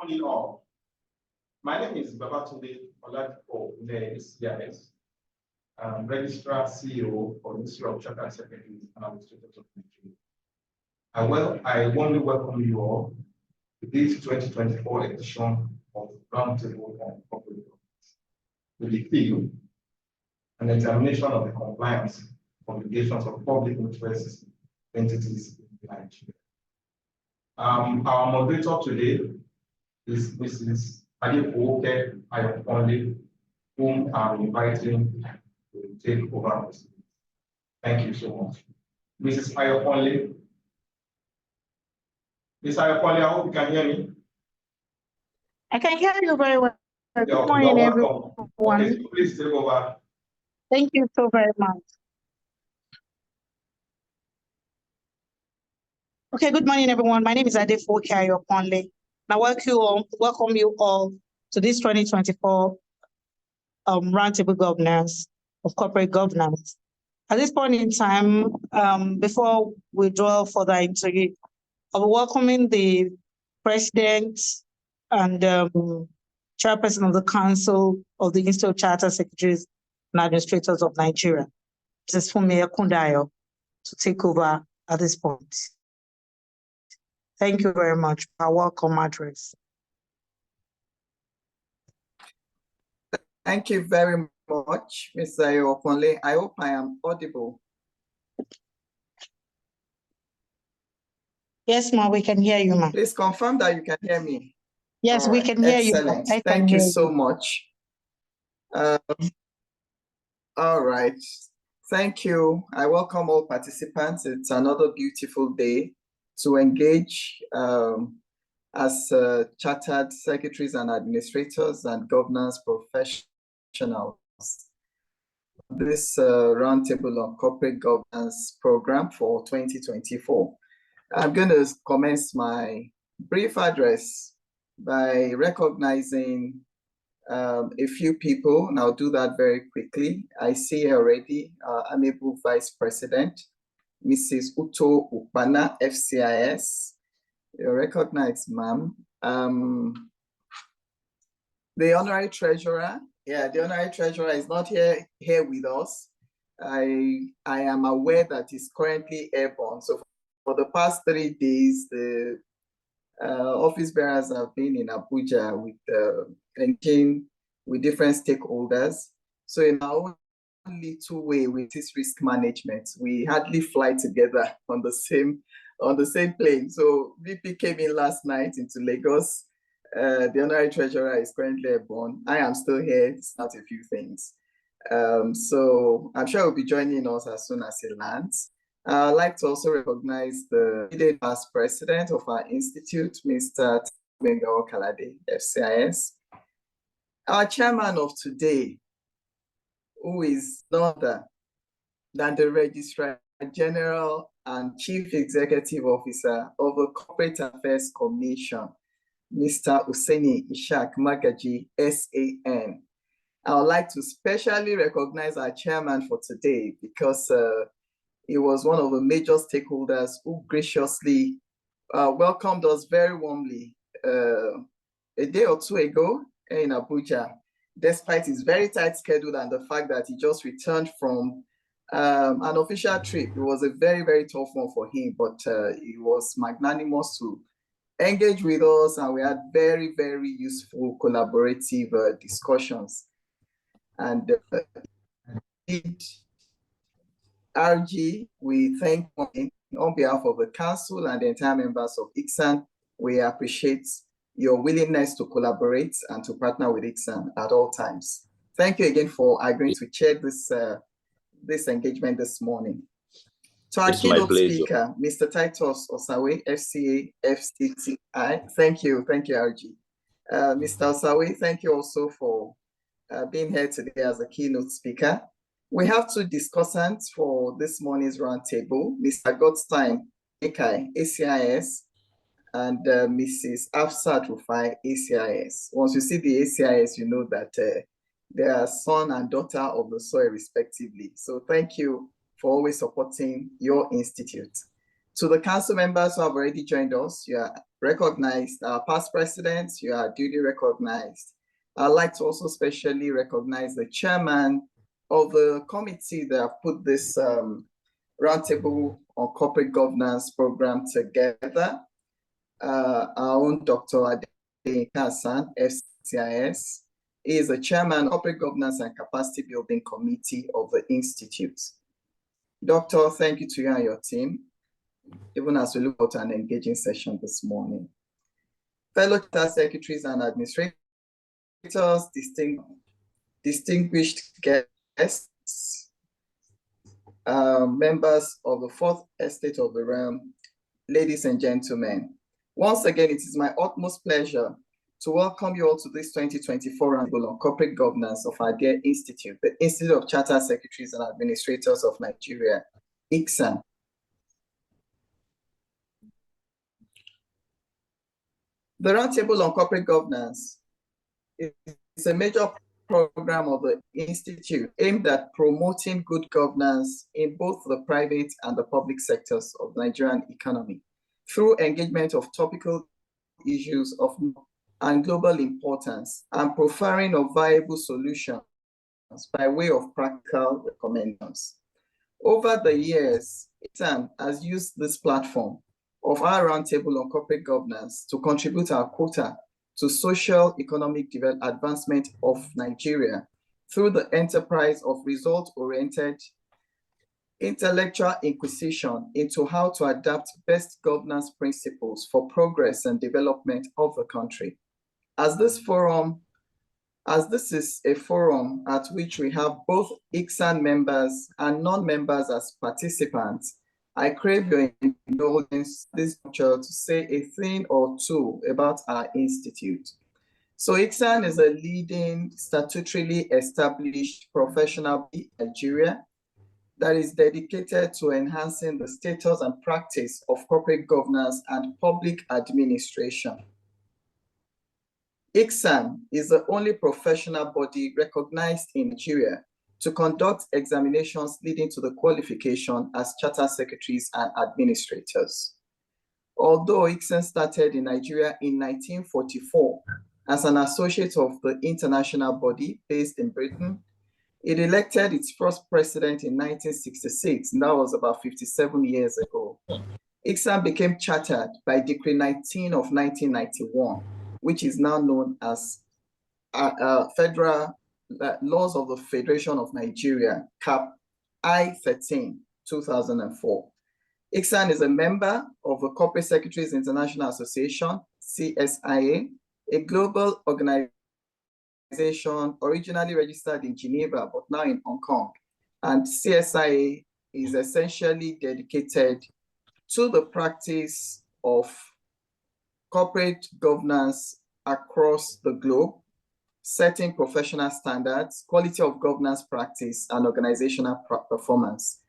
Morning all. My name is Babatunde Oladipo ICS, Registrar CEO for the Ministry of Chartered Secretaries and Administrators of Nigeria. I warmly welcome you all to this 2024 edition of Roundtable on Corporate Governance, with the theme an examination of the compliance obligations of public interest entities in Nigeria. Our moderator today is Mrs. Adefoke Ayokunle, whom I'm inviting to take over this. Thank you so much. Mrs. Ayokunle. Ms. Ayokunle, I hope you can hear me. I can hear you very well. Good morning, everyone. Okay, so please take over. Thank you so very much. Okay, good morning, everyone. My name is Adefoke Ayokunle. I welcome you all to this 2024 Roundtable Governance of Corporate Governance. At this point in time, before we draw further into it, I'll be welcoming the President and Chairperson of the Council of the Institute of Chartered Secretaries and Administrators of Nigeria, Mrs. Funmi Ekundayo, to take over at this point. Thank you very much for our welcome address. Thank you very much, Mr. Ayokunle. I hope I am audible. Yes, ma'am, we can hear you, ma'am. Please confirm that you can hear me. Yes, we can hear you. Excellent. Thank you so much. All right. Thank you. I welcome all participants. It's another beautiful day to engage as chartered secretaries and administrators and governance professionals. This Roundtable on Corporate Governance program for 2024. I'm going to commence my brief address by recognizing a few people, and I'll do that very quickly. I see already Amiable Vice President, Mrs. Uto Ukpana, FCIS. You're recognized, ma'am. The Honorary Treasurer, the Honorary Treasurer is not here with us. I am aware that he's currently airborne. So for the past 3 days, the office bearers have been in Abuja engaging with different stakeholders. So in our only two-way with this risk management, we hardly fly together on the same plane. So VP came in last night into Lagos. The Honorary Treasurer is currently airborne. I am still here to start a few things. So I'm sure he'll be joining us as soon as he lands. I'd like to also recognize the past president of our institute, Mr. Bengal Kalade, FCIS. Our chairman of today, who is none other than the Registrar General and Chief Executive Officer of the Corporate Affairs Commission, Mr. Useni Ishak Magaji, SAN. I would like to specially recognize our chairman for today because he was one of the major stakeholders who graciously welcomed us very warmly a day or two ago in Abuja, despite his very tight schedule and the fact that he just returned from an official trip. It was a very, very tough one for him, but he was magnanimous to engage with us, and we had very, very useful collaborative discussions. And RG, we thank you on behalf of the council and the entire members of ICSAN. We appreciate your willingness to collaborate and to partner with ICSAN at all times. Thank you again for agreeing to chair this engagement this morning. To our keynote speaker, Mr. Titus Osawe, FCA, FCTI. Thank you, RG. Mr. Osawe, thank you also for being here today as a keynote speaker. We have two discussants for this morning's roundtable, Mr. Godstein Ekai, ACIS, and Mrs. Afsat Rufai, ACIS. Once you see the ACIS, you know that they are son and daughter of the soil respectively. So thank you for always supporting your institute. To the council members who have already joined us, you are recognized. Our past presidents, you are duly recognized. I'd like to also specially recognize the chairman of the committee that have put this Roundtable on Corporate Governance program together. Our own Dr. ICSAN, FCIS, is the chairman of Corporate Governance and Capacity Building Committee of the Institute. Doctor, thank you to you and your team, even as we look at an engaging session this morning. Fellow charter secretaries and administrators, distinguished guests, members of the fourth estate of the realm, ladies and gentlemen. Once again, it is my utmost pleasure to welcome you all to this 2024 Roundtable on Corporate Governance of our dear institute, the Institute of Charter Secretaries and Administrators of Nigeria, ICSAN. The Roundtable on Corporate Governance is a major program of the Institute aimed at promoting good governance in both the private and the public sectors of the Nigerian economy through engagement of topical issues of and global importance and profiling of viable solutions by way of practical recommendations. Over the years, ICSAN has used this platform of our Roundtable on Corporate Governance to contribute our quota to social economic advancement of Nigeria through the enterprise of result-oriented intellectual inquisition into how to adapt best governance principles for progress and development of the country. As this is a forum at which we have both ICSAN members and non-members as participants, I crave your indulgence this juncture to say a thing or two about our institute. So ICSAN is a leading statutorily established professional body in Nigeria that is dedicated to enhancing the status and practice of corporate governance and public administration. ICSAN is the only professional body recognized in Nigeria to conduct examinations leading to the qualification as charter secretaries and administrators. Although ICSAN started in Nigeria in 1944 as an associate of the international body based in Britain, it elected its first president in 1966, and that was about 57 years ago. ICSAN became chartered by Decree 19 of 1991, which is now known as Federal Laws of the Federation of Nigeria, Cap I-13, 2004. ICSAN is a member of the Corporate Secretaries International Association, CSIA, a global organization originally registered in Geneva, but now in Hong Kong. And CSIA is essentially dedicated to the practice of corporate governance across the globe, setting professional standards, quality of governance practice, and organizational performance.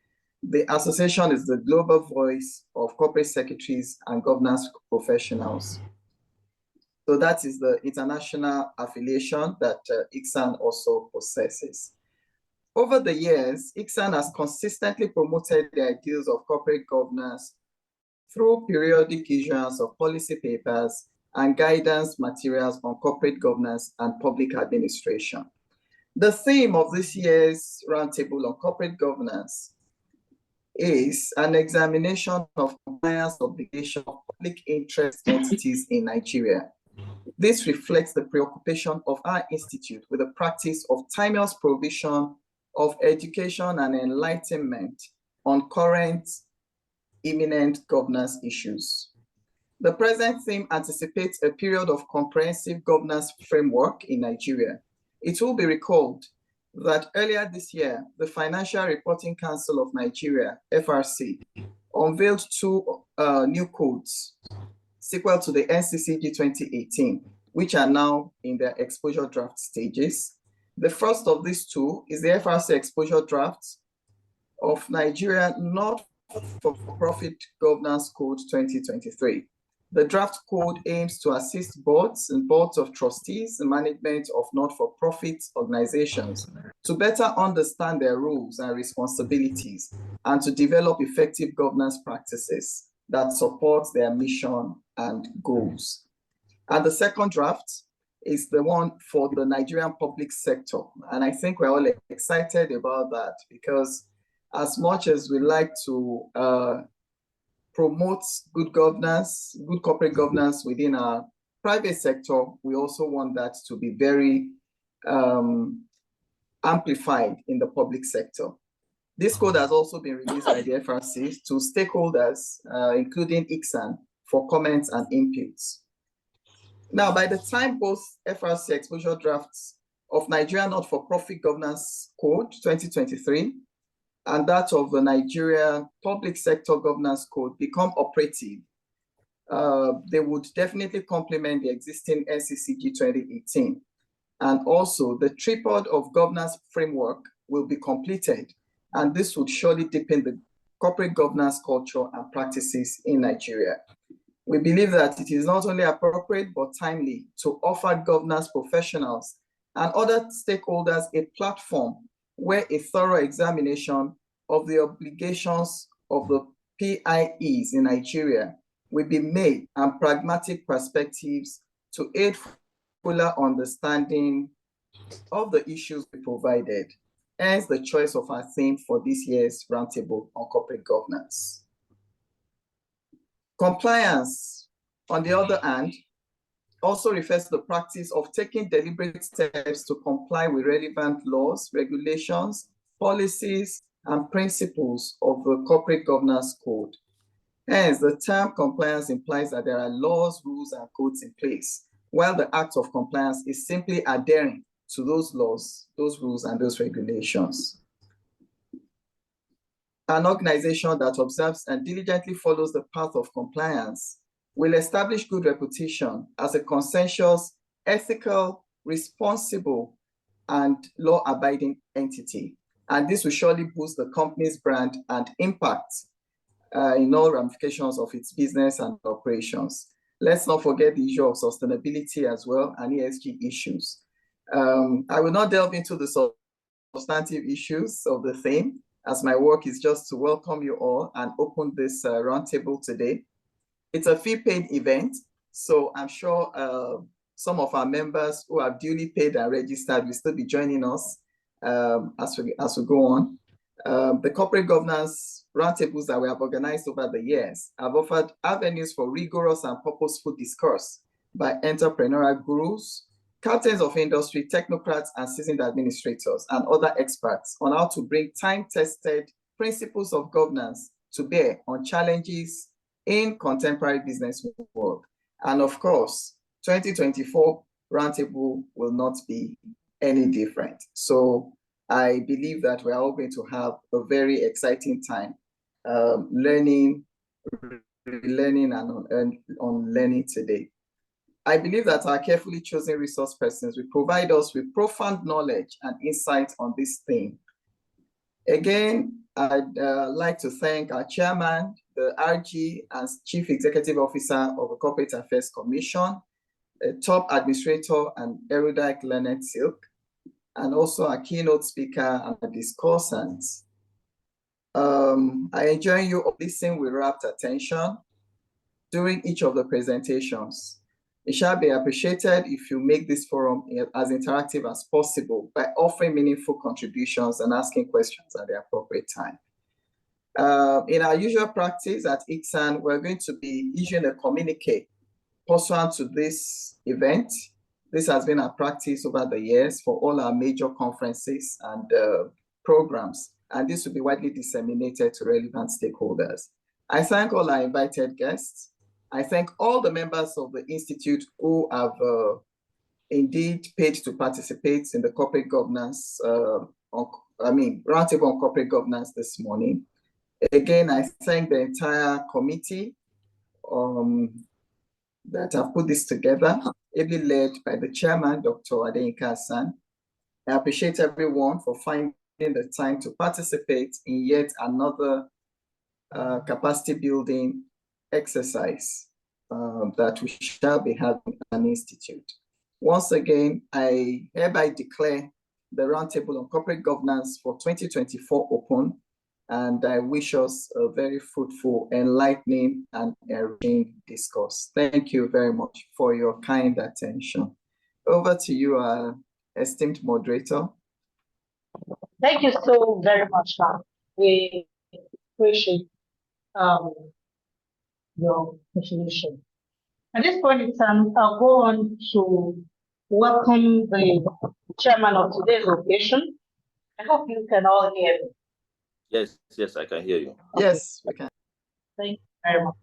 The association is the global voice of corporate secretaries and governance professionals. So that is the international affiliation that ICSAN also possesses. Over the years, ICSAN has consistently promoted the ideals of corporate governance through periodic issuance of policy papers and guidance materials on corporate governance and public administration. The theme of this year's Roundtable on Corporate Governance is an examination of compliance obligation of public interest entities in Nigeria. This reflects the preoccupation of our institute with the practice of timeless provision of education and enlightenment on current imminent governance issues. The present theme anticipates a period of comprehensive governance framework in Nigeria. It will be recalled that earlier this year, the Financial Reporting Council of Nigeria, FRC, unveiled two new codes sequel to the NCCG 2018, which are now in their exposure draft stages. The first of these two is the FRC exposure draft of Nigeria Not-for-Profit Governance Code 2023. The draft code aims to assist boards and boards of trustees and management of not-for-profit organizations to better understand their roles and responsibilities and to develop effective governance practices that support their mission and goals. And the second draft is the one for the Nigerian public sector. And I think we're all excited about that, because as much as we like to promote good governance, good corporate governance within our private sector, we also want that to be very amplified in the public sector. This code has also been released by the FRC to stakeholders, including ICSAN, for comments and inputs. Now, by the time both FRC exposure drafts of Nigeria Not-for-Profit Governance Code 2023 and that of the Nigeria Public Sector Governance Code become operative, they would definitely complement the existing NCCG 2018. And also the tripod of governance framework will be completed, and this would surely deepen the corporate governance culture and practices in Nigeria. We believe that it is not only appropriate but timely to offer governance professionals and other stakeholders a platform where a thorough examination of the obligations of the PIEs in Nigeria will be made, and pragmatic perspectives to aid fuller understanding of the issues we provided. Hence the choice of our theme for this year's Roundtable on Corporate Governance. Compliance, on the other hand, also refers to the practice of taking deliberate steps to comply with relevant laws, regulations, policies, and principles of the Corporate Governance Code. Hence, the term compliance implies that there are laws, rules, and codes in place, while the act of compliance is simply adhering to those laws, those rules, and those regulations. An organization that observes and diligently follows the path of compliance will establish good reputation as a conscientious, ethical, responsible, and law-abiding entity. And this will surely boost the company's brand and impact in all ramifications of its business and operations. Let's not forget the issue of sustainability as well, and ESG issues. I will not delve into the substantive issues of the theme, as my work is just to welcome you all and open this roundtable today. It's a fee-paid event, so I'm sure some of our members who have duly paid and registered will still be joining us as we go on. The corporate governance roundtables that we have organized over the years have offered avenues for rigorous and purposeful discourse by entrepreneurial gurus, captains of industry, technocrats, and seasoned administrators, and other experts on how to bring time-tested principles of governance to bear on challenges in contemporary business world. And of course, 2024 Roundtable will not be any different. So I believe that we're all going to have a very exciting time learning, and on learning today. I believe that our carefully chosen resource persons will provide us with profound knowledge and insight on this theme. Again, I'd like to thank our chairman, the RG and Chief Executive Officer of the Corporate Affairs Commission, a top administrator and erudite Leonard Silk, and also our keynote speaker and a discussant. I enjoy you listening with rapt attention during each of the presentations. It shall be appreciated if you make this forum as interactive as possible by offering meaningful contributions and asking questions at the appropriate time. In our usual practice at ICSAN, we're going to be issuing a communique pursuant to this event. This has been our practice over the years for all our major conferences and programs, and this will be widely disseminated to relevant stakeholders. I thank all our invited guests. I thank all the members of the Institute who have indeed paid to participate in the corporate governance, roundtable on corporate governance this morning. Again, I thank the entire committee that have put this together, ably led by the chairman, Dr. Adeyinka Hassan. I appreciate everyone for finding the time to participate in yet another capacity building exercise that we shall be having at an institute. Once again, I hereby declare the Roundtable on Corporate Governance for 2024 open. And I wish us a very fruitful, enlightening, and enriching discourse. Thank you very much for your kind attention. Over to you, esteemed moderator. Thank you so very much, ma'am. We appreciate your contribution. At this point in time, I'll go on to welcome the chairman of today's occasion. I hope you can all hear me. Yes, I can hear you. Yes, we can. Thank you very much.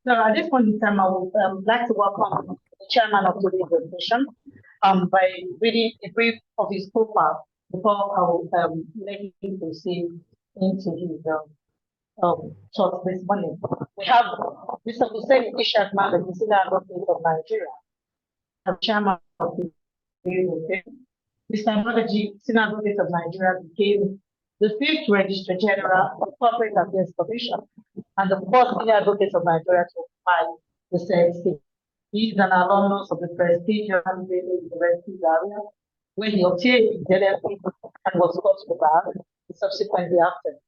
So at this point in time, I would like to welcome the chairman of today's occasion by reading a brief of his profile before I will let him proceed into his talk this morning. We have Mr. Hussein Ishaq Malik, the Senior Advocate of Nigeria, the chairman of the Mr. Magaji, Senior Advocate of Nigeria, became the 5th Registrar General of Corporate Affairs Commission and the 4th Senior Advocate of Nigeria to occupy the said seat. He is an alumnus of the prestigious University area, where he obtained his LLB and was called to bar, subsequently after.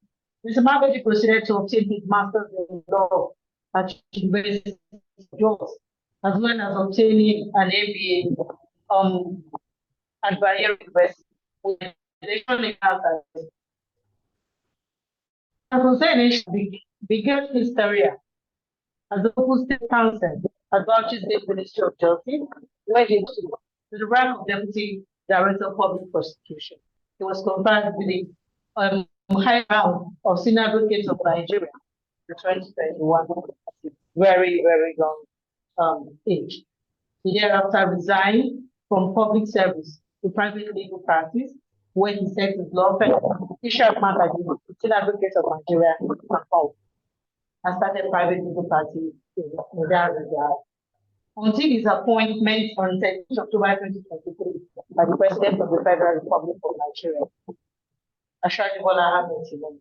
Mr. Magaji proceeded to obtain his master's in law at University of Jos, as well as obtaining an MBA at Bayero University with Hussein began his career as the local state counsel at Bauchi State Ministry of Justice, where he was to the rank of Deputy Director of Public Prosecution. He was conferred with the high rank of Senior Advocate of Nigeria in 2021, very, very young age. He thereafter resigned from public service to private legal practice, where he set his law firm, Ishaq Magaji, Senior Advocate of Nigeria, and started private legal practice in that regard. Until his appointment on 10th October 2023 by the President of the Federal Republic of Nigeria, Ashwaji Bola Ahmed Tinubu.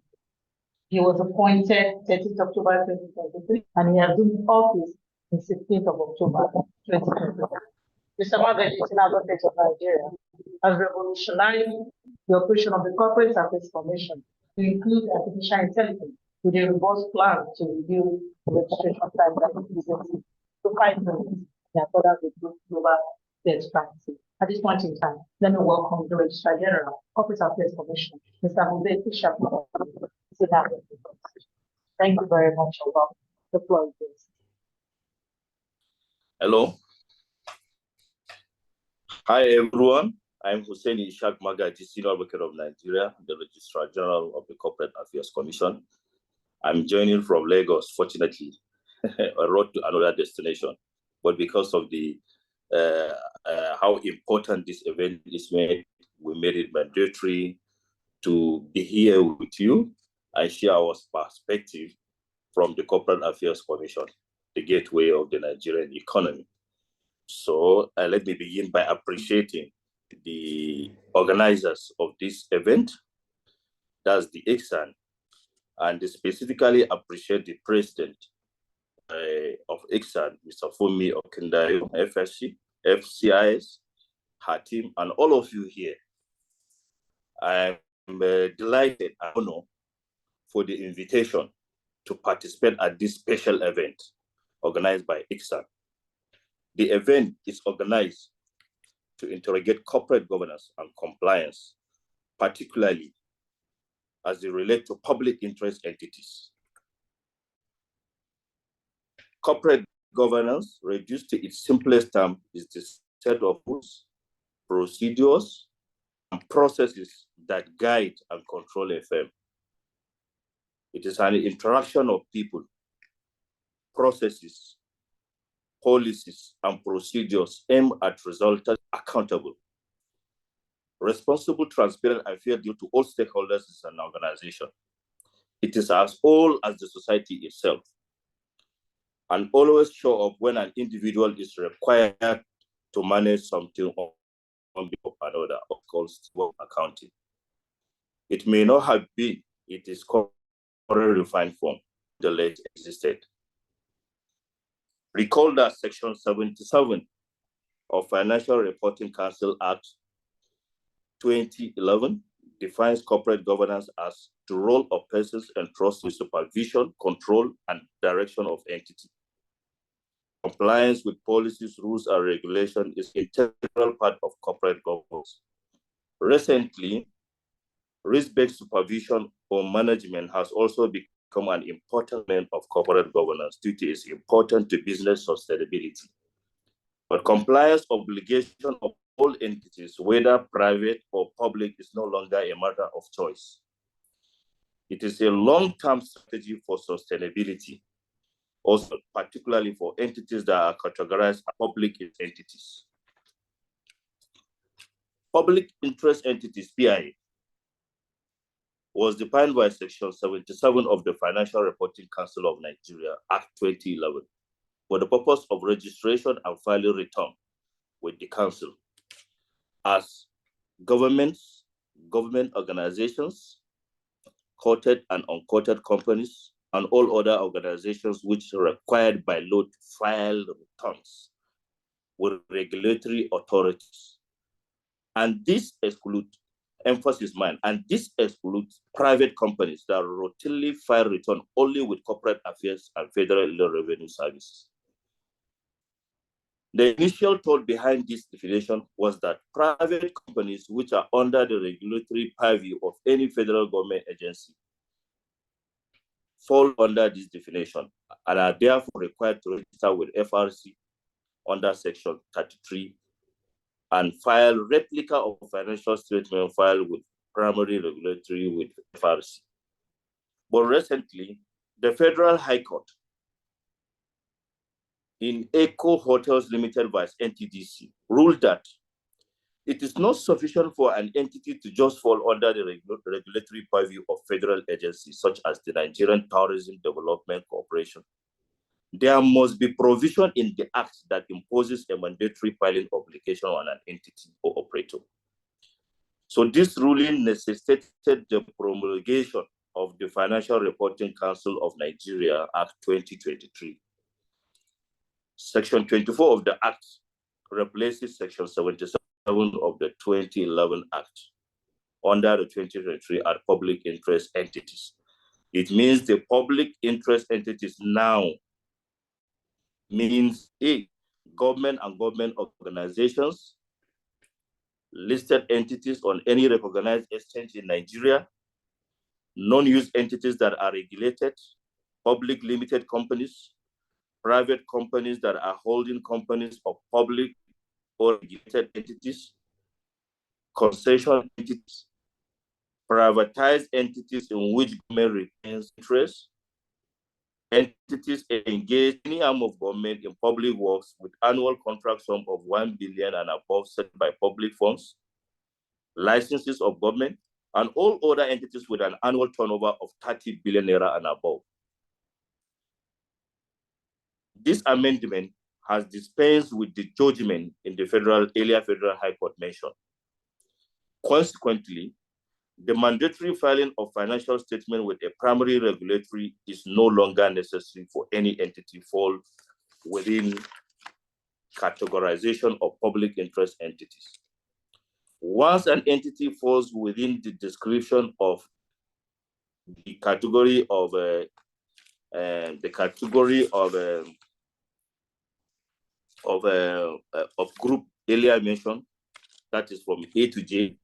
He was appointed 13th October 2023, and he has been in office on 16th of October 2023. Mr. Magaji, Senior Advocate of Nigeria, has revolutionized the operation of the Corporate Affairs Commission to include artificial intelligence with a robust plan to reduce registration time that is to 5 minutes in accordance with global best practices. At this point in time, let me welcome the Registrar General, Corporate Affairs Commission, Mr. Hussein Ishaq. Thank you very much, Obama. The floor is yours. Hello. Hi, everyone. I'm Hussein Ishaq Magaji, Senior Advocate of Nigeria, the Registrar General of the Corporate Affairs Commission. I'm joining from Lagos, fortunately, a road to another destination. But because of the how important this event is made, we made it mandatory to be here with you and share our perspective from the Corporate Affairs Commission, the gateway of the Nigerian economy. So let me begin by appreciating the organizers of this event, that's the ICSAN, and specifically appreciate the president of ICSAN, Mr. Fumi Okendayo, FSC, FCIS, her team, and all of you here. I'm delighted and honored for the invitation to participate at this special event organized by ICSAN. The event is organized to interrogate corporate governance and compliance, particularly as they relate to public interest entities. Corporate governance, reduced to its simplest term, is the set of rules, procedures, and processes that guide and control a firm. It is an interaction of people, processes, policies, and procedures aimed at results accountable, responsible, transparent, and fair deal to all stakeholders in an organization. It is as old as the society itself, and always show up when an individual is required to manage something on behalf of another, of course, accounting. It may not have been, it is called a refined form, the late existed. Recall that Section 77 of Financial Reporting Council Act 2011 defines corporate governance as the role of persons entrusted with supervision, control, and direction of entity. Compliance with policies, rules, and regulation is an integral part of corporate governance. Recently, risk-based supervision or management has also become an important element of corporate governance due to its importance to business sustainability. But compliance obligation of all entities, whether private or public, is no longer a matter of choice. It is a long-term strategy for sustainability, also particularly for entities that are categorized as public entities. Public interest entities, PIA, was defined by Section 77 of the Financial Reporting Council of Nigeria, Act 2011, for the purpose of registration and filing return with the council as governments, government organizations, quoted and unquoted companies, and all other organizations which are required by law to file returns with regulatory authorities. And this excludes, emphasis mine, and this excludes private companies that routinely file return only with corporate affairs and federal revenue services. The initial thought behind this definition was that private companies which are under the regulatory purview of any federal government agency fall under this definition and are therefore required to register with FRC under Section 33 and file replica of financial statement filed with primary regulatory with FRC. But recently, the Federal High Court in Eco Hotels Limited vs. NTDC ruled that it is not sufficient for an entity to just fall under the regulatory purview of federal agencies such as the Nigerian Tourism Development Corporation. There must be provision in the act that imposes a mandatory filing obligation on an entity or operator. So this ruling necessitated the promulgation of the Financial Reporting Council of Nigeria Act 2023. Section 24 of the Act replaces Section 77 of the 2011 Act under the 2023 Act public interest entities. It means the public interest entities now means A, government and government organizations, listed entities on any recognized exchange in Nigeria, non-use entities that are regulated, public limited companies, private companies that are holding companies of public or regulated entities, concession entities, privatized entities in which government retains interest, entities engaged in any arm of government in public works with annual contract sum of 1 billion and above set by public funds, licenses of government, and all other entities with an annual turnover of 30 billion naira and above. This amendment has dispensed with the judgment in the earlier Federal High Court mentioned. Consequently, the mandatory filing of financial statement with a primary regulatory is no longer necessary for any entity fall within categorization of public interest entities. Once an entity falls within the description of the category of group earlier mentioned, that is from A to J,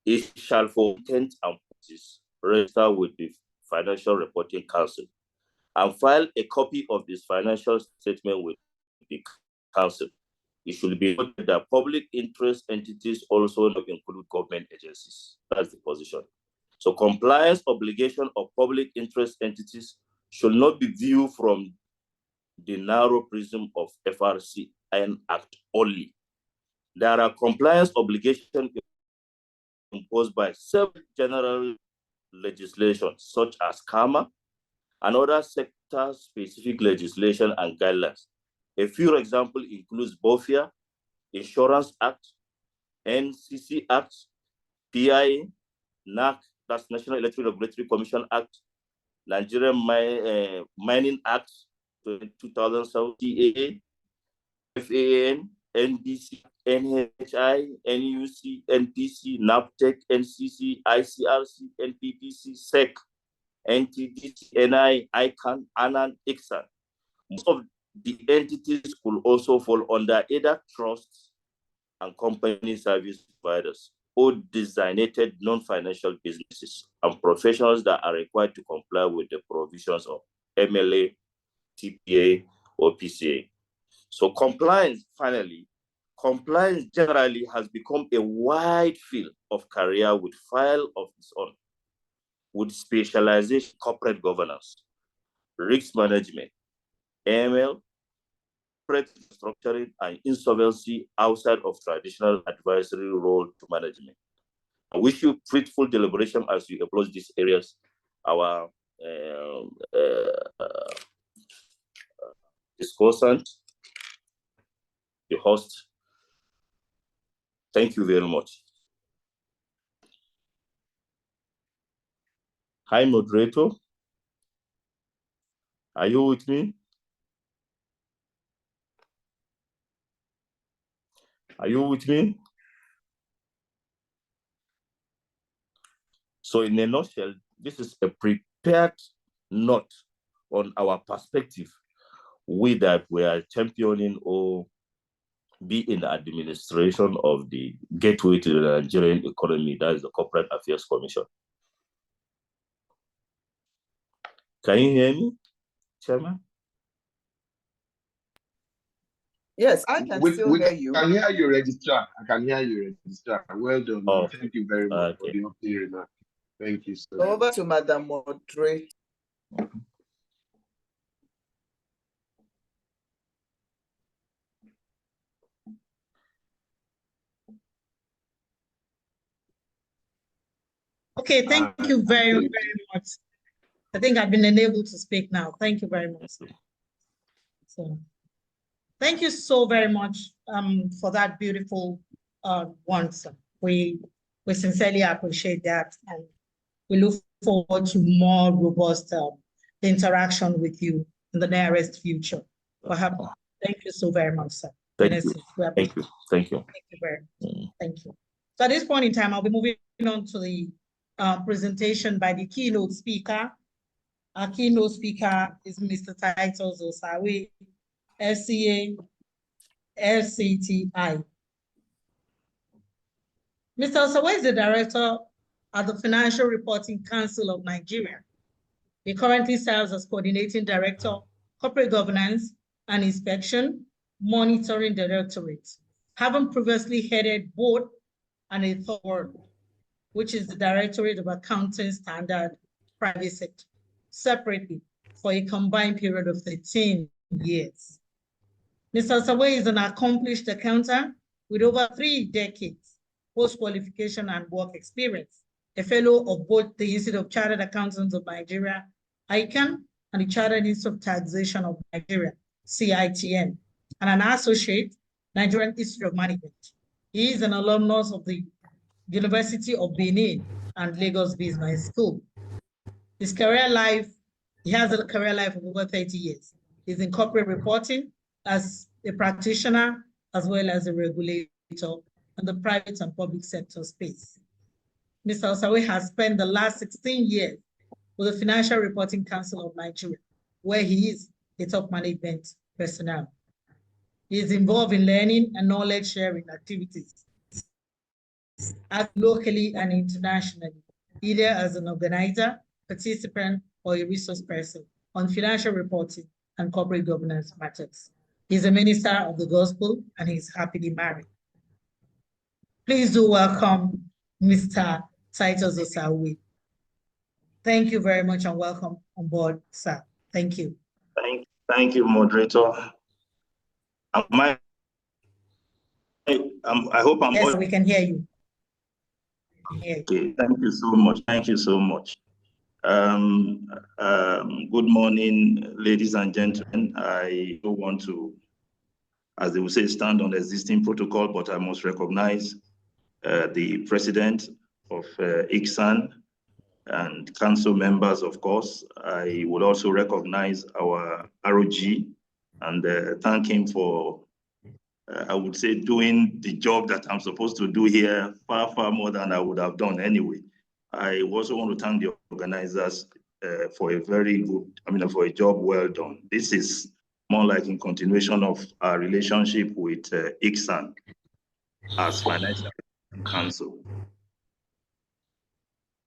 it shall for intent and purposes register with the Financial Reporting Council and file a copy of this financial statement with the council. It should be noted that public interest entities also include government agencies. That's the position. So compliance obligation of public interest entities should not be viewed from the narrow prism of FRC and Act only. There are compliance obligations imposed by several general legislation, such as CAMA and other sector-specific legislation and guidelines. A few examples include BOFIA, Insurance Act, NCC Act, PIA, NAC, that's National Electric Regulatory Commission Act, Nigerian Mining Act 2017, FAN, NDC, NHI, NUC, NPC, NAPTEC, NCC, ICRC, NPPC, SEC, NTDC, NI, ICANN, ANAN, ICSAN. Most of the entities could also fall under either trusts and company service providers or designated non-financial businesses and professionals that are required to comply with the provisions of MLA, TPA, or PCA. So compliance, finally, compliance generally has become a wide field of career with file of its own, with specialization, corporate governance, risk management, AML, structuring, and insolvency outside of traditional advisory role to management. I wish you fruitful deliberation as you approach these areas. Our discussant, the host, thank you very much. Hi, moderator. Are you with me? Are you with me? So in a nutshell, this is a prepared note on our perspective. We are championing or be in the administration of the gateway to the Nigerian economy, that is the Corporate Affairs Commission. Can you hear me, Chairman? Yes, I can still hear you. I can hear you, Registrar. I can hear you, Registrar. Well done. Oh, thank you very much for the opening remark. Thank you so much. Over to Madam Moderator. Okay, thank you very, very much. I think I've been enabled to speak now. Thank you very much. So, thank you so very much for that beautiful one, sir. We sincerely appreciate that, and we look forward to more robust interaction with you in the nearest future. Perhaps. Thank you so very much, sir. Thank you. Thank you. Thank you. Thank you very much. Thank you. So at this point in time, I'll be moving on to the presentation by the keynote speaker. Our keynote speaker is Mr. Titus Osawe, FCA, FCTI. Mr. Osawe is the director at the Financial Reporting Council of Nigeria. He currently serves as coordinating director, corporate governance and inspection, monitoring directorate, having previously headed both and a third, which is the Directorate of Accounting Standard Private Sector, separately for a combined period of 13 years. Mr. Osawe is an accomplished accountant with over 3 decades post-qualification and work experience, a fellow of both the Institute of Chartered Accountants of Nigeria, ICANN, and the Chartered Institute of Taxation of Nigeria, CITN, and an associate, Nigerian Institute of Management. He is an alumnus of the University of Benin and Lagos Business School. His career life, he has a career life of over 30 years. He's in corporate reporting as a practitioner, as well as a regulator in the private and public sector space. Mr. Osawe has spent the last 16 years with the Financial Reporting Council of Nigeria, where he is a top management personnel. He is involved in learning and knowledge sharing activities locally and internationally, either as an organizer, participant, or a resource person on financial reporting and corporate governance matters. He's a minister of the gospel and he's happily married. Please do welcome Mr. Titus Osawe. Thank you very much and welcome on board, sir. Thank you. Thank you, moderator. I hope I'm. Yes, we can hear you. Okay, thank you so much. Thank you so much. Good morning, ladies and gentlemen. I don't want to, as they will say, stand on existing protocol, but I must recognize the president of ICSAN and council members, of course. I would also recognize our ROG and thank him for I would say, doing the job that I'm supposed to do here far, far more than I would have done anyway. I also want to thank the organizers for a very good, for a job well done. This is more like in continuation of our relationship with ICSAN as Financial Council.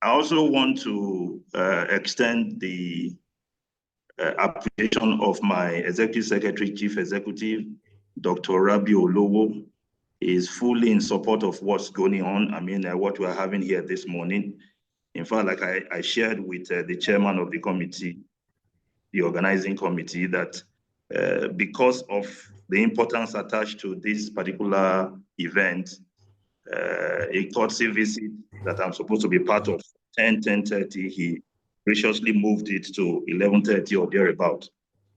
I also want to extend the appreciation of my Executive Secretary, Chief Executive, Dr. Rabi Olowo. He is fully in support of what's going on. What we're having here this morning. In fact, like I shared with the chairman of the committee, the organizing committee, that because of the importance attached to this particular event, a courtesy visit that I'm supposed to be part of 10:30, he graciously moved it to 11:30 or thereabout,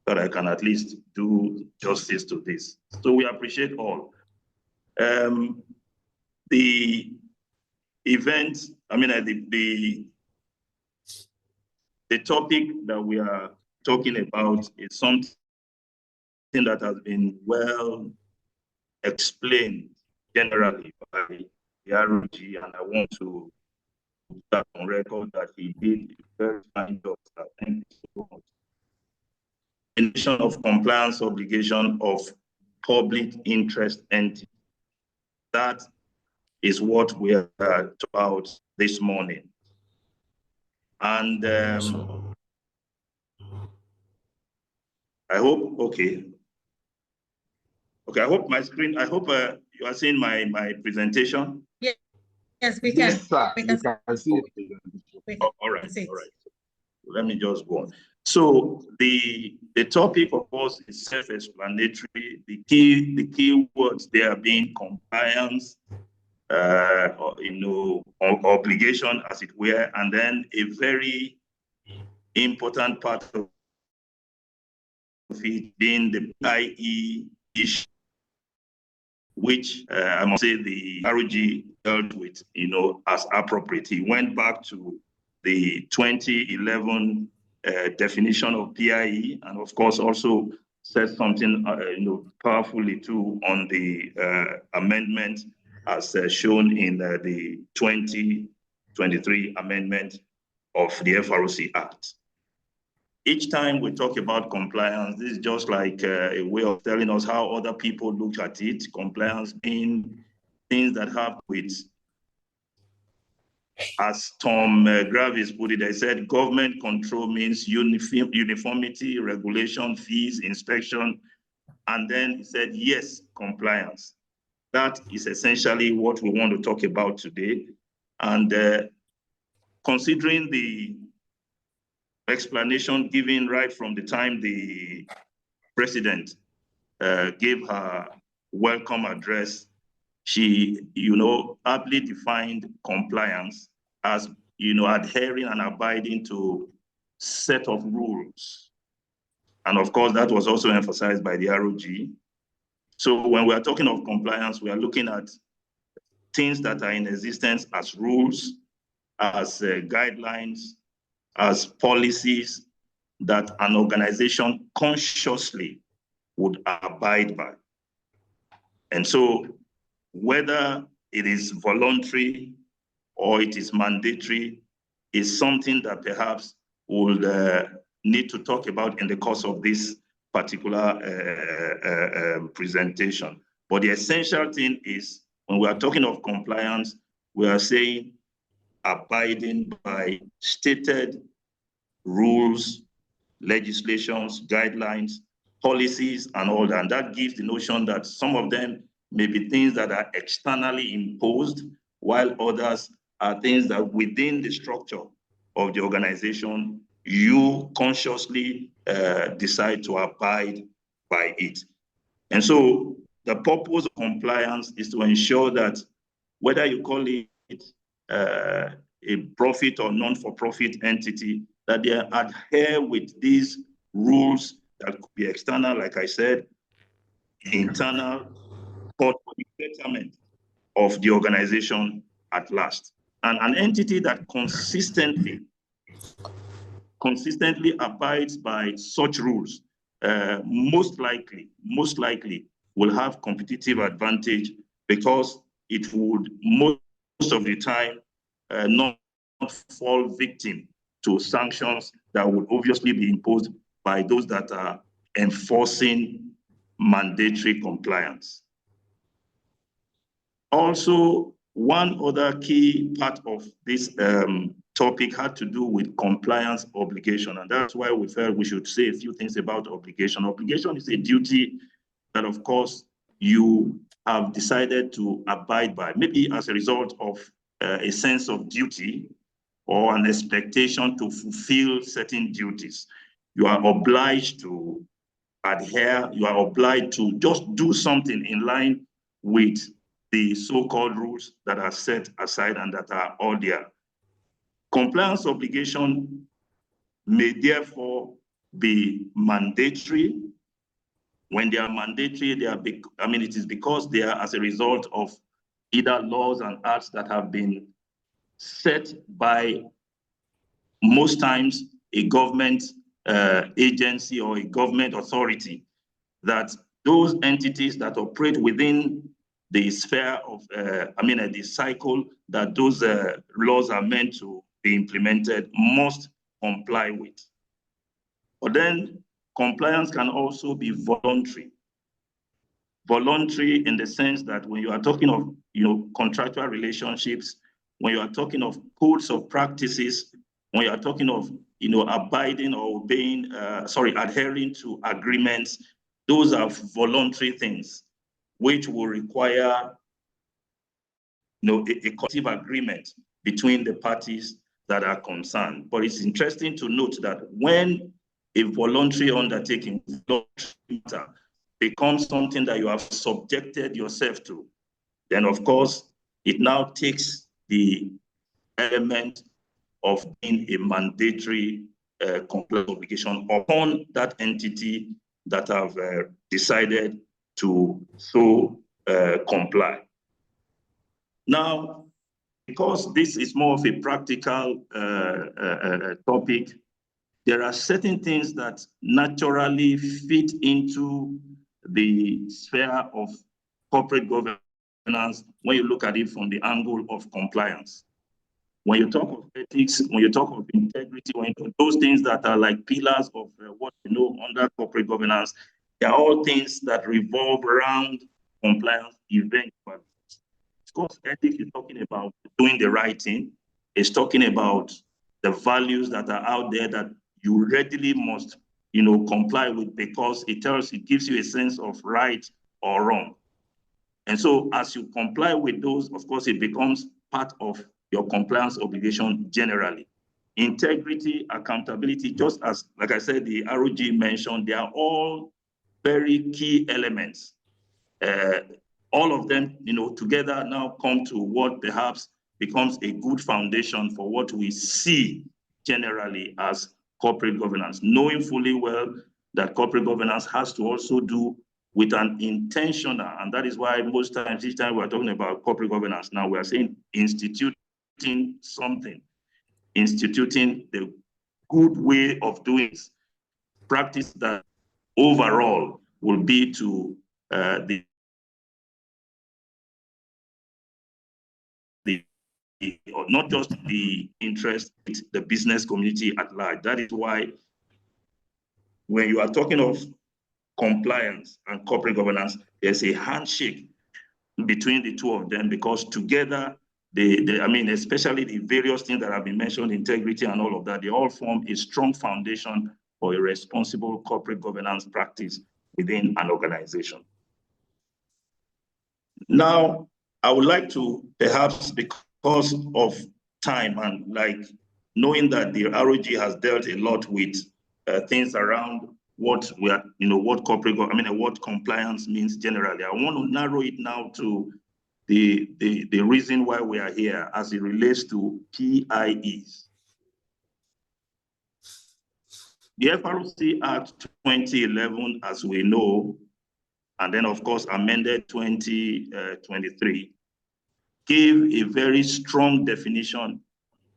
that I can at least do justice to this. So we appreciate all. The event, the topic that we are talking about is something that has been well explained generally by the ROG, and I want to put that on record that he did a very fine job. Thank you so much. Definition of compliance obligation of public interest entity. That is what we are about this morning. And I hope, okay, I hope my screen, I hope you are seeing my presentation. Yes, we can. Yes, sir. We can see it. All right. Let me just go on. So the topic, of course, is self-explanatory. The key words there being compliance, obligation, as it were, and then a very important part of it being the IE issue, which I must say the ROG dealt with, as appropriate. He went back to the 2011 definition of PIE, and of course also said something, powerfully too on the amendment as shown in the 2023 amendment of the FROC Act. Each time we talk about compliance, this is just like a way of telling us how other people look at it. Compliance being things that have with, as Tom Gravis put it, I said, government control means uniformity, regulation, fees, inspection, and then he said, yes, compliance. That is essentially what we want to talk about today. And considering the explanation given right from the time the president gave her welcome address, she, aptly defined compliance as, adhering and abiding to set of rules. And of course, that was also emphasized by the ROG. So when we are talking of compliance, we are looking at things that are in existence as rules, as guidelines, as policies that an organization consciously would abide by. And so whether it is voluntary or it is mandatory is something that perhaps we'll need to talk about in the course of this particular presentation. But the essential thing is, when we are talking of compliance, we are saying abiding by stated rules, legislations, guidelines, policies, and all that. And that gives the notion that some of them may be things that are externally imposed, while others are things that within the structure of the organization, you consciously decide to abide by it. And so the purpose of compliance is to ensure that whether you call it a profit or non-for-profit entity, that they adhere with these rules that could be external, like I said, internal, but for the betterment of the organization at last. And an entity that consistently abides by such rules, most likely will have competitive advantage because it would most of the time not fall victim to sanctions that would obviously be imposed by those that are enforcing mandatory compliance. Also, one other key part of this topic had to do with compliance obligation, and that's why we felt we should say a few things about obligation. Obligation is a duty that, of course, you have decided to abide by, maybe as a result of a sense of duty or an expectation to fulfill certain duties. You are obliged to adhere, you are obliged to just do something in line with the so-called rules that are set aside and that are all there. Compliance obligation may therefore be mandatory. When they are mandatory, they are it is because they are as a result of either laws and acts that have been set by most times a government agency or a government authority, that those entities that operate within the sphere of, the cycle that those laws are meant to be implemented must comply with. But then compliance can also be voluntary. Voluntary in the sense that when you are talking of, contractual relationships, when you are talking of codes of practices, when you are talking of, abiding or obeying, adhering to agreements, those are voluntary things, which will require, a collective agreement between the parties that are concerned. But it's interesting to note that when a voluntary undertaking becomes something that you have subjected yourself to, then of course, it now takes the element of being a mandatory compliance obligation upon that entity that have decided to so comply. Now, because this is more of a practical topic, there are certain things that naturally fit into the sphere of corporate governance when you look at it from the angle of compliance. When you talk of ethics, when you talk of integrity, when you talk those things that are like pillars of what you know under corporate governance, they are all things that revolve around compliance eventually. Of course, ethics is talking about doing the right thing. It's talking about the values that are out there that you readily must, comply with, because it gives you a sense of right or wrong. And so as you comply with those, of course, it becomes part of your compliance obligation generally. Integrity, accountability, just as, like I said, the ROG mentioned, they are all very key elements. All of them, together now come to what perhaps becomes a good foundation for what we see generally as corporate governance, knowing fully well that corporate governance has to also do with an intentional, and that is why most times, each time we're talking about corporate governance, now we're saying instituting something, instituting the good way of doing it, practice that overall will be to or not just the interest, the business community at large. That is why when you are talking of compliance and corporate governance, there's a handshake between the two of them, because together, especially the various things that have been mentioned, integrity and all of that, they all form a strong foundation for a responsible corporate governance practice within an organization. Now, I would like to perhaps, because of time and knowing that the ROG has dealt a lot with things around what we are, what what compliance means generally. I want to narrow it now to the reason why we are here as it relates to PIEs. The FRC Act 2011, as we know, and then of course amended 2023, gave a very strong definition,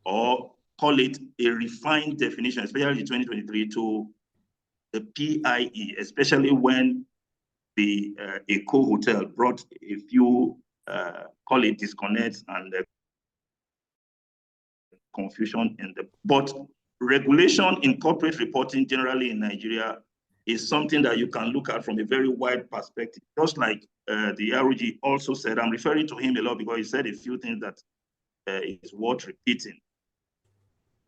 or call it a refined definition, especially 2023, to the PIE, especially when the Eco Hotel brought a few, call it disconnects and confusion in the, but regulation in corporate reporting generally in Nigeria is something that you can look at from a very wide perspective. Just like the ROG also said, I'm referring to him a lot because he said a few things that is worth repeating.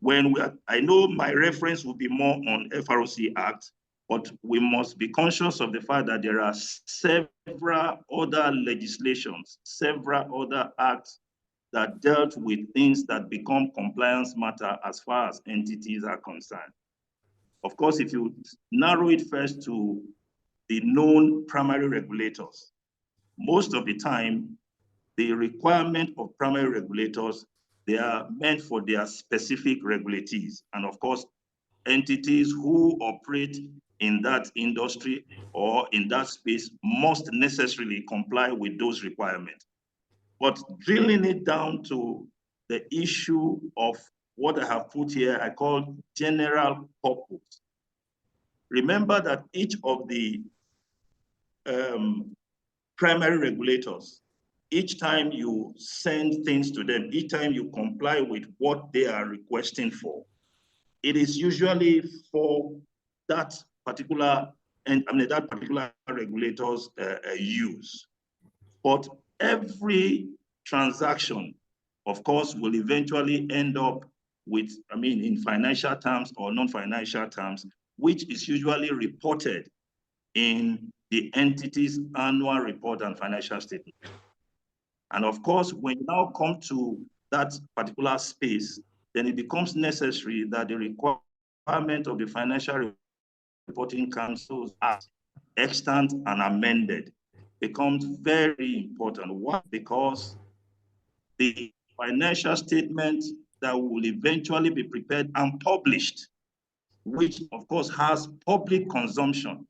When I know my reference will be more on FROC Act, but we must be conscious of the fact that there are several other legislations, several other acts that dealt with things that become compliance matter as far as entities are concerned. Of course, if you narrow it first to the known primary regulators, most of the time, the requirement of primary regulators, they are meant for their specific regulatees. And of course, entities who operate in that industry or in that space must necessarily comply with those requirements. But drilling it down to the issue of what I have put here, I call general purpose. Remember that each of the primary regulators, each time you send things to them, each time you comply with what they are requesting for, it is usually for that particular, and I mean that particular regulator's use. But every transaction, of course, will eventually end up with, I mean, in financial terms or non-financial terms, which is usually reported in the entity's annual report and financial statement. And of course, when you now come to that particular space, then it becomes necessary that the requirement of the Financial Reporting Council's Act, extant and amended, becomes very important. Why? Because the financial statement that will eventually be prepared and published, which of course has public consumption,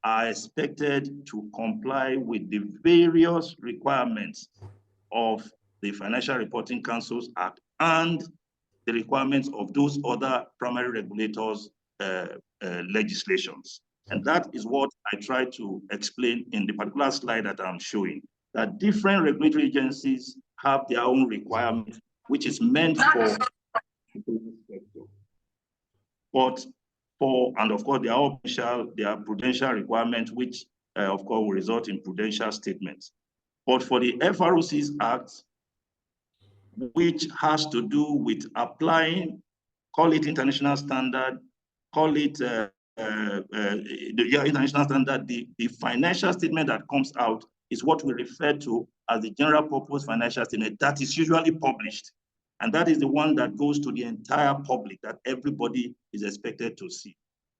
are expected to comply with the various requirements of the Financial Reporting Council's Act and the requirements of those other primary regulators' legislations. And that is what I try to explain in the particular slide that I'm showing, that different regulatory agencies have their own requirements, which is meant for the sector. But and of course, there are prudential requirements, which of course will result in prudential statements. But for the FROC's Act, which has to do with applying, call it international standard, call it international standard, the financial statement that comes out is what we refer to as the general purpose financial statement that is usually published. And that is the one that goes to the entire public that everybody is expected to see.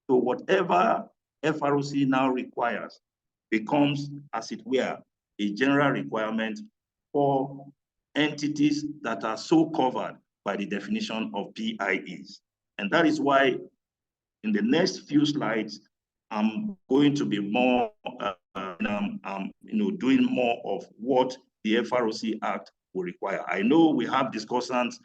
So whatever FROC now requires becomes, as it were, a general requirement for entities that are so covered by the definition of PIEs. And that is why in the next few slides, I'm going to be more, doing more of what the FROC Act will require. I know we have discussants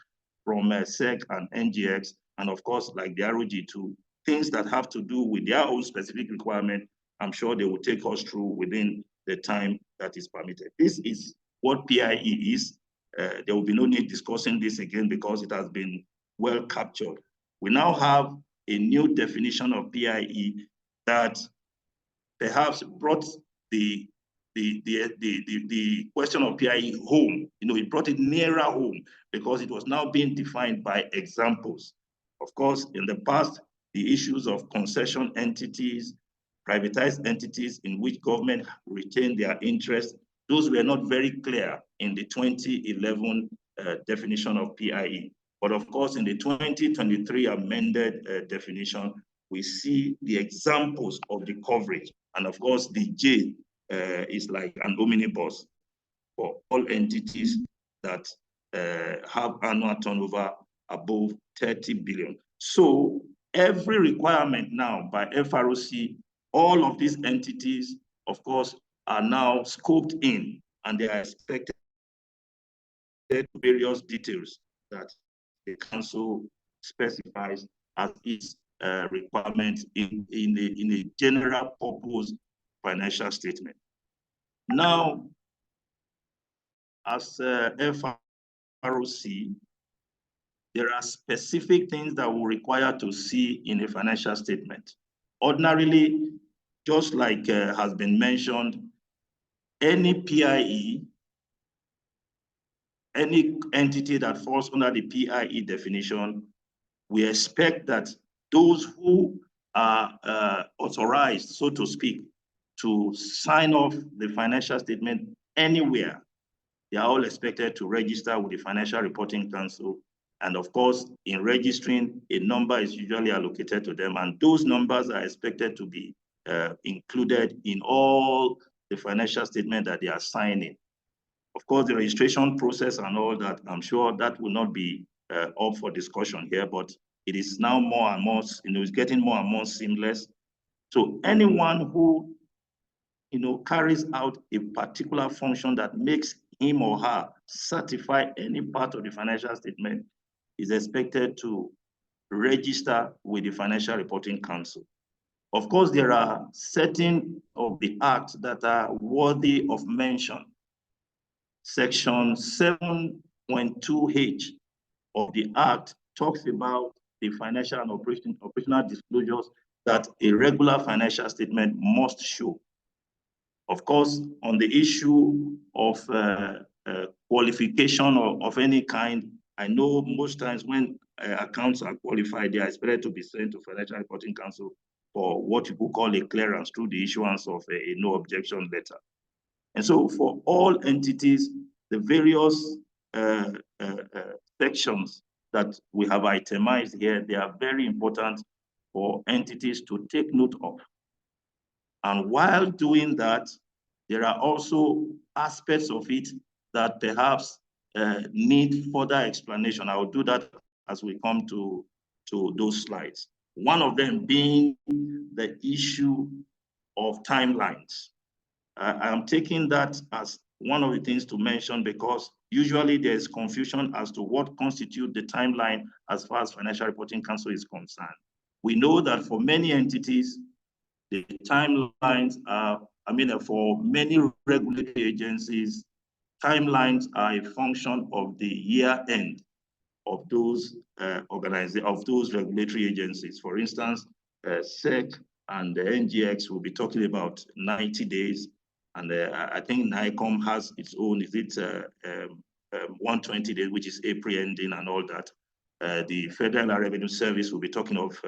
from SEC and NGX, and of course, like the ROG too, things that have to do with their own specific requirement. I'm sure they will take us through within the time that is permitted. This is what PIE is. There will be no need discussing this again because it has been well captured. We now have a new definition of PIE that perhaps brought the question of PIE home. It brought it nearer home because it was now being defined by examples. Of course, in the past, the issues of concession entities, privatized entities in which government retained their interest, those were not very clear in the 2011 definition of PIE. But of course, in the 2023 amended definition, we see the examples of the coverage. And of course, the J is like an omnibus for all entities that have annual turnover above 30 billion. So every requirement now by FROC, all of these entities, of course, are now scoped in and they are expected various details that the council specifies as its requirements in a general purpose financial statement. Now, as FROC, there are specific things that we require to see in a financial statement. Ordinarily, just like has been mentioned, any PIE, any entity that falls under the PIE definition, we expect that those who are authorized, so to speak, to sign off the financial statement anywhere, they are all expected to register with the Financial Reporting Council. And of course, in registering, a number is usually allocated to them, and those numbers are expected to be included in all the financial statement that they are signing. Of course, the registration process and all that, I'm sure that will not be up for discussion here, but it is now more and more, it's getting more and more seamless. So anyone who, carries out a particular function that makes him or her certify any part of the financial statement is expected to register with the Financial Reporting Council. Of course, there are certain of the acts that are worthy of mention. Section 7.2H of the Act talks about the financial and operational disclosures that a regular financial statement must show. Of course, on the issue of qualification of any kind, I know most times when accounts are qualified, they are expected to be sent to Financial Reporting Council for what people call a clearance through the issuance of a no objection letter. And so for all entities, the various sections that we have itemized here, they are very important for entities to take note of. And while doing that, there are also aspects of it that perhaps need further explanation. I will do that as we come to those slides. One of them being the issue of timelines. I am taking that as one of the things to mention because usually there is confusion as to what constitutes the timeline as far as Financial Reporting Council is concerned. We know that for many entities, the timelines are, for many regulatory agencies, timelines are a function of the year end of those those regulatory agencies. For instance, SEC and the NGX will be talking about 90 days. And I think NICOM has its own, 120 days, which is April ending and all that. The Federal Revenue Service will be talking of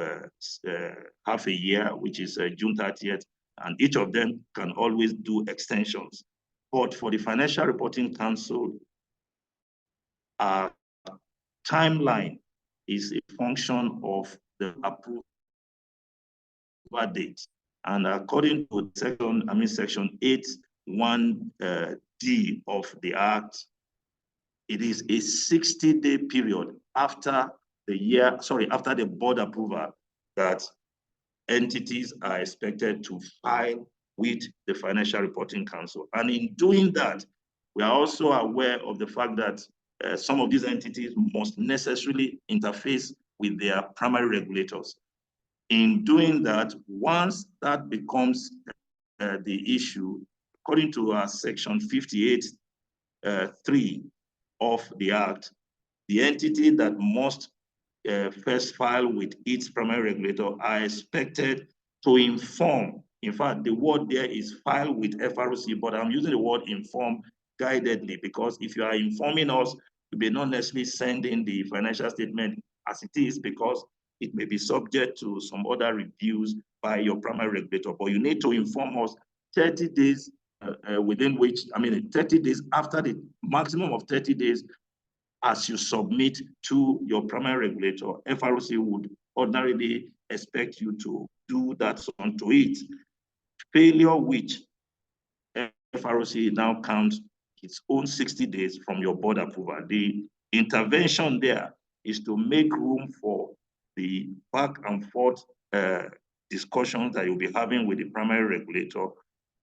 half a year, which is June 30th, and each of them can always do extensions. But for the Financial Reporting Council, our timeline is a function of the approval date. And according to section 8(1)(d) of the Act, it is a 60-day period after the board approval that entities are expected to file with the Financial Reporting Council. And in doing that, we are also aware of the fact that some of these entities must necessarily interface with their primary regulators. In doing that, once that becomes the issue, according to section 58(3) of the Act, the entity that must first file with its primary regulator are expected to inform. In fact, the word there is file with FROC, but I'm using the word inform guidedly because if you are informing us, you may not necessarily send in the financial statement as it is because it may be subject to some other reviews by your primary regulator, but you need to inform us 30 days within which, 30 days after the maximum of 30 days as you submit to your primary regulator. FROC would ordinarily expect you to do that onto it. Failure which FROC now counts its own 60 days from your board approval. The intervention there is to make room for the back and forth discussions that you'll be having with the primary regulator,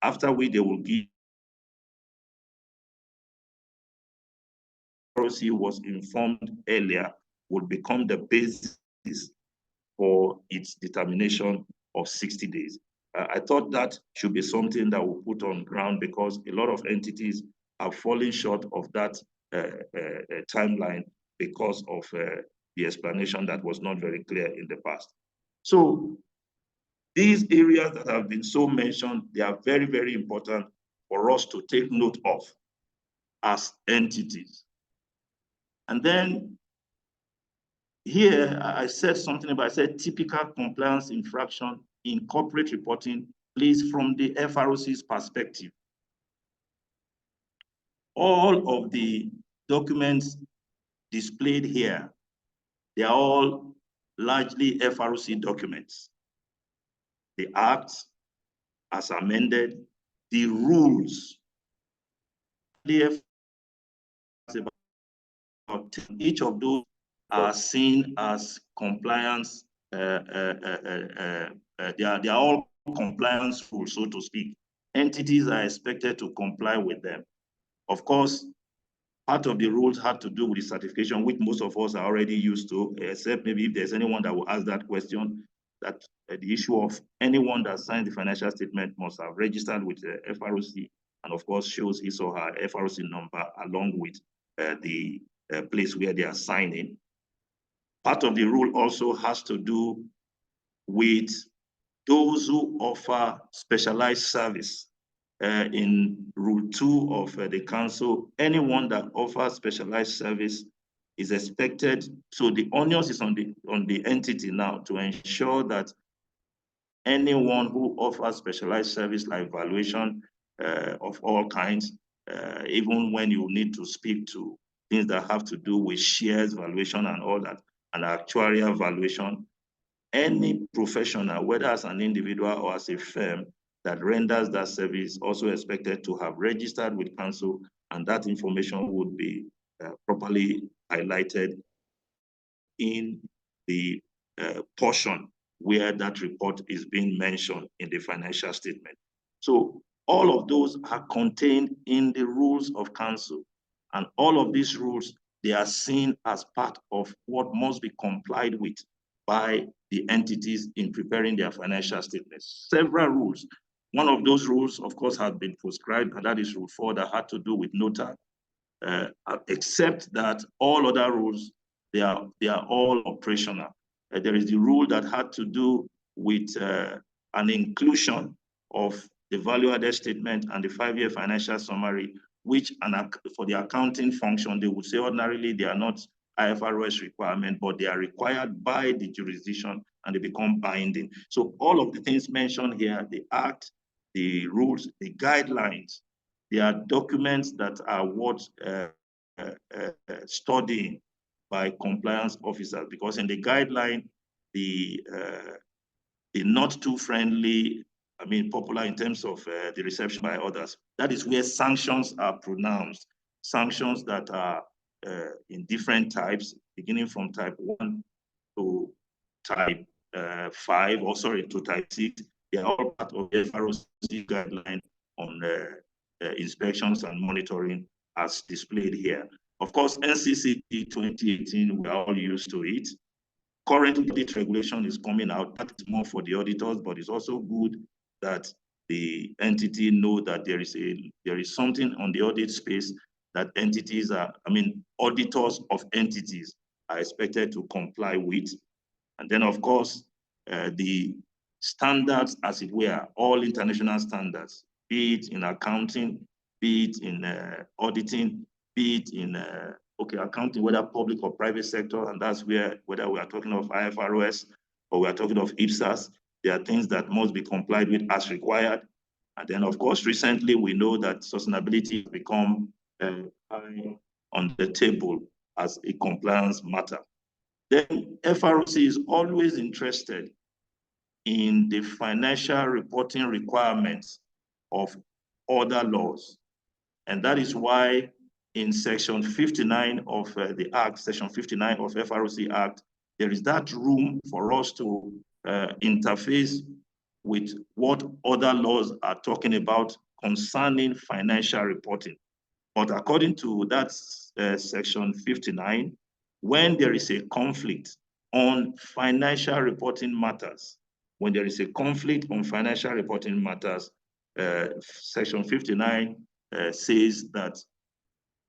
after which they will give FROC was informed earlier, would become the basis for its determination of 60 days. I thought that should be something that we put on ground because a lot of entities are falling short of that timeline because of the explanation that was not very clear in the past. So these areas that have been so mentioned, they are very, very important for us to take note of as entities. And then here I said something about, I said typical compliance infraction in corporate reporting, please, from the FROC's perspective. All of the documents displayed here, they are all largely FROC documents. The Act as amended, the rules, each of those are seen as compliance. They are all compliance rules, so to speak. Entities are expected to comply with them. Of course, part of the rules had to do with the certification, which most of us are already used to, except maybe if there's anyone that will ask that question, that the issue of anyone that signs the financial statement must have registered with the FROC, and of course shows his or her FROC number along with the place where they are signing. Part of the rule also has to do with those who offer specialized service. In Rule 2 of the Council, anyone that offers specialized service is expected, so the onus is on the entity now to ensure that anyone who offers specialized service like valuation of all kinds, even when you need to speak to things that have to do with shares valuation and all that, and actuarial valuation, any professional, whether as an individual or as a firm that renders that service, also expected to have registered with Council, and that information would be properly highlighted in the portion where that report is being mentioned in the financial statement. So all of those are contained in the rules of Council, and all of these rules, they are seen as part of what must be complied with by the entities in preparing their financial statements. Several rules. One of those rules, of course, had been prescribed, and that is Rule 4 that had to do with notary, except that all other rules, they are all operational. There is the rule that had to do with an inclusion of the value-added statement and the 5-year financial summary, which for the accounting function, they would say ordinarily they are not IFRS requirement, but they are required by the jurisdiction and they become binding. So all of the things mentioned here, the Act, the rules, the guidelines, they are documents that are worth studying by compliance officers, because in the guideline, the not too friendly, I mean, popular in terms of the reception by others, that is where sanctions are pronounced. Sanctions that are in different types, beginning from type 1 to type 5, or sorry, to type 6. They are all part of the FROC guideline on inspections and monitoring as displayed here. Of course, NCCT 2018, we are all used to it. Currently, audit regulation is coming out. That is more for the auditors, but it's also good that the entity know that there is something on the audit space that entities are, I mean, auditors of entities are expected to comply with. And then, of course, the standards, as it were, all international standards, be it in accounting, be it in auditing, be it in accounting, whether public or private sector, and that's where, whether we are talking of IFRS or we are talking of IPSAS, there are things that must be complied with as required. And then, of course, recently we know that sustainability has become high on the table as a compliance matter. Then FROC is always interested in the financial reporting requirements of other laws. And that is why in section 59 of the Act, section 59 of FROC Act, there is that room for us to interface with what other laws are talking about concerning financial reporting. But according to that section 59, when there is a conflict on financial reporting matters, when there is a conflict on financial reporting matters, Section 59 says that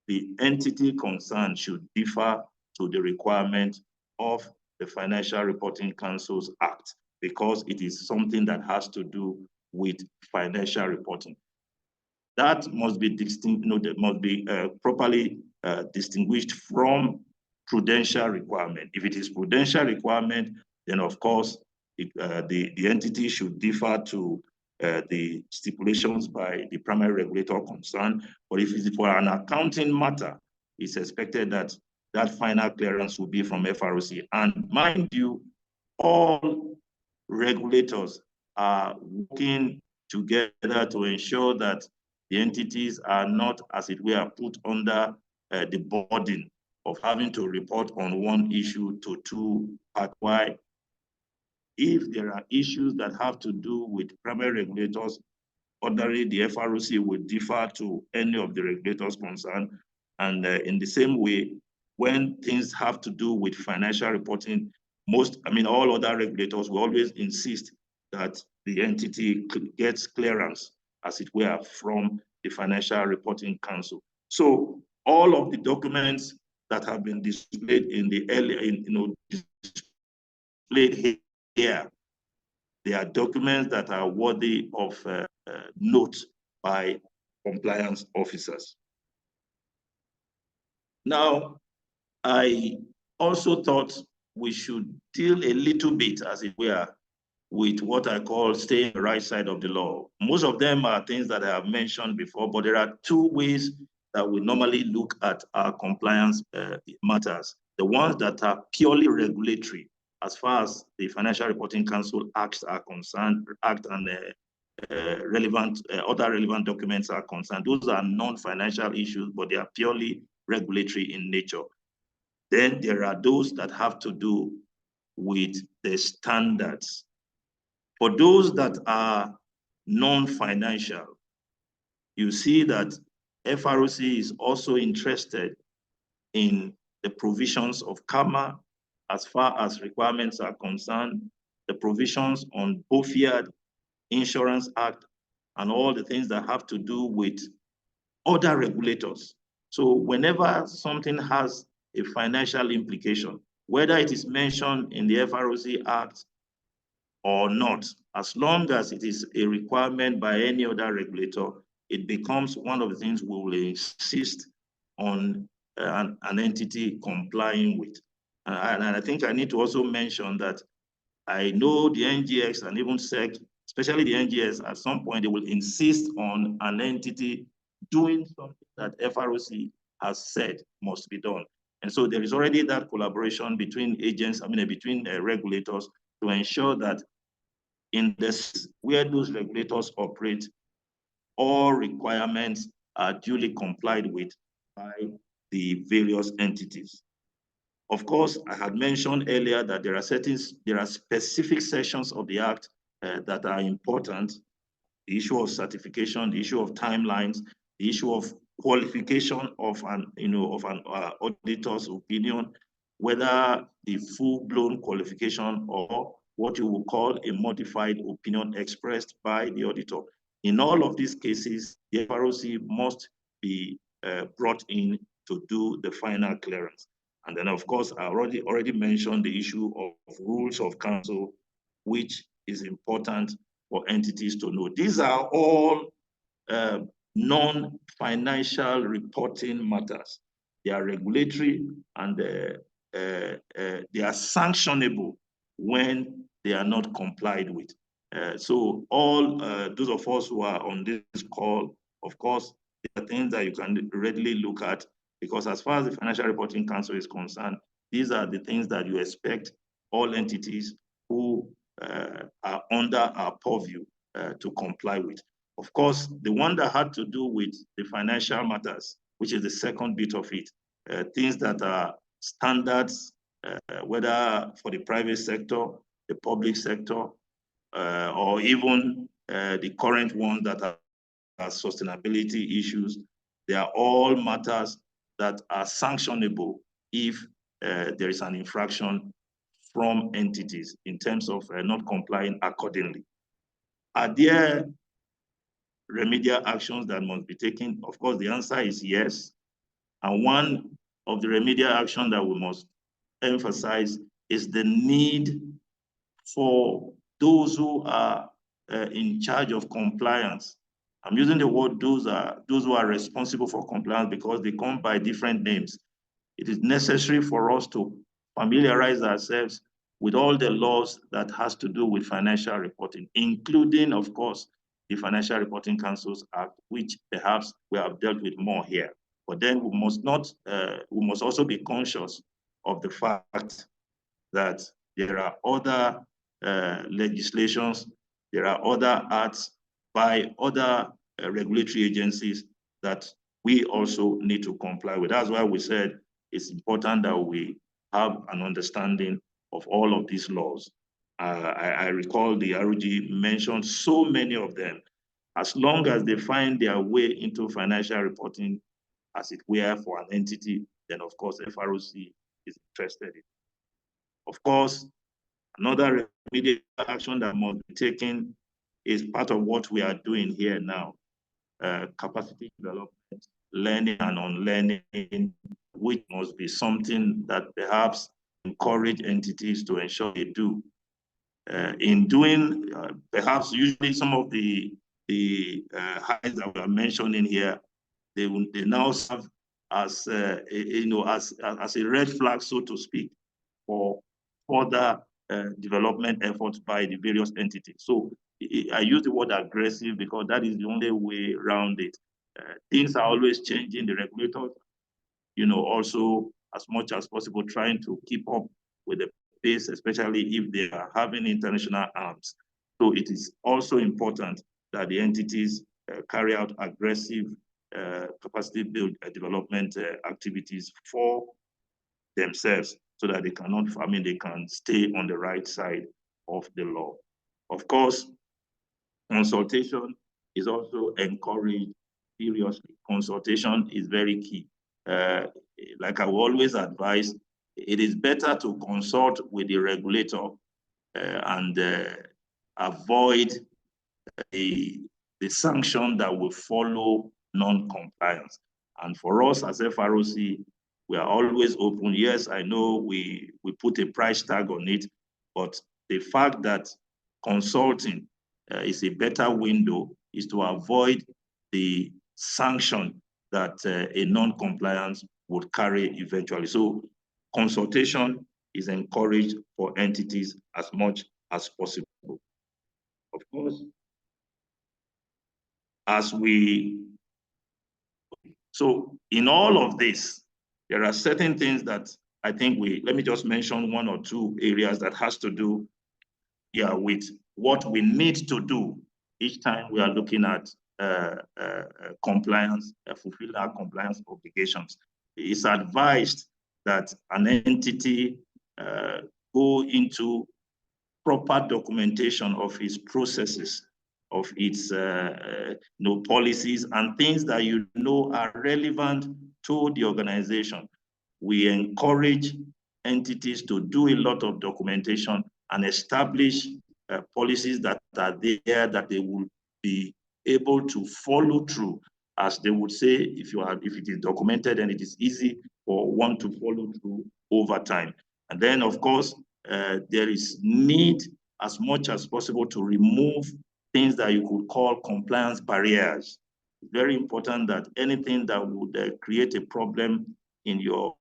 the entity concerned should differ to the requirement of the Financial Reporting Council's Act, because it is something that has to do with financial reporting. That must be properly distinguished from prudential requirement. If it is prudential requirement, then of course the entity should differ to the stipulations by the primary regulator concerned. But if it's for an accounting matter, it's expected that that final clearance will be from FROC. And mind you, all regulators are working together to ensure that the entities are not, as it were, put under the burden of having to report on one issue to two. Why? If there are issues that have to do with primary regulators, ordinarily the FROC would defer to any of the regulators concerned. And in the same way, when things have to do with financial reporting, all other regulators will always insist that the entity gets clearance, as it were, from the Financial Reporting Council. So all of the documents that have been displayed in the displayed here, they are documents that are worthy of note by compliance officers. Now, I also thought we should deal a little bit, as it were, with what I call staying the right side of the law. Most of them are things that I have mentioned before, but there are two ways that we normally look at our compliance matters. The ones that are purely regulatory, as far as the Financial Reporting Council acts are concerned, Act and other relevant documents are concerned. Those are non-financial issues, but they are purely regulatory in nature. Then there are those that have to do with the standards. For those that are non-financial, you see that FROC is also interested in the provisions of CAMA as far as requirements are concerned, the provisions on BOFIAD, Insurance Act, and all the things that have to do with other regulators. So whenever something has a financial implication, whether it is mentioned in the FROC Act or not, as long as it is a requirement by any other regulator, it becomes one of the things we will insist on an entity complying with. And I think I need to also mention that I know the NGX and even SEC, especially the NGS, at some point they will insist on an entity doing something that FROC has said must be done. And so there is already that collaboration between agents, between regulators, to ensure that in this, where those regulators operate, all requirements are duly complied with by the various entities. Of course, I had mentioned earlier that there are specific sections of the Act that are important. The issue of certification, the issue of timelines, the issue of qualification of an auditor's opinion, whether the full-blown qualification or what you will call a modified opinion expressed by the auditor. In all of these cases, the FROC must be brought in to do the final clearance. And then, of course, I already mentioned the issue of rules of counsel, which is important for entities to know. These are all non-financial reporting matters. They are regulatory and they are sanctionable when they are not complied with. So all those of us who are on this call, of course, there are things that you can readily look at, because as far as the Financial Reporting Council is concerned, these are the things that you expect all entities who are under our purview to comply with. Of course, the one that had to do with the financial matters, which is the second bit of it, things that are standards, whether for the private sector, the public sector, or even the current ones that are sustainability issues, they are all matters that are sanctionable if there is an infraction from entities in terms of not complying accordingly. Are there remedial actions that must be taken? Of course, the answer is yes. And one of the remedial actions that we must emphasize is the need for those who are in charge of compliance. I'm using the word those who are responsible for compliance because they come by different names. It is necessary for us to familiarize ourselves with all the laws that has to do with financial reporting, including, of course, the Financial Reporting Councils Act, which perhaps we have dealt with more here. But then we must also be conscious of the fact that there are other legislations, there are other acts by other regulatory agencies that we also need to comply with. That's why we said it's important that we have an understanding of all of these laws. I recall the ROG mentioned so many of them. As long as they find their way into financial reporting, as it were, for an entity, then of course FROC is interested in. Of course, another remedial action that must be taken is part of what we are doing here now. Capacity development, learning and unlearning, which must be something that perhaps encourage entities to ensure they do. In doing, perhaps usually some of the highs that we are mentioning here, they now serve as as a red flag, so to speak, for further development efforts by the various entities. So I use the word aggressive because that is the only way around it. Things are always changing. The regulators, also as much as possible trying to keep up with the pace, especially if they are having international arms. So it is also important that the entities carry out aggressive capacity development activities for themselves so that they they can stay on the right side of the law. Of course, consultation is also encouraged seriously. Consultation is very key. Like I will always advise, it is better to consult with the regulator and avoid the sanction that will follow non-compliance. And for us as FROC, we are always open. Yes, I know we put a price tag on it, but the fact that consulting is a better window is to avoid the sanction that a non-compliance would carry eventually. So consultation is encouraged for entities as much as possible. Of course, so in all of this, there are certain things that I think let me just mention one or two areas that has to do with what we need to do each time we are looking at compliance, fulfilling our compliance obligations. It's advised that an entity go into proper documentation of its processes, of its policies and things that are relevant to the organization. We encourage entities to do a lot of documentation and establish policies that are there that they will be able to follow through. As they would say, if it is documented, then it is easy for one to follow through over time. And then, of course, there is need as much as possible to remove things that you could call compliance barriers. It's very important that anything that would create a problem in your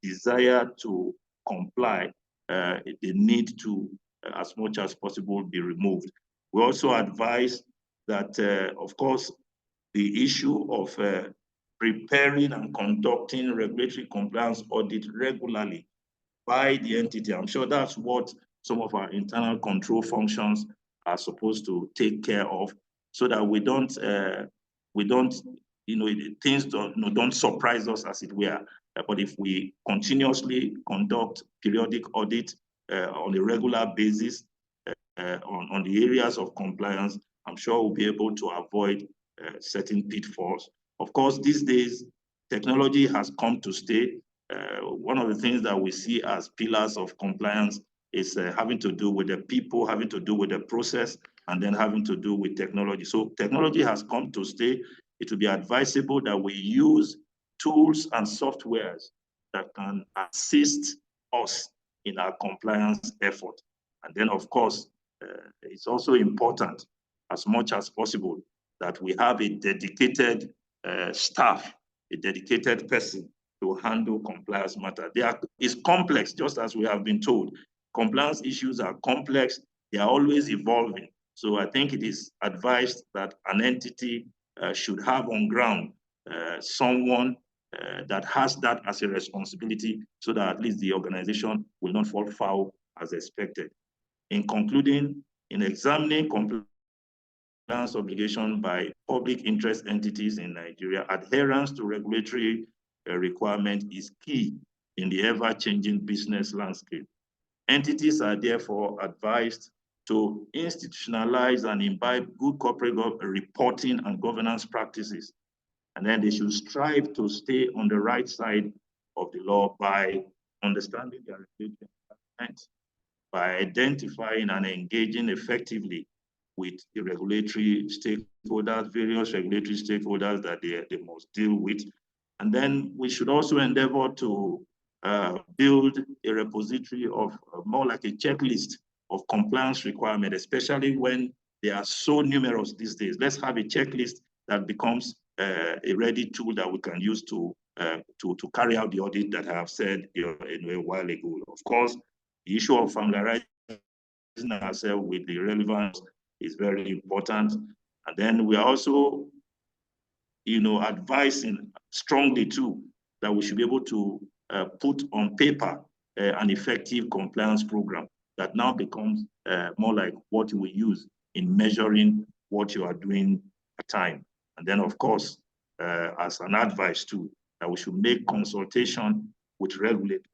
desire to comply, they need to, as much as possible, be removed. We also advise that, of course, the issue of preparing and conducting regulatory compliance audit regularly by the entity. I'm sure that's what some of our internal control functions are supposed to take care of, so that things don't surprise us, as it were. But if we continuously conduct periodic audit on a regular basis on the areas of compliance, I'm sure we'll be able to avoid certain pitfalls. Of course, these days, technology has come to stay. One of the things that we see as pillars of compliance is having to do with the people, having to do with the process, and then having to do with technology. So technology has come to stay. It will be advisable that we use tools and softwares that can assist us in our compliance effort. And then, of course, it's also important, as much as possible, that we have a dedicated staff, a dedicated person to handle compliance matter. It's complex, just as we have been told. Compliance issues are complex. They are always evolving. So I think it is advised that an entity should have on ground someone that has that as a responsibility, so that at least the organization will not fall foul as expected. In concluding, in examining compliance obligation by public interest entities in Nigeria, adherence to regulatory requirement is key in the ever-changing business landscape. Entities are therefore advised to institutionalize and imbibe good corporate reporting and governance practices. And then they should strive to stay on the right side of the law by understanding their regulatory requirements, by identifying and engaging effectively with the regulatory stakeholders, various regulatory stakeholders that they must deal with. And then we should also endeavor to build a repository of more like a checklist of compliance requirements, especially when they are so numerous these days. Let's have a checklist that becomes a ready tool that we can use to carry out the audit that I have said a while ago. Of course, the issue of familiarizing ourselves with the relevance is very important. And then we are also, advising strongly too that we should be able to put on paper an effective compliance program that now becomes more like what we use in measuring what you are doing at time. And then, of course, as an advice too, that we should make consultation with regulators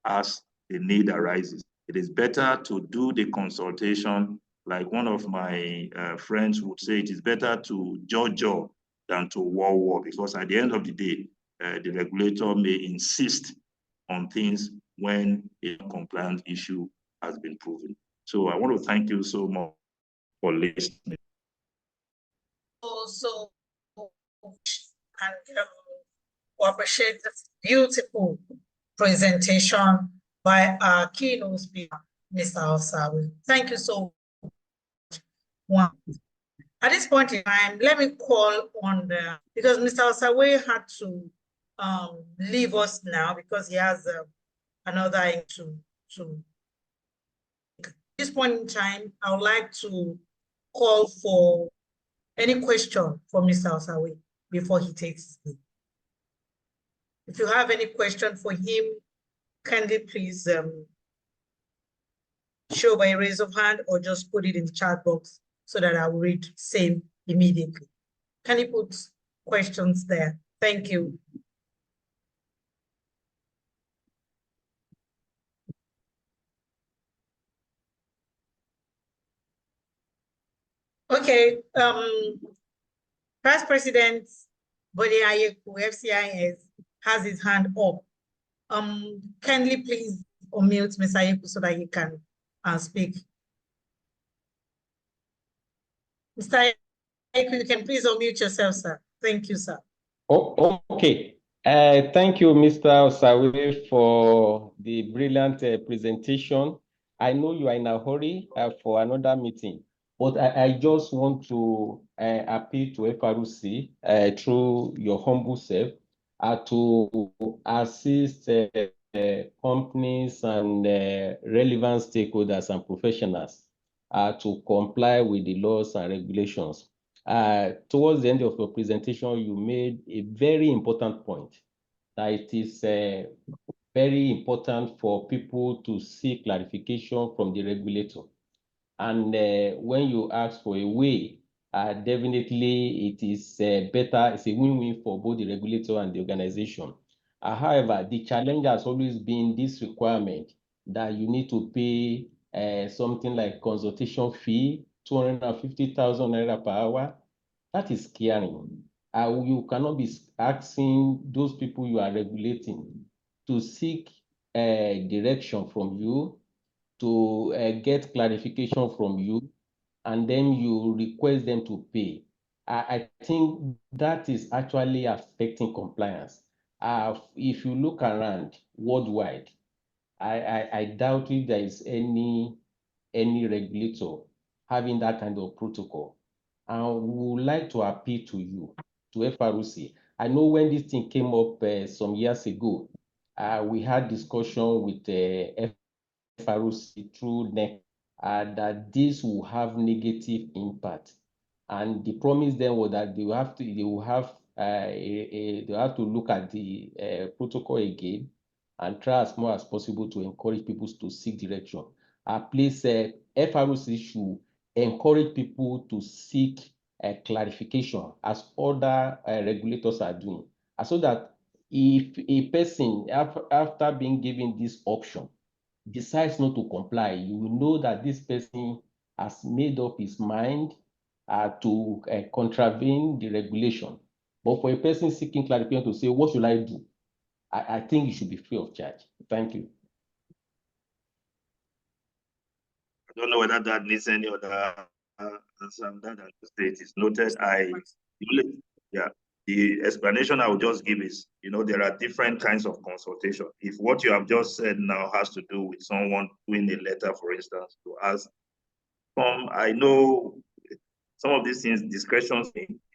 as the need arises. It is better to do the consultation, like one of my friends would say, it is better to judge than to war, because at the end of the day, the regulator may insist on things when a compliance issue has been proven. So I want to thank you so much for listening. Also, and we appreciate this beautiful presentation by our keynote speaker, Mr. Osawe. Thank you so much. At this point in time, let me call on because Mr. Osawe had to leave us now because he has another to. At this point in time, I would like to call for any question for Mr. Osawe before he takes his leave. If you have any question for him, kindly please show by a raise of hand or just put it in the chat box so that I will read same immediately. Can you put questions there? Thank you. Okay, Vice President Bode Ayeku, FCIS, has his hand up. Kindly please unmute Mr. Ayeku so that he can speak. Mr. Ayeku, you can please unmute yourself, sir. Thank you, sir. Oh, okay. Thank you, Mr. Osawe, for the brilliant presentation. I know you are in a hurry for another meeting, but I just want to appeal to FRC through your humble self to assist companies and relevant stakeholders and professionals to comply with the laws and regulations. Towards the end of your presentation, you made a very important point that it is very important for people to seek clarification from the regulator. And when you ask for a way, definitely it is better, it's a win-win for both the regulator and the organization. However, the challenge has always been this requirement that you need to pay something like consultation fee, 250,000 naira per hour. That is scaring. You cannot be asking those people you are regulating to seek direction from you, to get clarification from you, and then you request them to pay. I think that is actually affecting compliance. If you look around worldwide, I doubt if there is any regulator having that kind of protocol. And we would like to appeal to you, to FROC. I know when this thing came up some years ago, we had discussion with FROC through NEC that this will have negative impact. And the promise then was that they will have to look at the protocol again and try as much as possible to encourage people to seek direction. Please, FROC should encourage people to seek clarification as other regulators are doing, so that if a person, after being given this option, decides not to comply, you will know that this person has made up his mind to contravene the regulation. But for a person seeking clarification to say, what should I do? I think it should be free of charge. Thank you. I don't know whether that needs any other answer. That state is noted. The explanation I will just give is, there are different kinds of consultation. If what you have just said now has to do with someone doing a letter, for instance, to ask, I know some of these things, discretions,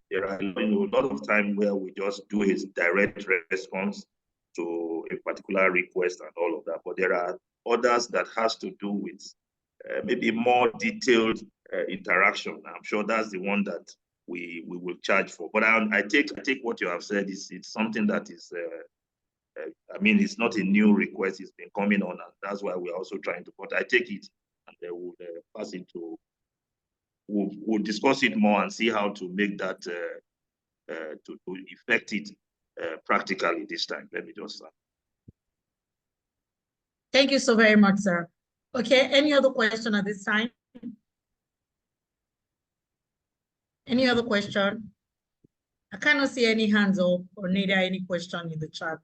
there are a lot of time where we just do a direct response to a particular request and all of that. But there are others that has to do with maybe more detailed interaction. I'm sure that's the one that we will charge for. But I take what you have said. It's something that is, it's not a new request. It's been coming on, and that's why we're also trying to. But I take it, and they will pass it to. We'll discuss it more and see how to make that to effect it practically this time. Let me just. Thank you so very much, sir. Okay, any other question at this time? Any other question? I cannot see any hands up or neither any question in the chat.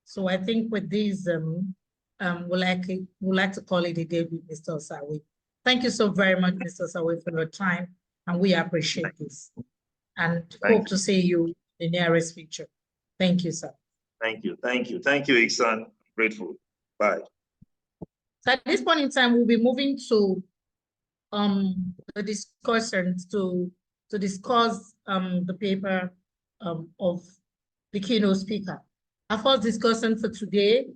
So I think with these, we'd like to call it a day with Mr. Osawe. Thank you so very much, Mr. Osawe, for your time, and we appreciate this. And hope to see you in the nearest future. Thank you, sir. Thank you, ICSAN. Grateful. Bye. So at this point in time, we'll be moving to the discussions to discuss the paper of the keynote speaker. Our first discussion for today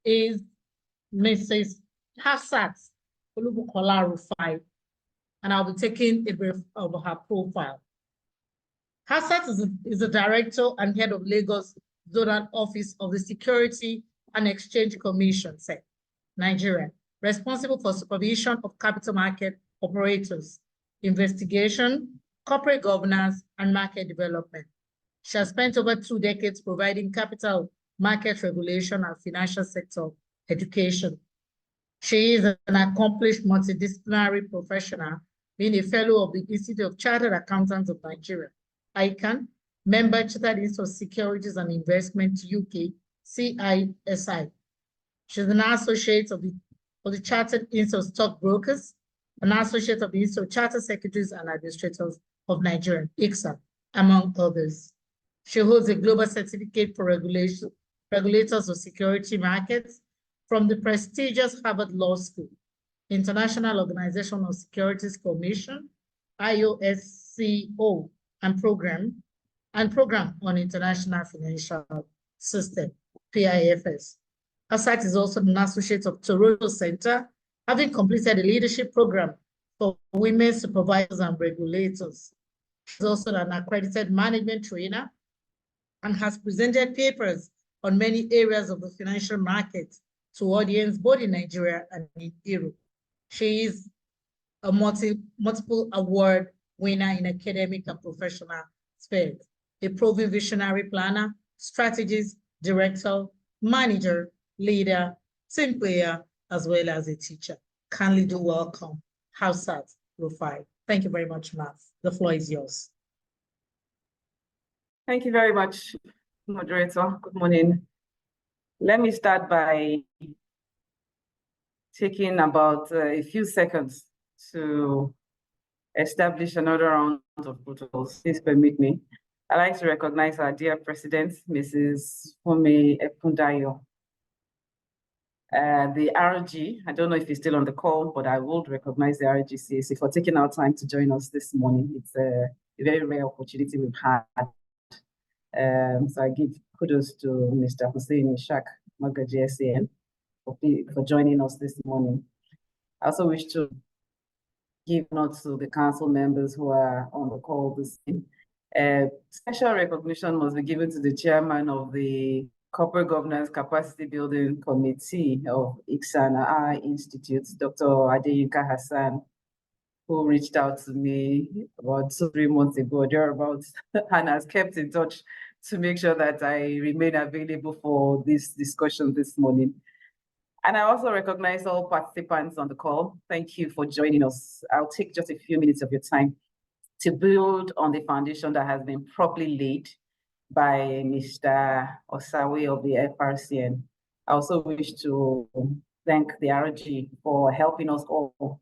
is Mrs. Hafsat Olubukola Rufai, and I'll be taking a brief of her profile. Hafsat is the director and head of Lagos Zonal Office of the Security and Exchange Commission, Nigeria, responsible for supervision of capital market operators, investigation, corporate governance, and market development. She has spent over 2 decades providing capital market regulation and financial sector education. She is an accomplished multidisciplinary professional, being a fellow of the Institute of Chartered Accountants of Nigeria, ICANN, member Chartered Institute of Securities and Investment UK, CISI. She's an associate of the Chartered Institute of Stockbrokers, an associate of the Institute of Chartered Secretaries and Administrators of Nigeria, ICSAN, among others. She holds a global certificate for regulators of security markets from the prestigious Harvard Law School, International Organization of Securities Commission, IOSCO, and Program on International Financial System, PIFS. Hafsat is also an associate of Toronto Center, having completed a leadership program for women supervisors and regulators. She's also an accredited management trainer and has presented papers on many areas of the financial market to audience both in Nigeria and in Europe. She is a multiple award winner in academic and professional spheres, a proven visionary planner, strategist, director, manager, leader, team player, as well as a teacher. Kindly do welcome Hafsat Rufai. Thank you very much, Matt. The floor is yours. Thank you very much, moderator. Good morning. Let me start by taking about a few seconds to establish another round of protocols. Please permit me. I'd like to recognize our dear President, Mrs. Fumi Ekundayo. The RG, I don't know if he's still on the call, but I would recognize the RGCAC for taking our time to join us this morning. It's a very rare opportunity we've had. So I give kudos to Mr. Hussein Ishaq Magaji SAN for joining us this morning. I also wish to give notes to the council members who are on the call this evening. Special recognition must be given to the chairman of the Corporate Governance Capacity Building Committee of ICSAN Institute, Dr. Adeyinka Hassan, who reached out to me about 2-3 months ago, thereabouts, and has kept in touch to make sure that I remain available for this discussion this morning. And I also recognize all participants on the call. Thank you for joining us. I'll take just a few minutes of your time to build on the foundation that has been properly laid by Mr. Osawe of the FRCN. I also wish to thank the RG for helping us all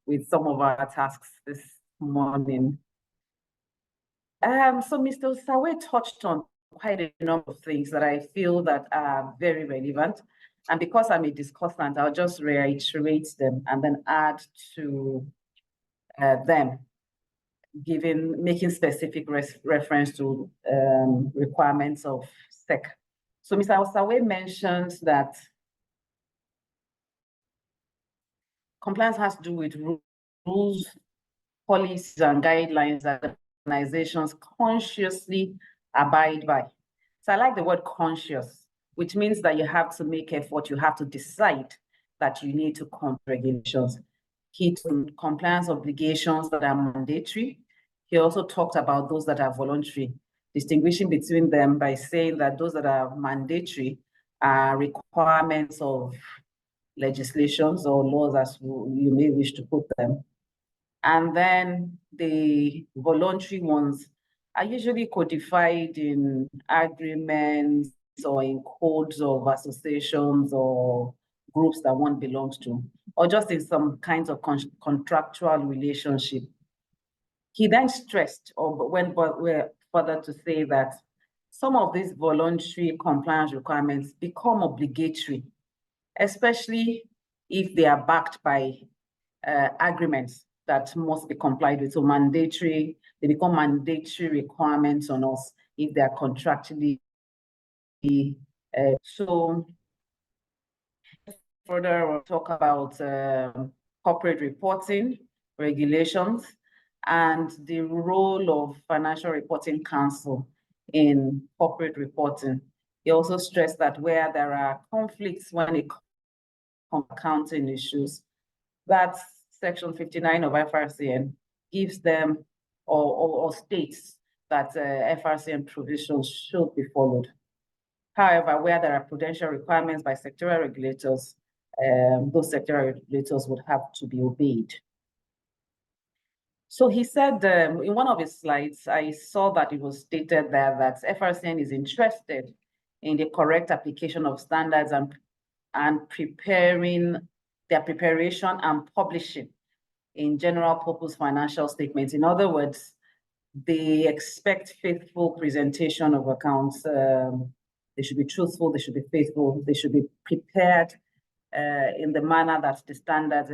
with some of our tasks this morning. So Mr. Osawe touched on quite a number of things that I feel that are very relevant. And because I'm a discussant, I'll just reiterate them and then add to them, making specific reference to requirements of SEC. So Mr. Osawe mentions that compliance has to do with rules, policies, and guidelines that organizations consciously abide by. So I like the word conscious, which means that you have to make effort, you have to decide that you need to comply with regulations. He took compliance obligations that are mandatory. He also talked about those that are voluntary, distinguishing between them by saying that those that are mandatory are requirements of legislations or laws, as you may wish to put them. And then the voluntary ones are usually codified in agreements or in codes of associations or groups that one belongs to, or just in some kinds of contractual relationship. He then stressed, or went further to say that some of these voluntary compliance requirements become obligatory, especially if they are backed by agreements that must be complied with. So mandatory, they become mandatory requirements on us if they are contractually. So further, we'll talk about corporate reporting regulations and the role of Financial Reporting Council in corporate reporting. He also stressed that where there are conflicts when it comes to accounting issues, that Section 59 of FRCN gives them or states that FRCN provisions should be followed. However, where there are prudential requirements by sectoral regulators, those sectoral regulators would have to be obeyed. So he said in one of his slides, I saw that it was stated there that FRCN is interested in the correct application of standards and preparing their preparation and publishing in general purpose financial statements. In other words, they expect faithful presentation of accounts. They should be truthful, they should be faithful, they should be prepared in the manner that the standards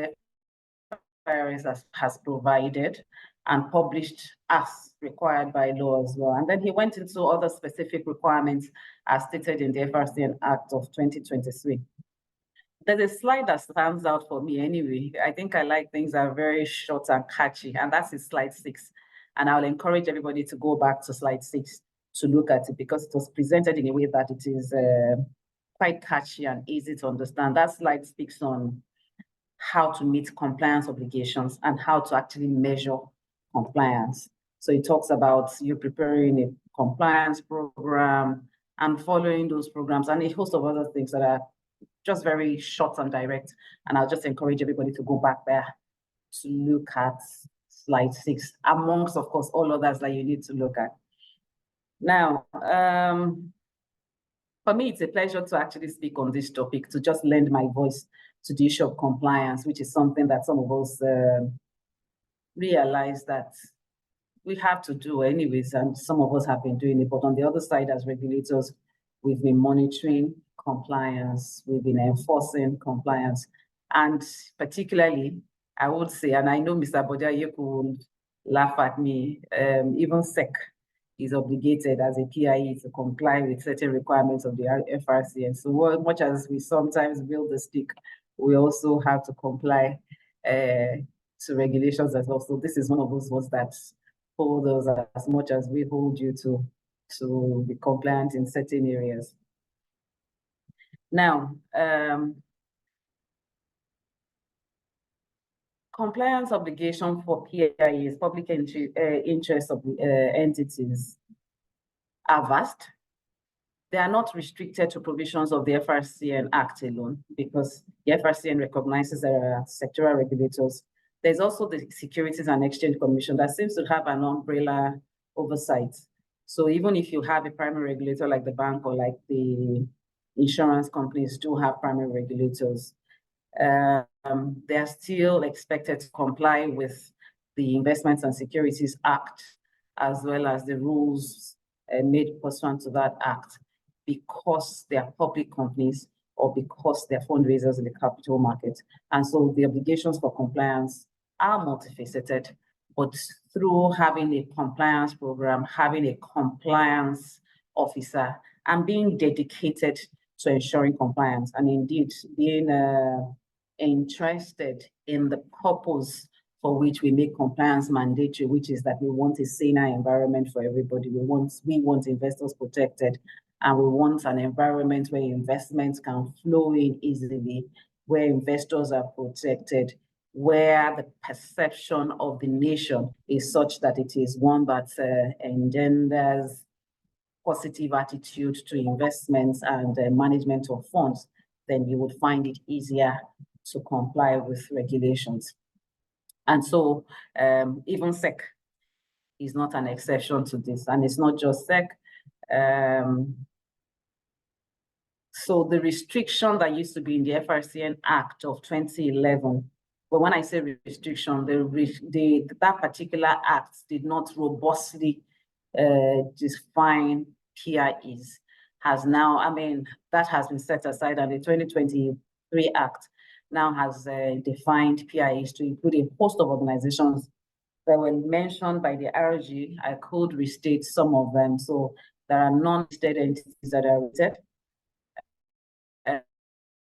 FRS has provided and published as required by law as well. And then he went into other specific requirements as stated in the FRCN Act of 2023. There's a slide that stands out for me anyway. I think I like things that are very short and catchy, and that's in slide 6. And I'll encourage everybody to go back to slide 6 to look at it because it was presented in a way that it is quite catchy and easy to understand. That slide speaks on how to meet compliance obligations and how to actually measure compliance. So it talks about you preparing a compliance program and following those programs and a host of other things that are just very short and direct. And I'll just encourage everybody to go back there to look at slide 6, amongst, of course, all others that you need to look at. Now, for for me, it's a pleasure to actually speak on this topic, to just lend my voice to the issue of compliance, which is something that some of us realize that we have to do anyways, and some of us have been doing it. But on the other side, as regulators, we've been monitoring compliance, we've been enforcing compliance, and particularly, I would say, and I know Mr. Bojaye could laugh at me, even SEC is obligated as a PIE to comply with certain requirements of the FRC. And so much as we sometimes build the stick, we also have to comply to regulations as well. So this is one of those ones that hold us as much as we hold you to be compliant in certain areas. Now, compliance obligation for PIEs, public interest of entities, are vast. They are not restricted to provisions of the FRCN Act alone, because the FRCN recognizes there are sectoral regulators. There's also the Securities and Exchange Commission that seems to have an umbrella oversight. So even if you have a primary regulator like the bank or like the insurance companies do have primary regulators, they are still expected to comply with the Investments and Securities Act, as well as the rules made pursuant to that act, because they are public companies or because they're fundraisers in the capital market. And so the obligations for compliance are multifaceted, but through having a compliance program, having a compliance officer, and being dedicated to ensuring compliance, and indeed being interested in the purpose for which we make compliance mandatory, which is that we want a saner environment for everybody. We want investors protected, and we want an environment where investments can flow in easily, where investors are protected, where the perception of the nation is such that it is one that engenders positive attitude to investments and management of funds, then you would find it easier to comply with regulations. And so even SEC is not an exception to this, and it's not just SEC. So the restriction that used to be in the FRCN Act of 2011, but when I say restriction, that particular act did not robustly define PIEs, has now, I mean, that has been set aside, and the 2023 Act now has defined PIEs to include a host of organizations that were mentioned by the RG. I could restate some of them. So there are non-listed entities that are rated,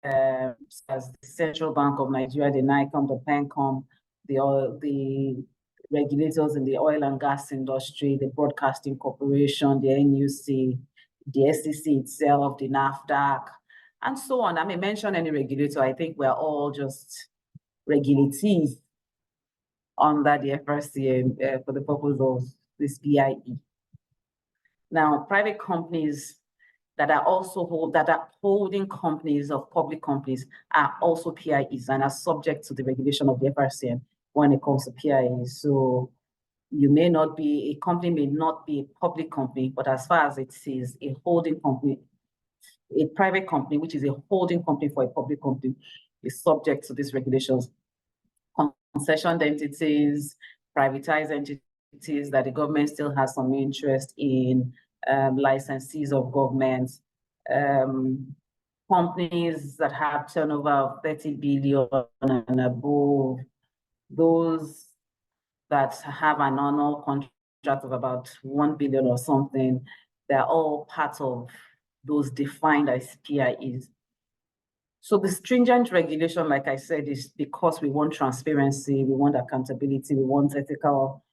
as the Central Bank of Nigeria, the NICOM, the PENCOM, the regulators in the oil and gas industry, the Broadcasting Corporation, the NUC, the SEC itself, the NAFDAC, and so on. I may mention any regulator. I think we're all just regulatees under the FRCN for the purpose of this PIE. Now, private companies that are also holding companies of public companies are also PIEs and are subject to the regulation of the FRCN when it comes to PIEs. So you may not be, a company may not be a public company, but as far as it is a holding company, a private company, which is a holding company for a public company, is subject to these regulations. Concessioned entities, privatized entities that the government still has some interest in, licensees of governments, companies that have turnover of 30 billion and above, those that have an annual contract of about 1 billion or something, they're all part of those defined as PIEs. So the stringent regulation, like I said, is because we want transparency, we want accountability, we want ethical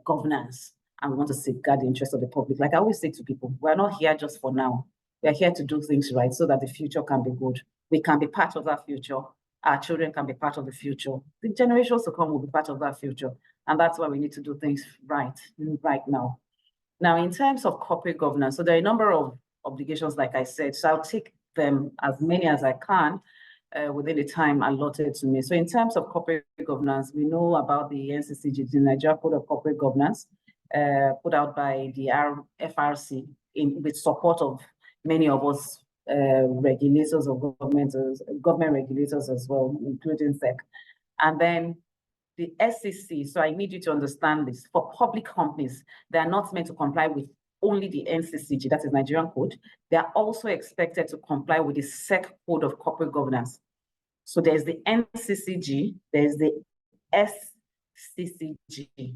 governance, and we want to safeguard the interest of the public. Like I always say to people, we're not here just for now. We're here to do things right so that the future can be good. We can be part of that future. Our children can be part of the future. The generations to come will be part of that future. And that's why we need to do things right now. Now, in terms of corporate governance, so there are a number of obligations, like I said, so I'll take them as many as I can within the time allotted to me. So in terms of corporate governance, we know about the NCCG, the Nigeria Code of Corporate Governance, put out by the FRC with support of many of us regulators of government regulators as well, including SEC. And then the SEC, so I need you to understand this, for public companies, they are not meant to comply with only the NCCG, that is Nigerian code. They are also expected to comply with the SEC code of corporate governance. So there's the NCCG, there's the SCCG.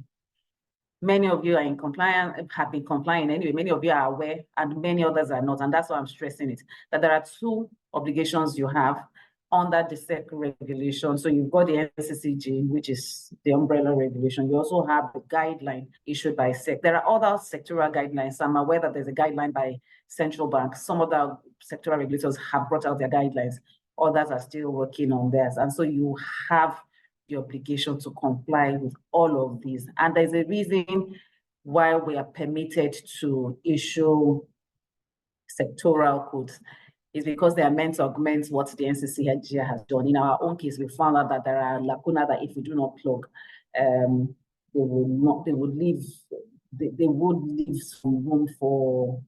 Many of you are in compliance, have been complying anyway. Many of you are aware, and many others are not. And that's why I'm stressing it, that there are two obligations you have under the SEC regulation. So you've got the NCCG, which is the umbrella regulation. You also have the guideline issued by SEC. There are other sectoral guidelines. I'm aware that there's a guideline by central banks. Some other sectoral regulators have brought out their guidelines. Others are still working on theirs. And so you have the obligation to comply with all of these. And there's a reason why we are permitted to issue sectoral codes. Is because they are meant to augment what the NCCG has done. In our own case, we found out that there are lacuna that if we do not plug, they would leave some room for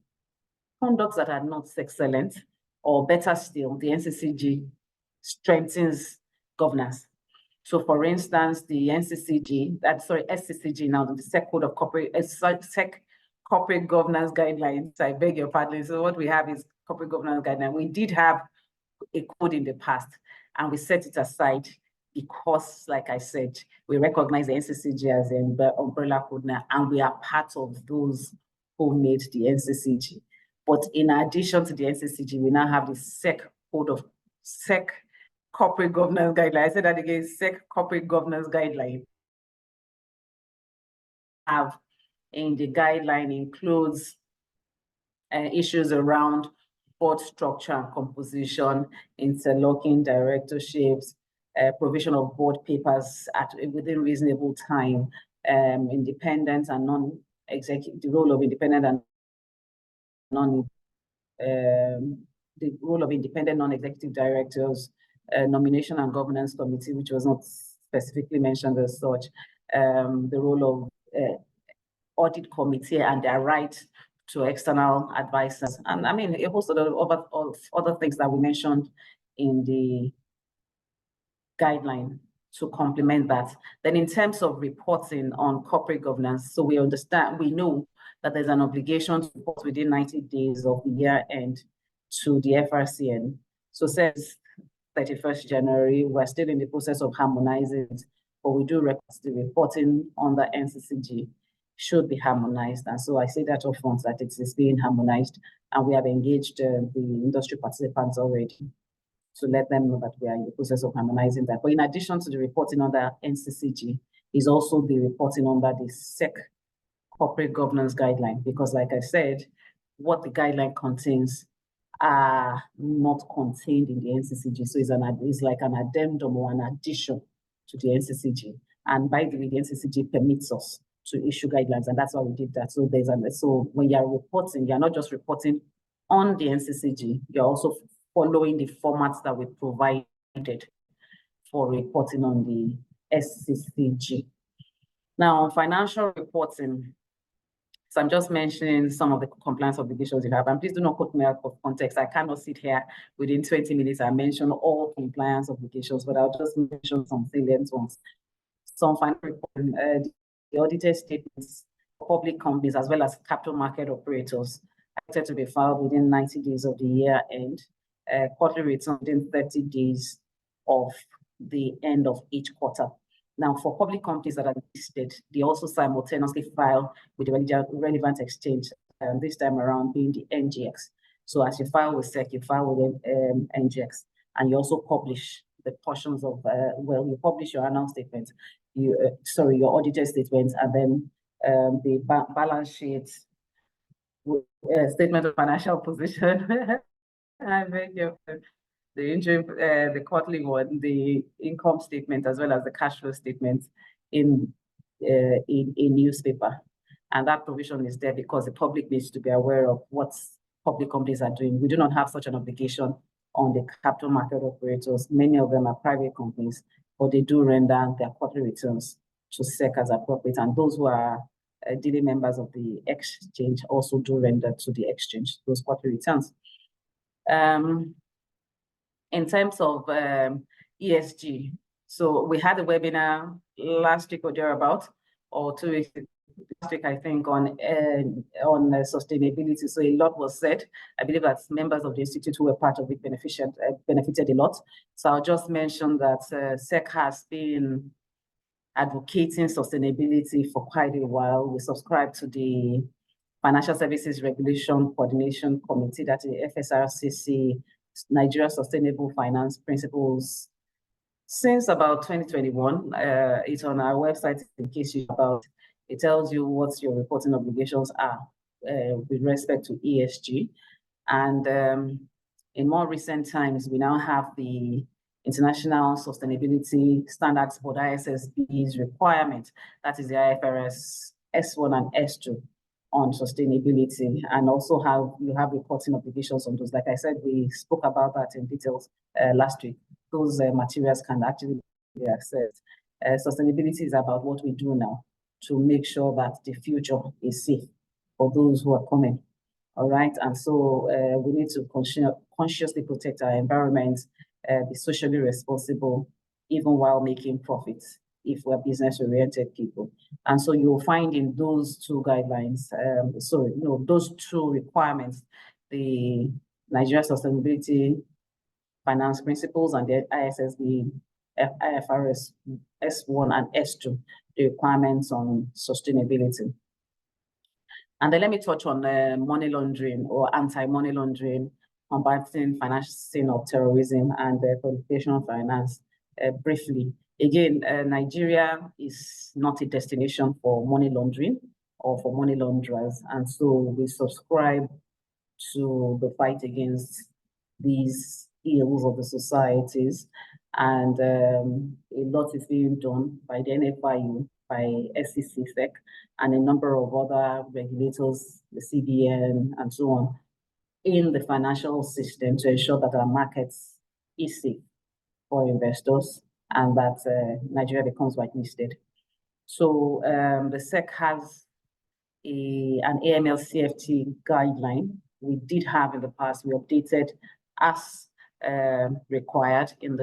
conducts that are not excellent, or better still, the NCCG strengthens governance. So for instance, the SCCG now, the SEC Code of SEC Corporate Governance Guidelines, I beg your pardon. So what we have is Corporate Governance Guideline. We did have a code in the past, and we set it aside because, like I said, we recognize the NCCG as an umbrella code now, and we are part of those who made the NCCG. But in addition to the NCCG, we now have the SEC Code of SEC Corporate Governance Guideline. I said that again, SEC Corporate Governance Guideline. Have in the guideline includes issues around board structure and composition, interlocking directorships, provision of board papers within reasonable time, independent and non-executive, the role of independent and the role of independent non-executive directors, nomination and governance committee, which was not specifically mentioned as such, the role of audit committee and their right to external advisors. And I mean, a host of other things that we mentioned in the guideline to complement that. Then in terms of reporting on corporate governance, so we know that there's an obligation to report within 90 days of the year end to the FRCN. So since 31st January, we're still in the process of harmonizing it, but we do request the reporting on the NCCG should be harmonized. And so I say that upfront that it is being harmonized, and we have engaged the industry participants already to let them know that we are in the process of harmonizing that. But in addition to the reporting under NCCG, is also the reporting under the SEC Corporate Governance Guideline, because like I said, what the guideline contains are not contained in the NCCG. So it's like an addendum or an addition to the NCCG. And by the way, the NCCG permits us to issue guidelines, and that's why we did that. So so when you're reporting, you're not just reporting on the NCCG, you're also following the formats that we provided for reporting on the SCCG. Now, on financial reporting, so I'm just mentioning some of the compliance obligations you have, and please do not quote me out of context. I cannot sit here within 20 minutes and mention all compliance obligations, but I'll just mention some salient ones. Some financial reporting, the audited statements for public companies as well as capital market operators expected to be filed within 90 days of the year end, quarterly return within 30 days of the end of each quarter. Now, for public companies that are listed, they also simultaneously file with the relevant exchange, this time around being the NGX. So as you file with SEC, you file with NGX, and you also publish the portions of, you publish your annual statement, your audited statements, and then the balance sheet, statement of financial position. I beg your pardon. The interim, the quarterly one, the income statement, as well as the cash flow statement in a newspaper. And that provision is there because the public needs to be aware of what public companies are doing. We do not have such an obligation on the capital market operators. Many of them are private companies, but they do render their quarterly returns to SEC as appropriate. And those who are daily members of the exchange also do render to the exchange those quarterly returns. In terms of ESG, so we had a webinar last week or thereabout, or 2 weeks last week, I think, on sustainability. So a lot was said. I believe that members of the institute who were part of it benefited a lot. So I'll just mention that SEC has been advocating sustainability for quite a while. We subscribe to the Financial Services Regulation Coordination Committee, that is the FSRCC, Nigeria Sustainable Finance Principles, since about 2021. It's on our website in case you about. It tells you what your reporting obligations are with respect to ESG. And in more recent times, we now have the International Sustainability Standards Board, ISSB's requirement. That is the IFRS S1 and S2 on sustainability, and also you have reporting obligations on those. Like I said, we spoke about that in details last week. Those materials can actually be accessed. Sustainability is about what we do now to make sure that the future is safe for those who are coming. All right, and so we need to consciously protect our environment, be socially responsible, even while making profits, if we're business-oriented people. And so you'll find in those two guidelines, those two requirements, the Nigeria Sustainability Finance Principles and the ISSB IFRS S1 and S2, the requirements on sustainability. And then let me touch on money laundering or anti-money laundering, combating financing of terrorism and the proliferation of finance briefly. Again, Nigeria is not a destination for money laundering or for money launderers. And so we subscribe to the fight against these ills of the societies. And a lot is being done by the NFIU, by SEC, and a number of other regulators, the CBN, and so on, in the financial system to ensure that our markets is safe for investors and that Nigeria becomes whitelisted. So the SEC has an AML CFT guideline. We did have in the past, we updated as required in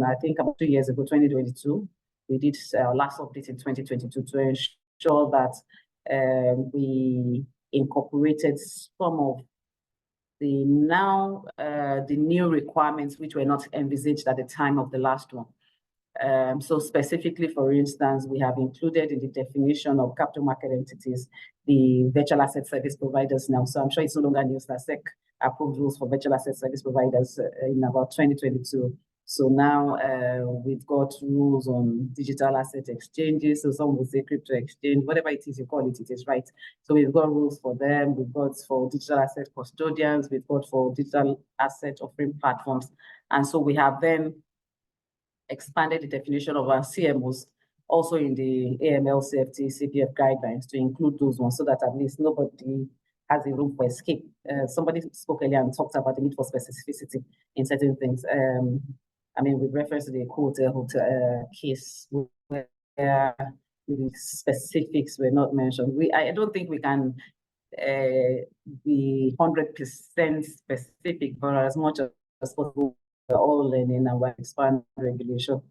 I think about 2 years ago, 2022. We did our last update in 2022 to ensure that we incorporated some of the new requirements which were not envisaged at the time of the last one. So specifically, for instance, we have included in the definition of capital market entities, the virtual asset service providers now. So I'm sure it's no longer news that SEC approved rules for virtual asset service providers in about 2022. So now we've got rules on digital asset exchanges. So some will say crypto exchange, whatever it is you call it, it is right. So we've got rules for them. We've got for digital asset custodians. We've got for digital asset offering platforms. And so we have then expanded the definition of our CMOs also in the AML CFT CPF guidelines to include those ones so that at least nobody has a room for escape. Somebody spoke earlier and talked about the need for specificity in certain things. I mean, with reference to the hotel case where the specifics were not mentioned. I don't think we can be 100% specific, but as much as possible, we're all learning and we're expanding regulation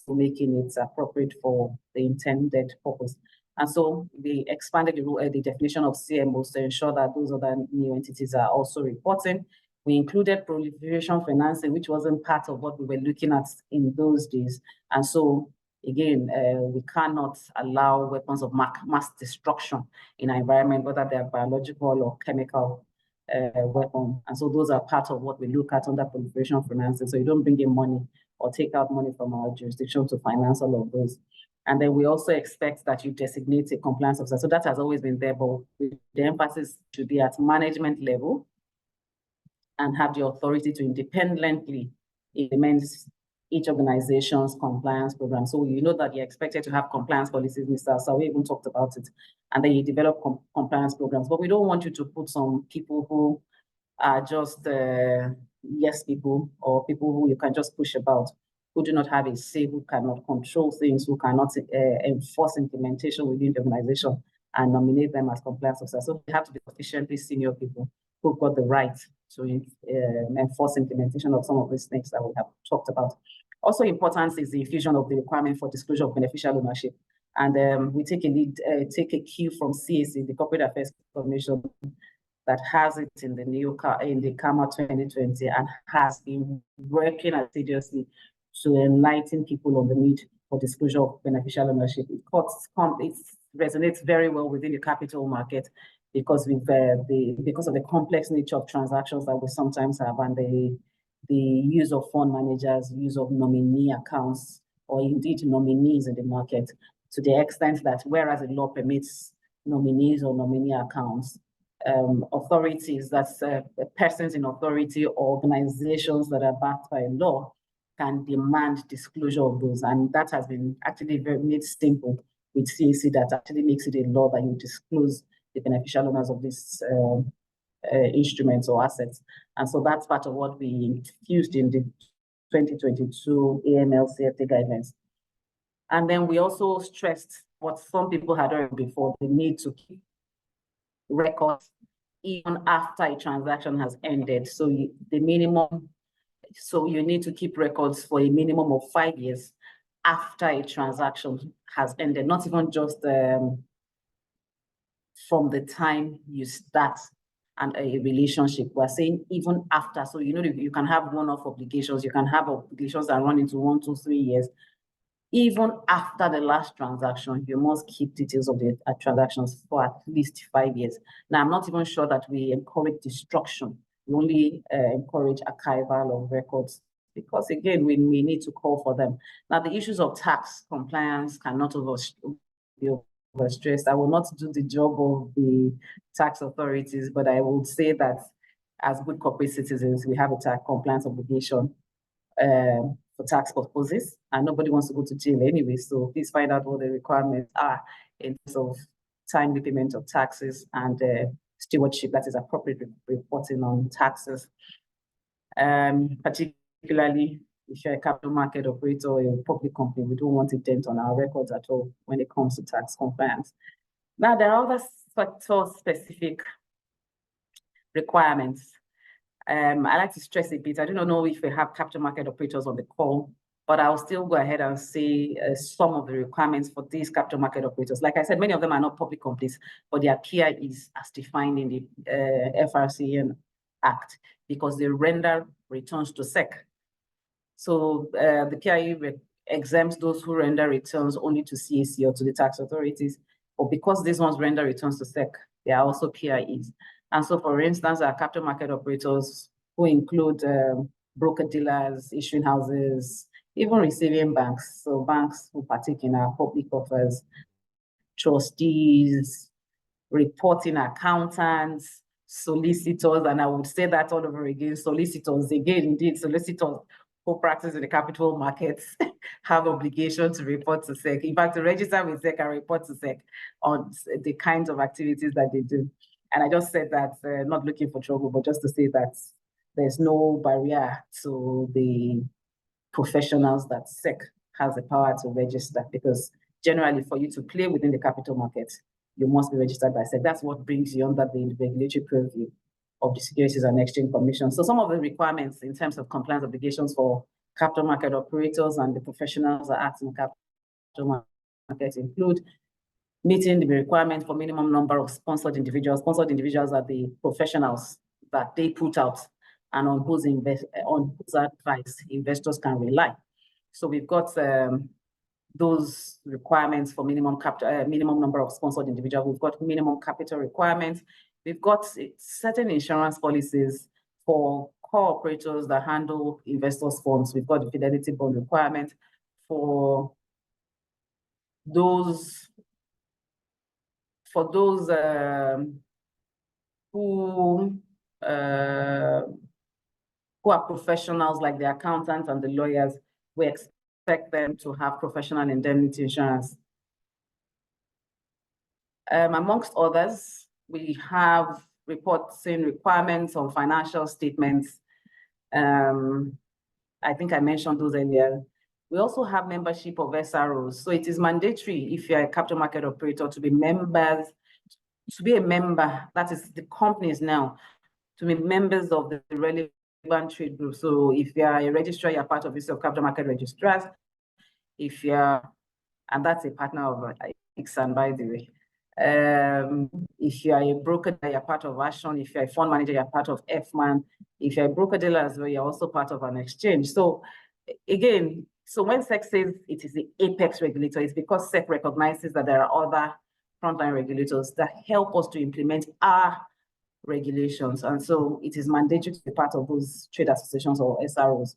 to making it appropriate for the intended purpose. And so we expanded the definition of CMOs to ensure that those other new entities are also reporting. We included proliferation financing, which wasn't part of what we were looking at in those days. And so, again, we cannot allow weapons of mass destruction in our environment, whether they're biological or chemical weapon. And so those are part of what we look at under proliferation financing. So you don't bring in money or take out money from our jurisdiction to finance all of those. And then we also expect that you designate a compliance officer. So that has always been there, but the emphasis should be at management level and have the authority to independently implement each organization's compliance program. So you know that you're expected to have compliance policies, Mr. So we even talked about it. And then you develop compliance programs. But we don't want you to put some people who are just yes people or people who you can just push about, who do not have a say, who cannot control things, who cannot enforce implementation within the organization and nominate them as compliance officers. So they have to be sufficiently senior people people got the right to enforce implementation of some of these things that we have talked about. Also important is the infusion of the requirement for disclosure of beneficial ownership. And we take a cue from CAC, the Corporate Affairs Commission, that has it in the CAMA 2020 and has been working assiduously to enlighten people on the need for disclosure of beneficial ownership. It resonates very well within the capital market because because of the complex nature of transactions that we sometimes have, and the use of fund managers, use of nominee accounts, or indeed nominees in the market, to the extent that whereas the law permits nominees or nominee accounts, authorities, that's persons in authority or organizations that are backed by law, can demand disclosure of those. And that has been actually made simple with CAC, that actually makes it a law that you disclose the beneficial owners of these instruments or assets. And so that's part of what we infused in the 2022 AML CFT guidelines. And then we also stressed what some people had heard before, the need to keep records even after a transaction has ended. So you need to keep records for a minimum of 5 years after a transaction has ended, not even just from the time you start and a relationship. We're saying even after. So you can have one-off obligations, you can have obligations that run into 1, 2, 3 years. Even after the last transaction, you must keep details of the transactions for at least 5 years. Now, I'm not even sure that we encourage destruction. We only encourage archival of records because, again, we may need to call for them. Now, the issues of tax compliance cannot be overstressed. I will not do the job of the tax authorities, but I will say that as good corporate citizens, we have a tax compliance obligation for tax purposes, and nobody wants to go to jail anyway. So please find out what the requirements are in terms of timely payment of taxes and stewardship, that is appropriate reporting on taxes. Particularly if you're a capital market operator or a public company, we don't want a dent on our records at all when it comes to tax compliance. Now, there are other sector-specific requirements. I like to stress a bit. I don't know if we have capital market operators on the call, but I'll still go ahead and say some of the requirements for these capital market operators. Like I said, many of them are not public companies, but their PIEs as defined in the FRCN Act, because they render returns to SEC. So the PIE exempts those who render returns only to CAC or to the tax authorities, but because these ones render returns to SEC, they are also PIEs. And so, for instance, our capital market operators, who include broker-dealers, issuing houses, even receiving banks, so banks who partake in our public offers, trustees, reporting accountants, solicitors, and I would say that all over again, solicitors, again, indeed, solicitors who practice in the capital markets have obligation to report to SEC. In fact, to register with SEC and report to SEC on the kinds of activities that they do. And I just said that, not looking for trouble, but just to say that there's no barrier to the professionals that SEC has the power to register, because generally for you to play within the capital market, you must be registered by SEC. That's what brings you under the regulatory purview of the Securities and Exchange Commission. So some of the requirements in terms of compliance obligations for capital market operators and the professionals that act in capital markets include meeting the requirement for minimum number of sponsored individuals. Sponsored individuals are the professionals that they put out and on whose advice investors can rely. So we've got those requirements for minimum number of sponsored individuals. We've got minimum capital requirements. We've got certain insurance policies for core operators that handle investors' funds. We've got the fidelity bond requirement for those who are professionals, like the accountants and the lawyers. We expect them to have professional indemnity insurance. Amongst others, we have reporting requirements on financial statements. I think I mentioned those earlier. We also have membership of SROs. So it is mandatory if you're a capital market operator to be a member, that is the companies now, to be members of the relevant trade group. So if you are a registrar, you're part of this of capital market registrars. If you're, and that's a partner of ICSAN, by the way. If you are a broker, you're part of ASHON. If you're a fund manager, you're part of FMAN. If you're a broker dealer as well, you're also part of an exchange. So again, so when SEC says it is the apex regulator, it's because SEC recognizes that there are other frontline regulators that help us to implement our regulations. And so it is mandatory to be part of those trade associations or SROs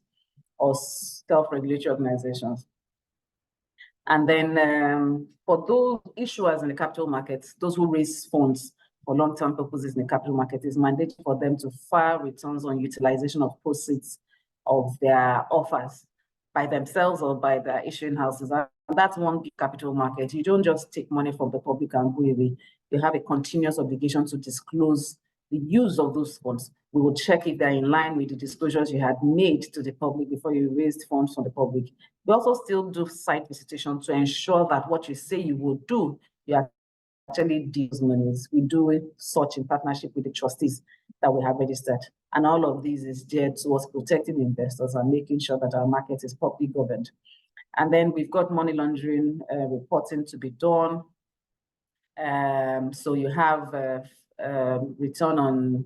or self-regulatory organizations. And then for those issuers in the capital markets, those who raise funds for long-term purposes in the capital market, it's mandatory for them to file returns on utilization of proceeds of their offers by themselves or by their issuing houses. And that's one big capital market. You don't just take money from the public and go away. You have a continuous obligation to disclose the use of those funds. We will check if they're in line with the disclosures you had made to the public before you raised funds from the public. We also still do site visitation to ensure that what you say you will do, you actually do those monies. We do it such in partnership with the trustees that we have registered. And all of these is geared towards protecting investors and making sure that our market is properly governed. And then we've got money laundering reporting to be done. So you have return on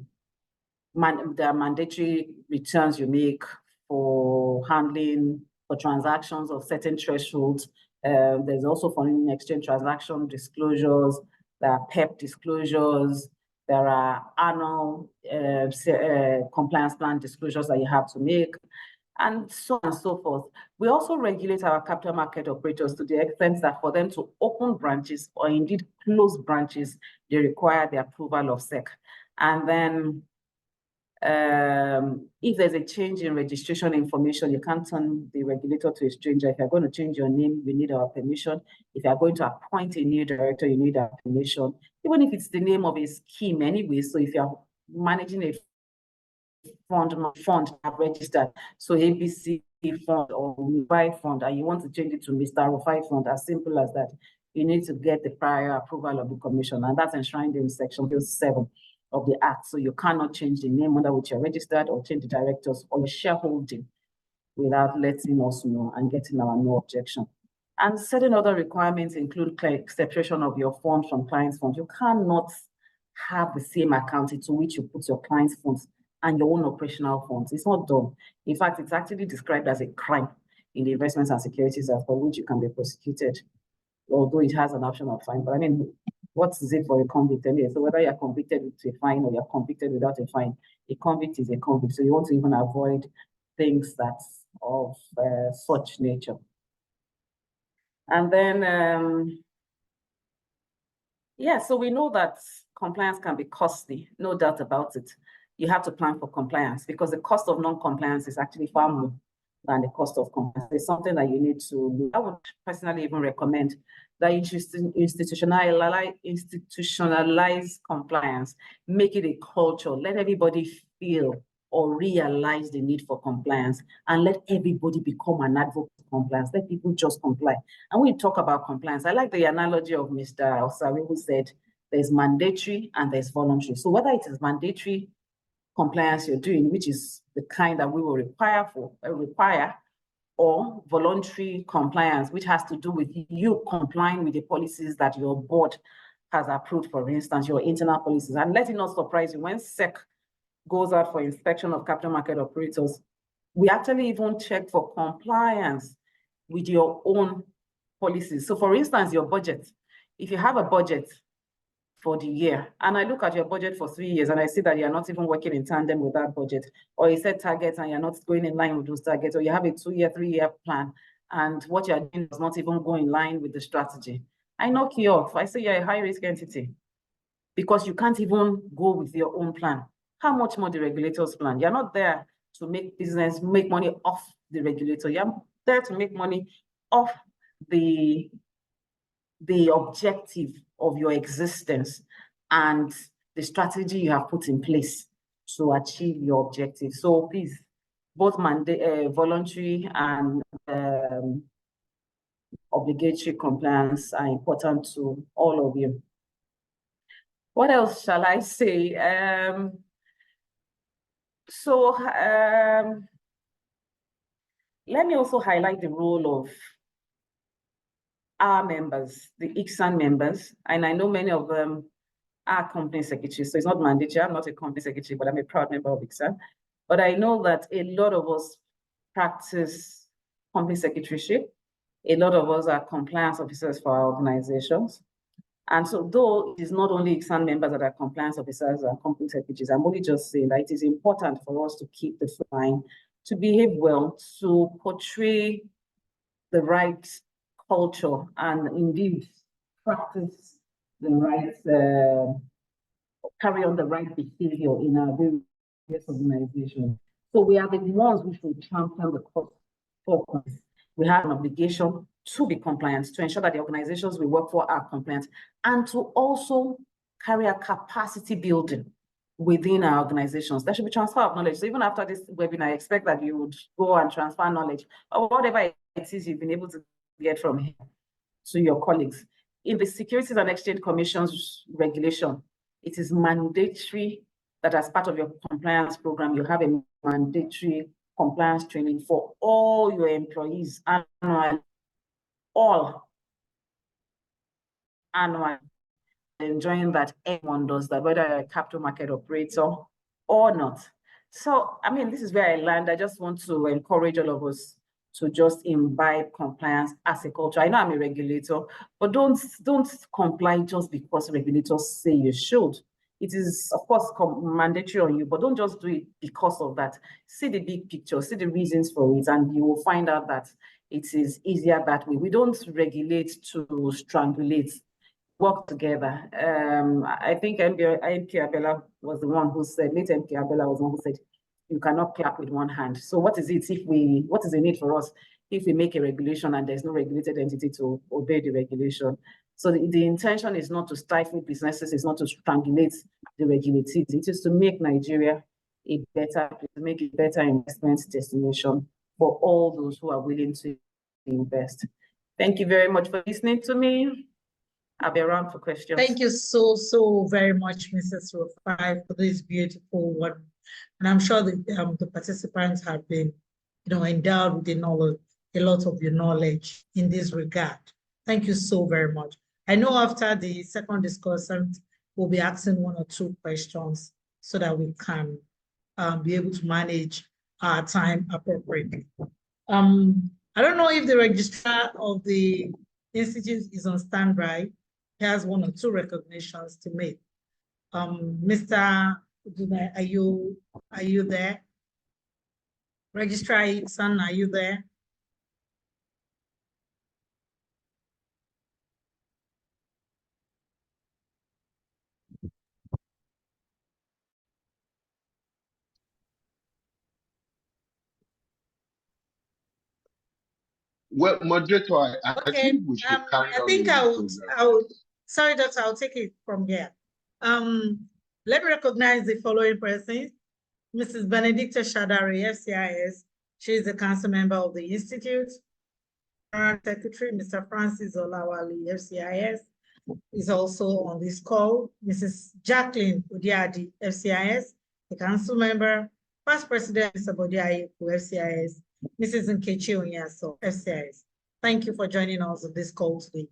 the mandatory returns you make for handling for transactions of certain thresholds. There's also foreign exchange transaction disclosures, there are PEP disclosures, there are annual compliance plan disclosures that you have to make, and so on and so forth. We also regulate our capital market operators to the extent that for them to open branches or indeed close branches, they require the approval of SEC. And then if there's a change in registration information, you can't turn the regulator to a stranger. If you're going to change your name, you need our permission. If you're going to appoint a new director, you need our permission, even if it's the name of a scheme anyway. So if you're managing a fund have registered, so ABC fund or Rufai fund, and you want to change it to Mr. Rufai fund, as simple as that, you need to get the prior approval of the commission, and that's enshrined in section 7 of the act. So you cannot change the name under which you're registered or change the directors or the shareholding without letting us know and getting our no objection. And certain other requirements include separation of your funds from clients' funds. You cannot have the same account into which you put your clients' funds and your own operational funds. It's not done. In fact, it's actually described as a crime in the Investments and Securities Act, for which you can be prosecuted, although it has an option of fine. But I mean, what is it for a convict anyway? So whether you're convicted with a fine or you're convicted without a fine, a convict is a convict. So you want to even avoid things that's of such nature. And then, yeah, so we know that compliance can be costly, no doubt about it. You have to plan for compliance because the cost of non-compliance is actually far more than the cost of compliance. It's something that you need to do. I would personally even recommend that you institutionalize compliance, make it a culture, let everybody feel or realize the need for compliance, and let everybody become an advocate for compliance. Let people just comply. And when we talk about compliance, I like the analogy of Mr. Osawe, who said there's mandatory and there's voluntary. So whether it is mandatory compliance you're doing, which is the kind that we will require, or voluntary compliance, which has to do with you complying with the policies that your board has approved, for instance, your internal policies. And let it not surprise you, when SEC goes out for inspection of capital market operators, we actually even check for compliance with your own policies. So for instance, your budget, if you have a budget for the year, and I look at your budget for 3 years and I see that you're not even working in tandem with that budget, or you set targets and you're not going in line with those targets, or you have a 2-year, 3-year plan, and what you're doing does not even go in line with the strategy, I knock you off. I say you're a high-risk entity because you can't even go with your own plan. How much more the regulators plan? You're not there to make business, make money off the regulator. You're there to make money off the objective of your existence and the strategy you have put in place to achieve your objective. So please, both voluntary and obligatory compliance are important to all of you. What else shall I say? So let me also highlight the role of our members, the ICSAN members, and I know many of them are company secretaries, so it's not mandatory. I'm not a company secretary, but I'm a proud member of ICSAN. But I know that a lot of us practice company secretaryship. A lot of us are compliance officers for our organizations. And so though it is not only ICSAN members that are compliance officers and company secretaries, I'm only just saying that it is important for us to keep the line, to behave well, to portray the right culture and indeed practice the right, carry on the right behavior in our various organizations. So we are the ones which will champion the cause. We have an obligation to be compliant, to ensure that the organizations we work for are compliant, and to also carry a capacity building within our organizations. There should be transfer of knowledge. So even after this webinar, I expect that you would go and transfer knowledge or whatever it is you've been able to get from here to your colleagues. In the Securities and Exchange Commission's regulation, it is mandatory that as part of your compliance program, you have a mandatory compliance training for all your employees annually, all annually, enjoying that everyone does that, whether you're a capital market operator or not. So, I mean, this is where I land. I just want to encourage all of us to just imbibe compliance as a culture. I know I'm a regulator, but don't comply just because regulators say you should. It is, of course, mandatory on you, but don't just do it because of that. See the big picture, see the reasons for it, and you will find out that it is easier that way. We don't regulate to strangulate, work together. I think MP Abella was the one who said, late MP Abella was the one who said, you cannot clap with one hand. So what is it what is the need for us if we make a regulation and there's no regulated entity to obey the regulation? So the intention is not to stifle businesses, it's not to strangulate the regulators. It is to make Nigeria a better place, to make a better investment destination for all those who are willing to invest. Thank you very much for listening to me. I'll be around for questions. Thank you so very much, Mrs. Rufai, for this beautiful one. And I'm sure the participants have been, endowed with a lot of your knowledge in this regard. Thank you so very much. I know after the second discussion, we'll be asking 1 or 2 questions so that we can be able to manage our time appropriately. I don't know if the registrar of the institute is on standby. He has 1 or 2 recognitions to make. Mr. Are you there? Registrar ICSAN, are you there? Well, moderator, I think we should carry on. I think sorry, Doctor, I'll take it from here. Let me recognize the following persons. Mrs. Benedicta Shadari, FCIS. She is the council member of the Institute. Our secretary, Mr. Francis Olawale, FCIS, is also on this call. Mrs. Jacqueline Odiadi, FCIS, the council member. Past President, Mr. Bodiaye, FCIS. Mrs. Nkechi Onyaso, FCIS. Thank you for joining us on this call today.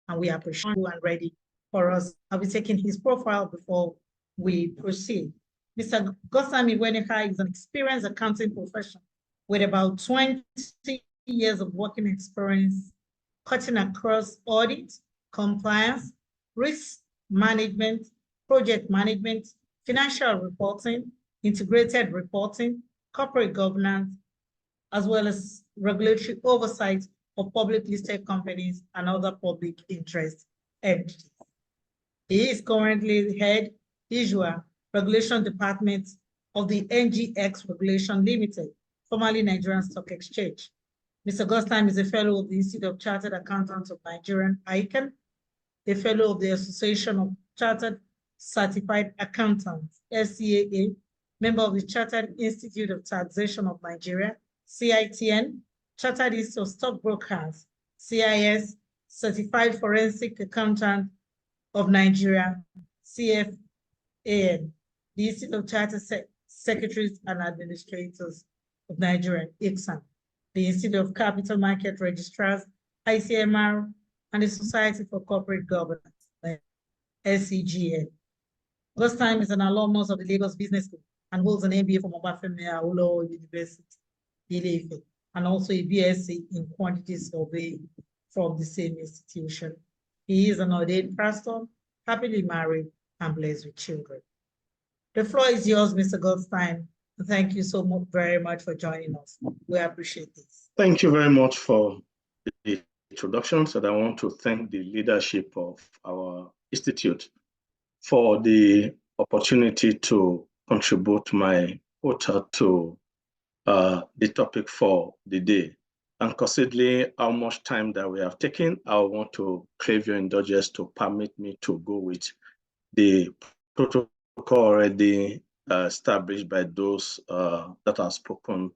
And we appreciate you and ready for us. I'll be taking his profile before we proceed. Mr. Gosami Wenika is an experienced accounting professional with about 20 years of working experience, cutting across audit, compliance, risk management, project management, financial reporting, integrated reporting, corporate governance, as well as regulatory oversight of public listed companies and other public interest entities. He is currently head ISUA Regulation Department of the NGX Regulation Limited, formerly Nigerian Stock Exchange. Mr. Gostam is a fellow of the Institute of Chartered Accountants of Nigerian, ICAN, a fellow of the Association of Chartered Certified Accountants, SCAA, member of the Chartered Institute of Taxation of Nigeria, CITN, Chartered Institute of Stockbrokers, CIS, Certified Forensic Accountant of Nigeria, CFAN, the Institute of Chartered Secretaries and Administrators of Nigeria, ICSAN, the Institute of Capital Market Registrars, ICMR, and the Society for Corporate Governance, SCGN. Goldstein is an alumnus of the Lagos Business School and holds an MBA from Obafemi Awolowo University, Ile-Ife, and also a BSc in Quantity Surveying from the same institution. He is an ordained pastor, happily married, and blessed with children. The floor is yours, Mr. Goldstein. Thank you so much, very much for joining us. We appreciate this. Thank you very much for the introductions, and I want to thank the leadership of our institute for the opportunity to contribute my quota to the topic for the day. And considering how much time that we have taken, I want to crave your indulgence to permit me to go with the protocol already established by those that have spoken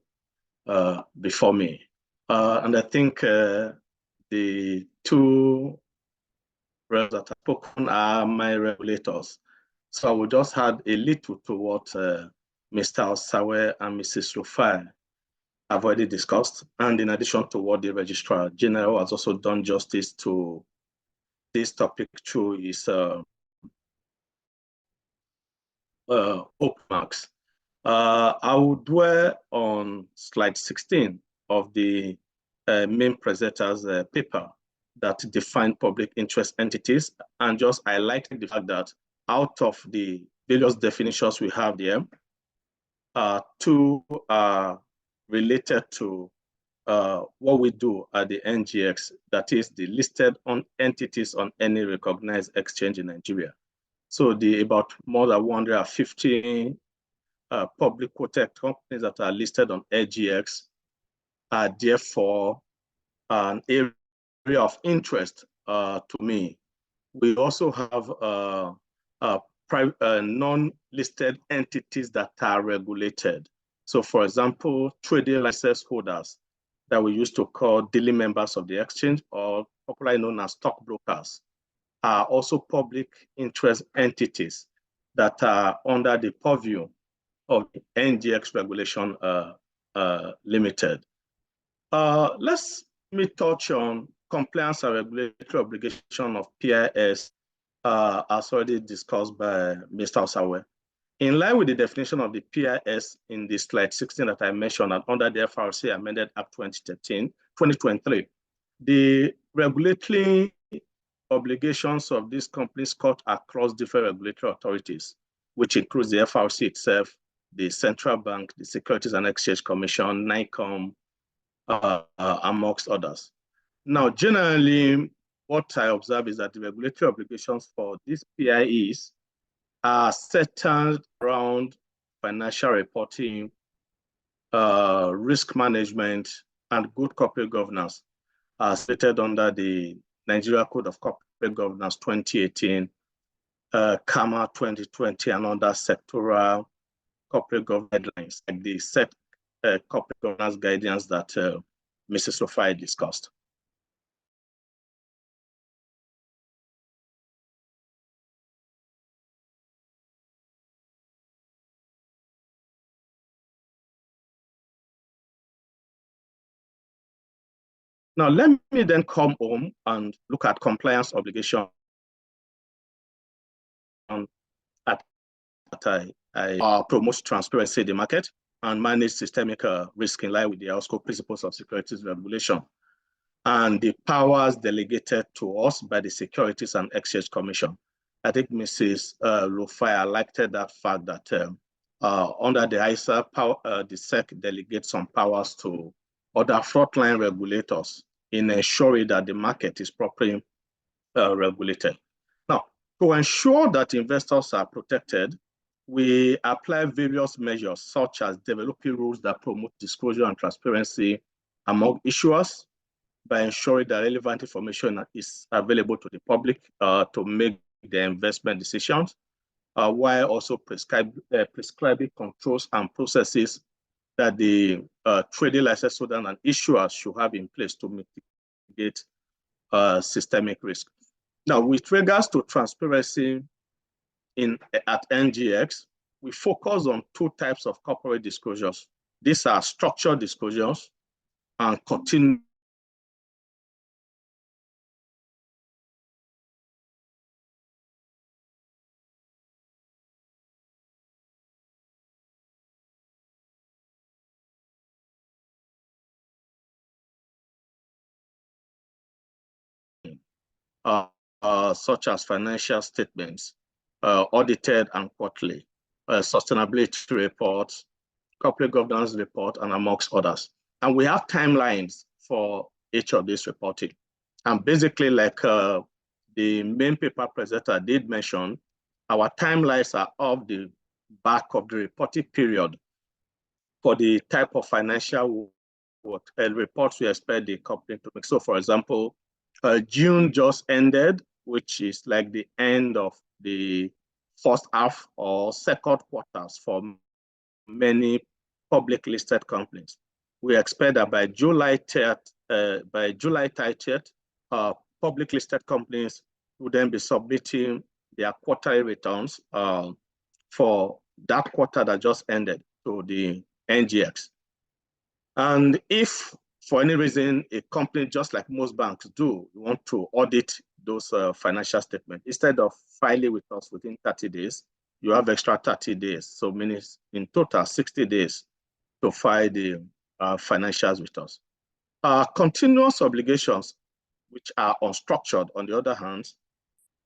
before me. And I think the two reps that have spoken are my regulators. So I will just add a little to what Mr. Osawe and Mrs. Rufai have already discussed. And in addition to what the Registrar General has also done justice to this topic through his bookmarks. I will dwell on slide 16 of the main presenter's paper that define public interest entities, and just highlighting the fact that out of the various definitions we have there, two are related to what we do at the NGX, that is the listed on entities on any recognized exchange in Nigeria. So the about more than 150 public quoted companies that are listed on NGX are therefore an area of interest to me. We also have non-listed entities that are regulated. So for example, trading license holders that we used to call daily members of the exchange, or popularly known as stockbrokers, are also public interest entities that are under the purview of the NGX Regulation Limited. Let me touch on compliance and regulatory obligation of PIS, as already discussed by Mr. Osawe. In line with the definition of the PIS in the slide 16 that I mentioned, and under the FRC Amended Act 2023, the regulatory obligations of these companies cut across different regulatory authorities, which includes the FRC itself, the Central Bank, the Securities and Exchange Commission, NICOM, amongst others. Now, generally, what I observe is that the regulatory obligations for these PIEs are centered around financial reporting, risk management, and good corporate governance, as stated under the Nigeria Code of Corporate Governance 2018, CAMA 2020, and other sectoral corporate governance guidelines, like the set corporate governance guidance that Mrs. Rufai discussed. Now, let me then come home and look at compliance obligation that I promote transparency in the market and manage systemic risk in line with the OSCO principles of securities regulation and the powers delegated to us by the Securities and Exchange Commission. I think Mrs. Rufai highlighted that fact that under the ISA, the SEC delegates some powers to other frontline regulators in ensuring that the market is properly regulated. Now, to ensure that investors are protected, we apply various measures such as developing rules that promote disclosure and transparency among issuers by ensuring that relevant information is available to the public to make their investment decisions. while also prescribing controls and processes that the trading license holder and issuers should have in place to mitigate systemic risk. Now, with regards to transparency at NGX, we focus on two types of corporate disclosures. These are structured disclosures and continuous such as financial statements, audited and quarterly, sustainability reports, corporate governance report, and amongst others. And we have timelines for each of these reporting. And basically, like the main paper presenter did mention, our timelines are of the back of the reporting period for the type of financial reports we expect the company to make. So for example, June just ended, which is like the end of the first half or second quarters for many public listed companies. We expect that by July 30th, public listed companies will then be submitting their quarterly returns for that quarter that just ended to the NGX. And if for any reason a company, just like most banks do, want to audit those financial statements, instead of filing with us within 30 days, you have extra 30 days. So meaning in total 60 days to file the financials with us. Continuous obligations, which are unstructured, on the other hand,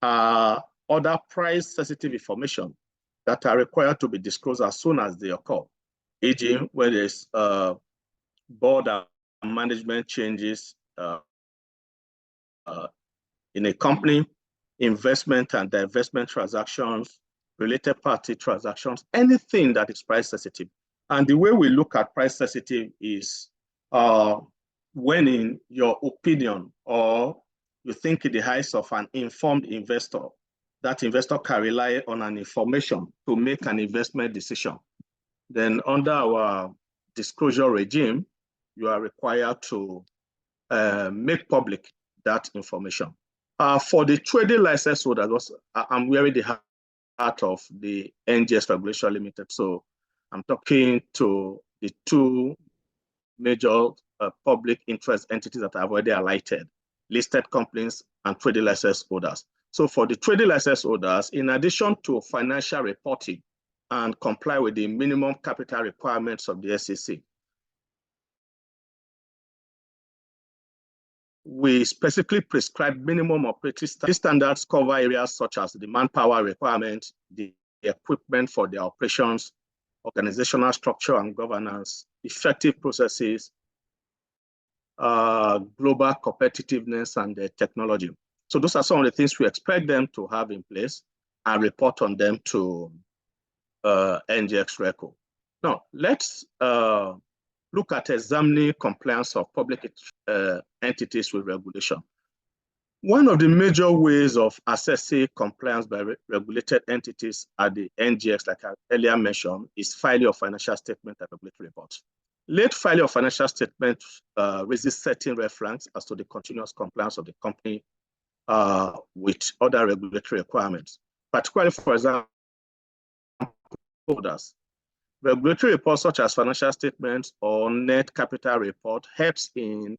are other price sensitive information that are required to be disclosed as soon as they occur. E.g., when there's board and management changes in a company, investment and divestment transactions, related party transactions, anything that is price sensitive. And the way we look at price sensitive is when, in your opinion, or you think in the eyes of an informed investor, that investor can rely on an information to make an investment decision. Then under our disclosure regime, you are required to make public that information. For the trading license holders, I'm wearing the hat of the NGX Regulation Limited. So I'm talking to the two major public interest entities that I've already highlighted, listed companies and trading license holders. So for the trading license holders, in addition to financial reporting and comply with the minimum capital requirements of the SEC, we specifically prescribe minimum operating standards. These standards cover areas such as the manpower requirement, the equipment for their operations, organizational structure and governance, effective processes, global competitiveness, and technology. So those are some of the things we expect them to have in place and report on them to NGX Reco. Now, let's look at examining compliance of public entities with regulation. One of the major ways of assessing compliance by regulated entities at the NGX, like I earlier mentioned, is filing of financial statement and regulatory reports. Late filing of financial statement raises certain red flags as to the continuous compliance of the company with other regulatory requirements, particularly, for example, holders. Regulatory reports such as financial statements or net capital report helps in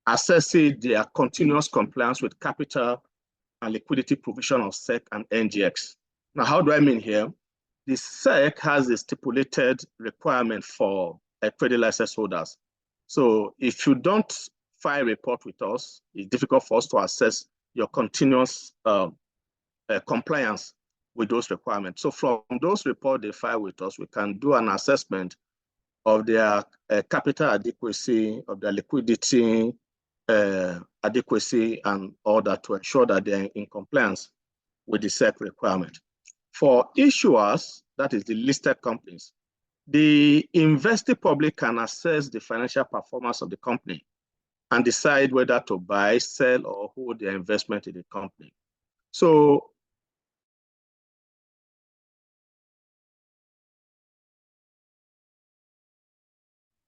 assessing their continuous compliance with capital and liquidity provision of SEC and NGX. Now, how do I mean here? The SEC has a stipulated requirement for trading license holders. So if you don't file a report with us, it's difficult for us to assess your continuous compliance with those requirements. So from those reports they file with us, we can do an assessment of their capital adequacy, of their liquidity adequacy, and all that to ensure that they're in compliance with the SEC requirement. For issuers, that is the listed companies, the investing public can assess the financial performance of the company and decide whether to buy, sell, or hold their investment in the company. So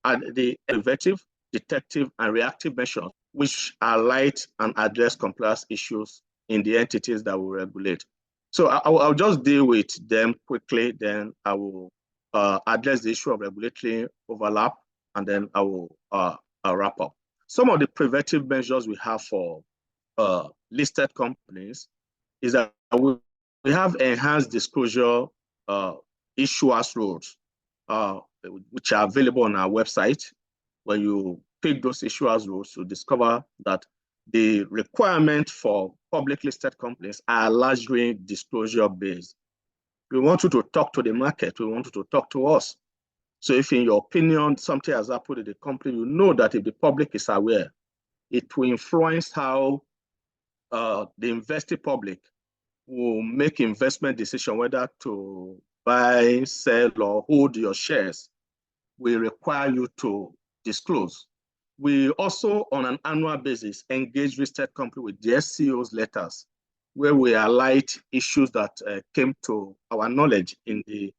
the preventive, detective, and reactive measures, which highlight and address compliance issues in the entities that we regulate. So I'll just deal with them quickly, then I will address the issue of regulatory overlap, and then I will wrap up. Some of the preventive measures we have for listed companies is that we have enhanced disclosure issuers rules, which are available on our website. When you pick those issuers rules, you discover that the requirement for public listed companies are largely disclosure based. We want you to talk to the market. We want you to talk to us. So if in your opinion, something has happened in the company, you know that if the public is aware, it will influence how the investing public will make investment decision, whether to buy, sell, or hold your shares. We require you to disclose. We also, on an annual basis, engage listed company with the SCO's letters, where we highlight issues that came to our knowledge in the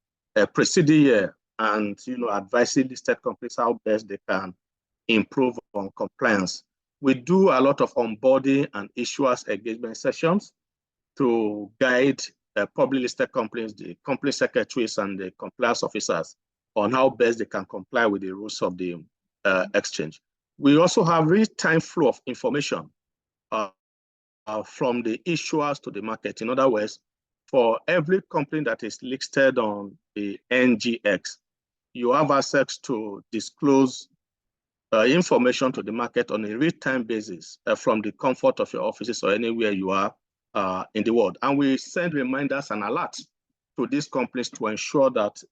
preceding year, and advising listed companies how best they can improve on compliance. We do a lot of onboarding and issuers engagement sessions to guide publicly listed companies, the company secretaries, and the compliance officers on how best they can comply with the rules of the exchange. We also have real-time flow of information from the issuers to the market. In other words, for every company that is listed on the NGX, you have access to disclose information to the market on a real-time basis from the comfort of your offices or anywhere you are in the world. And we send reminders and alerts to these companies to ensure that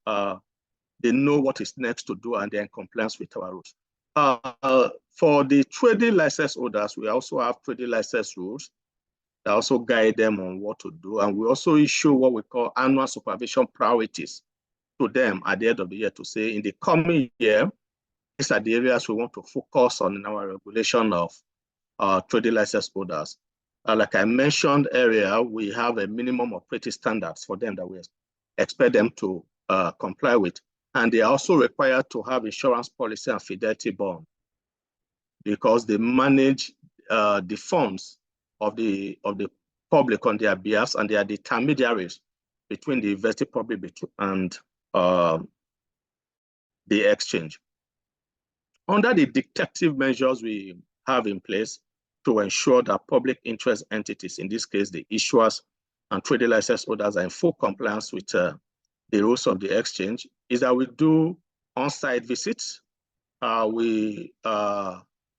they know what is next to do and they're in compliance with our rules. For the trading license holders, we also have trading license rules that also guide them on what to do. And we also issue what we call annual supervision priorities to them at the end of the year to say, in the coming year, these are the areas we want to focus on in our regulation of trading license holders. Like I mentioned earlier, we have a minimum operating standards for them that we expect them to comply with. And they are also required to have insurance policy and fidelity bond, because they manage the funds of the public on their behalf, and they are the intermediaries between the investing public and the exchange. Under the detective measures we have in place to ensure that public interest entities, in this case the issuers and trading license holders, are in full compliance with the rules of the exchange, is that we do on-site visits. We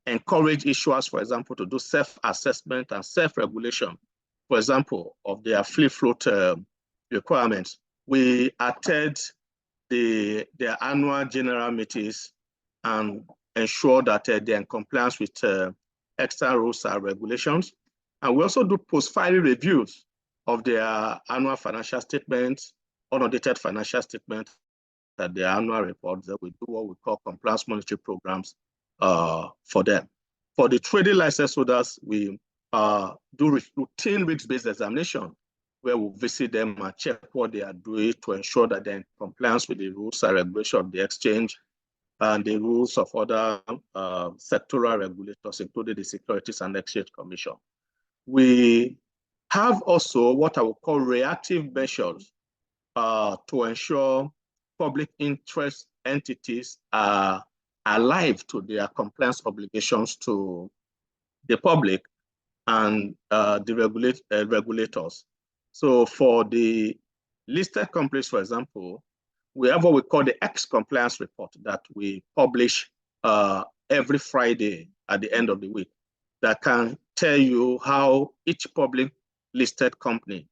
encourage issuers, for example, to do self-assessment and self-regulation, for example, of their free float requirements. We attend their annual general meetings and ensure that they're in compliance with external rules and regulations. And we also do post-filing reviews of their annual financial statements, unaudited financial statements, and their annual reports. That we do what we call compliance monitoring programs for them. For the trading license holders, we do routine risk-based examination, where we visit them and check what they are doing to ensure that they're in compliance with the rules and regulation of the exchange and the rules of other sectoral regulators, including the Securities and Exchange Commission. We have also what I would call reactive measures to ensure public interest entities are alive to their compliance obligations to the public and the regulators. So for the listed companies, for example, we have what we call the X-compliance report that we publish every Friday at the end of the week, that can tell you how each public listed company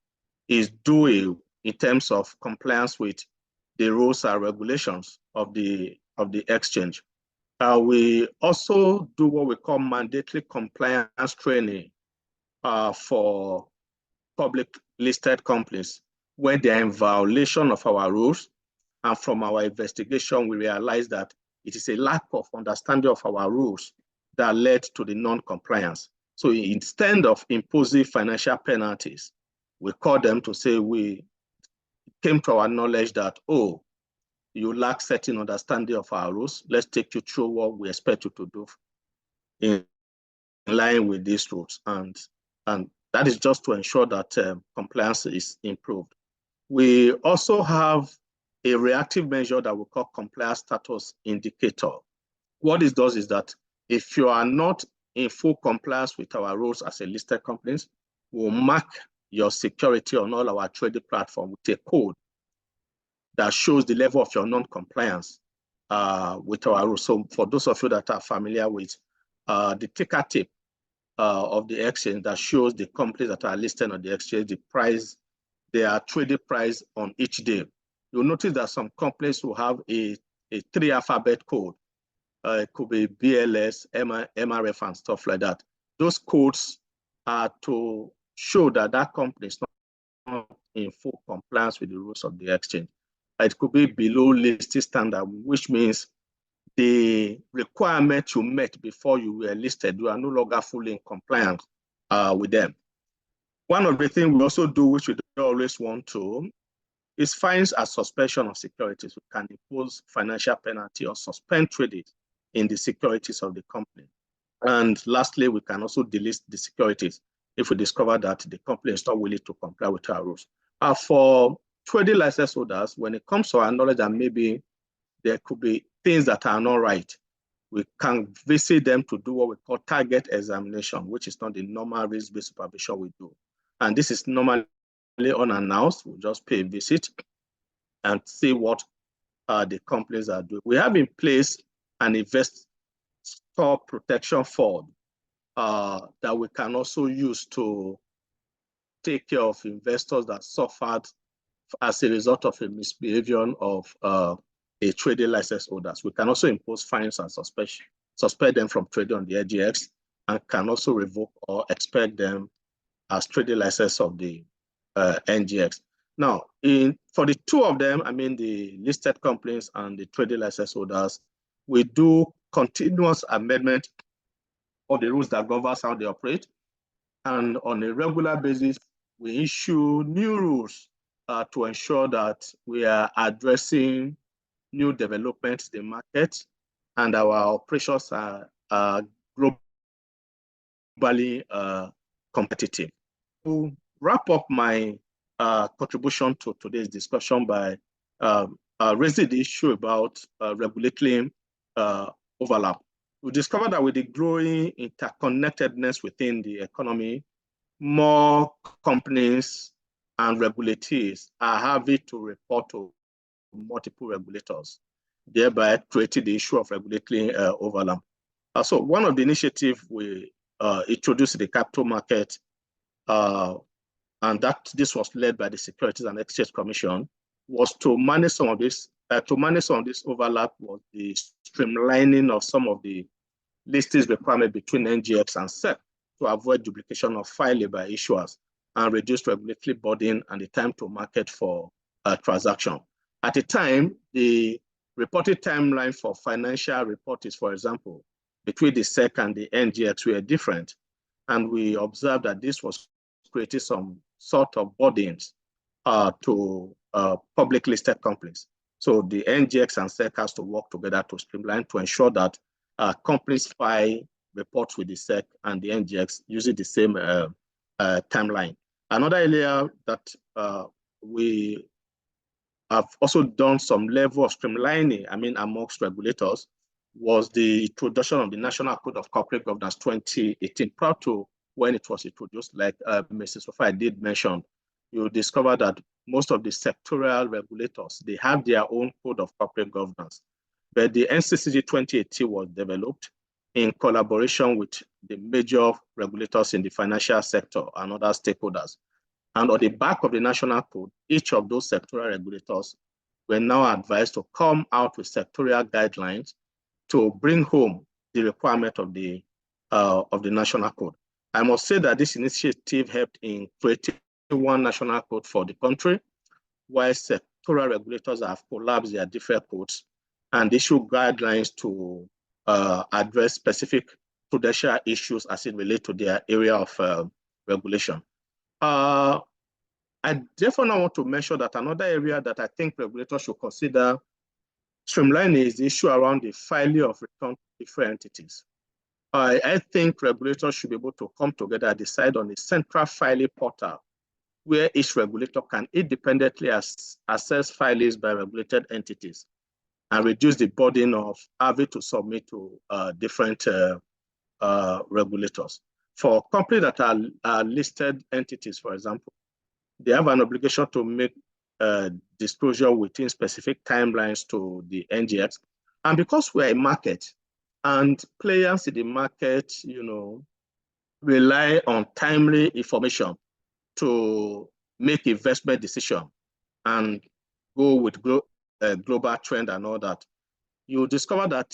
is doing in terms of compliance with the rules and regulations of the exchange. We also do what we call mandatory compliance training for public listed companies where they're in violation of our rules. And from our investigation, we realized that it is a lack of understanding of our rules that led to the non-compliance. So instead of imposing financial penalties, we call them to say, we came to our knowledge that, oh, you lack certain understanding of our rules, let's take you through what we expect you to do in line with these rules. And that is just to ensure that compliance is improved. We also have a reactive measure that we call compliance status indicator. What this does is that if you are not in full compliance with our rules as a listed company, we'll mark your security on all our trading platform with a code that shows the level of your non-compliance with our rules. So for those of you that are familiar with the ticker tape of the exchange that shows the companies that are listed on the exchange, the price, their traded price on each day, you'll notice that some companies will have a 3-alphabet code. It could be BLS, MRF, and stuff like that. Those codes are to show that that company is not in full compliance with the rules of the exchange. It could be below listed standard, which means the requirement you met before you were listed, you are no longer fully in compliance with them. One of the things we also do, which we don't always want to, is fines as suspension of securities. We can impose financial penalty or suspend trading in the securities of the company. And lastly, we can also delist the securities if we discover that the company is not willing to comply with our rules. For trading license holders, when it comes to our knowledge that maybe there could be things that are not right, we can visit them to do what we call target examination, which is not the normal risk-based supervision we do. And this is normally unannounced. We'll just pay a visit and see what the companies are doing. We have in place an investor protection fund that we can also use to take care of investors that suffered as a result of a misbehavior of a trading license holders. We can also impose fines and suspend them from trading on the NGX, and can also revoke or expel them as trading license of the NGX. Now, for the two of them, I mean the listed companies and the trading license holders, we do continuous amendment of the rules that govern how they operate. And on a regular basis, we issue new rules to ensure that we are addressing new developments in the market and our operations are globally competitive. To wrap up my contribution to today's discussion by raising the issue about regulatory overlap. We discovered that with the growing interconnectedness within the economy, more companies and regulators are having to report to multiple regulators, thereby creating the issue of regulatory overlap. So one of the initiatives we introduced in the capital market, and this was led by the Securities and Exchange Commission, was to manage some of this. To manage some of this overlap was the streamlining of some of the listings requirements between NGX and SEC to avoid duplication of filing by issuers and reduce regulatory burden and the time to market for a transaction. At the time, the reported timeline for financial reporting, for example, between the SEC and the NGX were different, and we observed that this was creating some sort of burdens to public listed companies. So the NGX and SEC has to work together to streamline to ensure that companies file reports with the SEC and the NGX using the same timeline. Another area that we have also done some level of streamlining, amongst regulators, was the introduction of the National Code of Corporate Governance 2018. Prior to when it was introduced, like Mrs. Sofia did mention, you discover that most of the sectoral regulators, they have their own code of corporate governance. But the NCCG 2018 was developed in collaboration with the major regulators in the financial sector and other stakeholders. And on the back of the national code, each of those sectoral regulators were now advised to come out with sectorial guidelines to bring home the requirement of the national code. I must say that this initiative helped in creating one national code for the country, while sectoral regulators have collapsed their different codes and issue guidelines to address specific prudential issues as it relates to their area of regulation. I therefore now want to mention that another area that I think regulators should consider streamlining is the issue around the filing of return to different entities. I think regulators should be able to come together and decide on a central filing portal where each regulator can independently assess filings by regulated entities and reduce the burden of having to submit to different regulators. For companies that are listed entities, for example, they have an obligation to make disclosure within specific timelines to the NGX. And because we're a market and players in the market, rely on timely information to make investment decision and go with global trend and all that, you discover that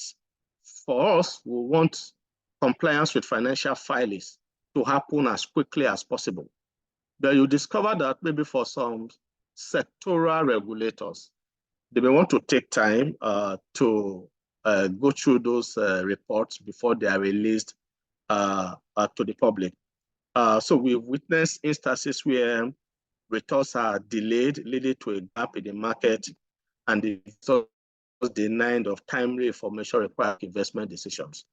for us, we want compliance with financial filings to happen as quickly as possible. But you discover that maybe for some sectoral regulators, they may want to take time to go through those reports before they are released to the public. So we've witnessed instances where returns are delayed, leading to a gap in the market, and the denied of timely information required investment decisions.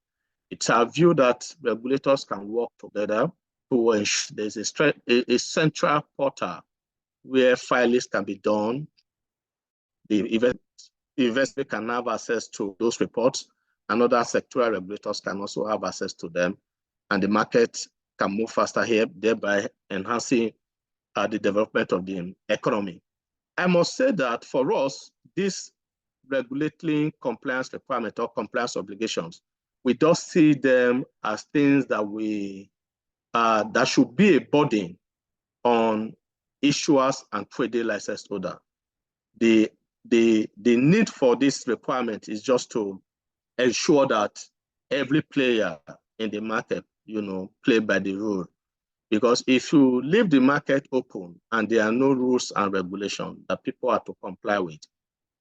It's our view that regulators can work together to ensure there's a central portal where filings can be done. The investor can have access to those reports, and other sectoral regulators can also have access to them, and the market can move faster here, thereby enhancing the development of the economy. I must say that for us, this regulatory compliance requirement or compliance obligations, we don't see them as things that that should be a burden on issuers and trading license holder. The need for this requirement is just to ensure that every player in the market, play by the rule. Because if you leave the market open and there are no rules and regulations that people are to comply with,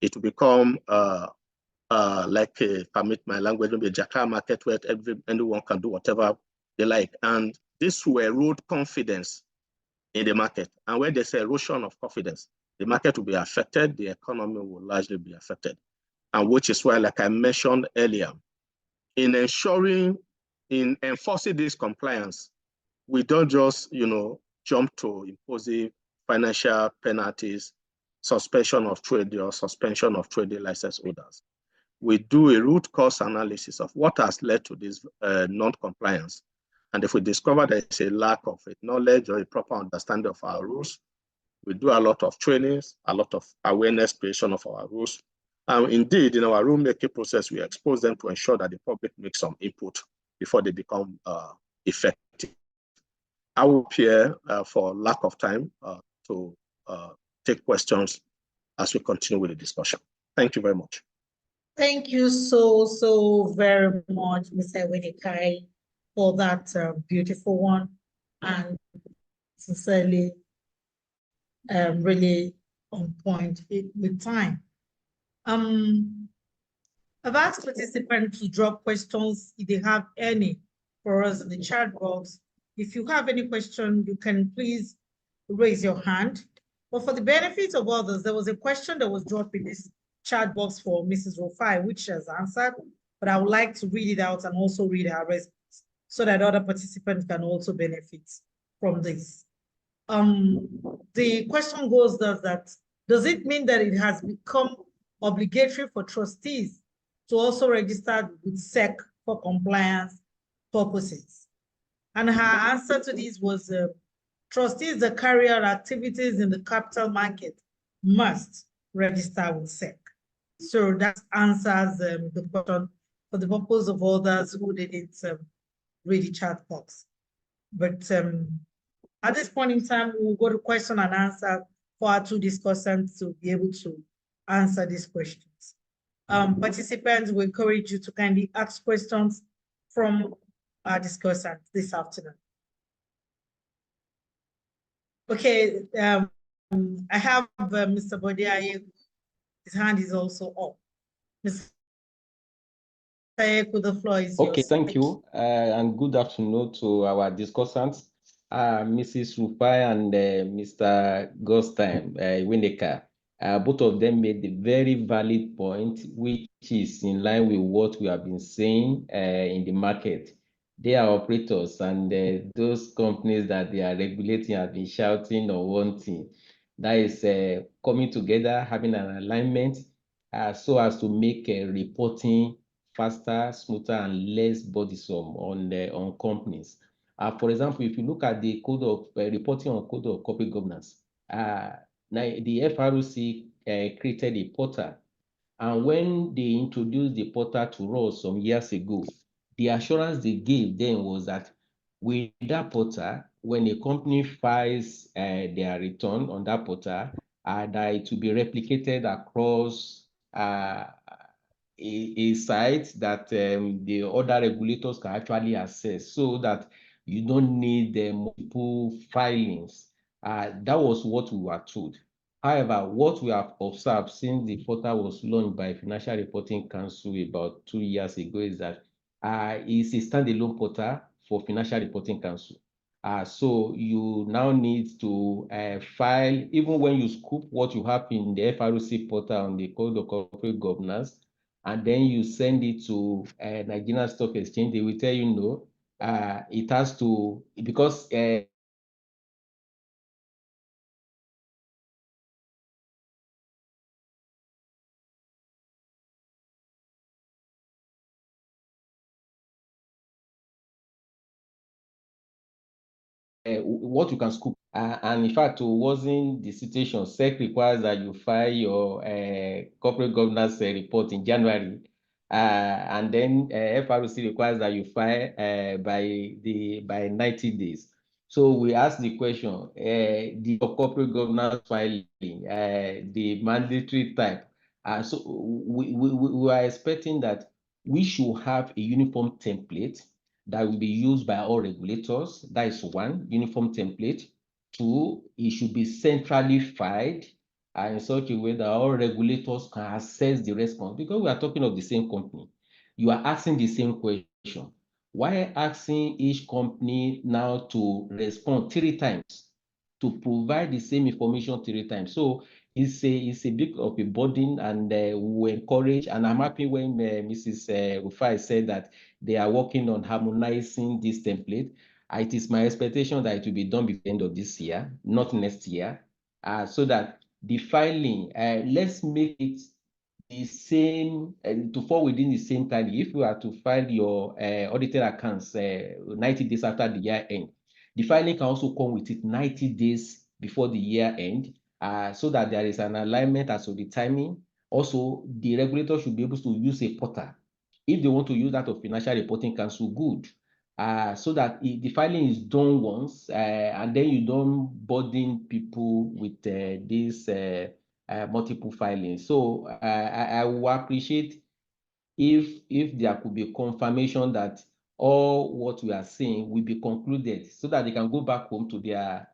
it will become like permit my language, maybe a jacka market where anyone can do whatever they like. And this will erode confidence in the market. And where there's erosion of confidence, the market will be affected, the economy will largely be affected. And which is why, like I mentioned earlier, in enforcing this compliance, we don't just, jump to imposing financial penalties, suspension of trade or suspension of trading license holders. We do a root cause analysis of what has led to this non-compliance. And if we discover there's a lack of knowledge or a proper understanding of our rules, we do a lot of trainings, a lot of awareness creation of our rules. And indeed, in our rulemaking process, we expose them to ensure that the public makes some input before they become effective. I will appear for lack of time to take questions as we continue with the discussion. Thank you very much. Thank you so very much, Mr. Winikai, for that beautiful one, and sincerely really on point with time. I've asked participants to drop questions if they have any for us in the chat box. If you have any question, you can please raise your hand. But for the benefit of others, there was a question that was dropped in this chat box for Mrs. Rufai, which she has answered, but I would like to read it out and also read her response so that other participants can also benefit from this. The question goes does it mean that it has become obligatory for trustees to also register with SEC for compliance purposes? And her answer to this was, trustees that carry out activities in the capital market must register with SEC. So that answers the question for the purpose of others who didn't read the chat box. But at this point in time, we'll go to question and answer for our two discussants to be able to answer these questions. Participants, we encourage you to kindly ask questions from our discussants this afternoon. Okay, I have Mr. Bodiaye. His hand is also up. Mr. Ayeku, the floor is yours. Okay, thank you, and good afternoon to our discussants, Mrs. Rufai and Mr. Gosthein Winikai. Both of them made a very valid point, which is in line with what we have been saying in the market. They are operators, and those companies that they are regulating have been shouting or wanting. That is coming together, having an alignment, so as to make reporting faster, smoother, and less burdensome on companies. For example, if you look at the code of reporting on code of corporate governance, now the FROC created a portal, and when they introduced the portal to us some years ago, the assurance they gave then was that with that portal, when a company files their return on that portal, that it will be replicated across a site that the other regulators can actually access, so that you don't need multiple filings. That was what we were told. However, what we have observed since the portal was launched by Financial Reporting Council about 2 years ago is that it's a standalone portal for Financial Reporting Council. So you now need to file, even when you scoop what you have in the FROC portal on the Code of Corporate Governance, and then you send it to Nigerian Stock Exchange, they will tell you no, it has to, because what you can scoop. And in fact, it wasn't the situation. SEC requires that you file your corporate governance report in January. And then FROC requires that you file by 90 days. So we asked the question, the corporate governance filing, the mandatory type. So we are expecting that we should have a uniform template that will be used by all regulators. That is one, uniform template. Two, it should be centrally filed in such a way that all regulators can assess the response, because we are talking of the same company. You are asking the same question. Why asking each company now to respond 3 times, to provide the same information 3 times? So it's a bit of a burden, and we encourage, and I'm happy when Mrs. Rufai said that they are working on harmonizing this template. It is my expectation that it will be done before the end of this year, not next year, so that the filing, let's make it the same, to fall within the same time. If you are to file your audited accounts 90 days after the year end, the filing can also come with it 90 days before the year end, so that there is an alignment as to the timing. Also, the regulator should be able to use a portal. If they want to use that of Financial Reporting Council, good. So that the filing is done once, and then you don't burden people with this multiple filings. So I will appreciate if there could be confirmation that all what we are saying will be concluded, so that they can go back home to their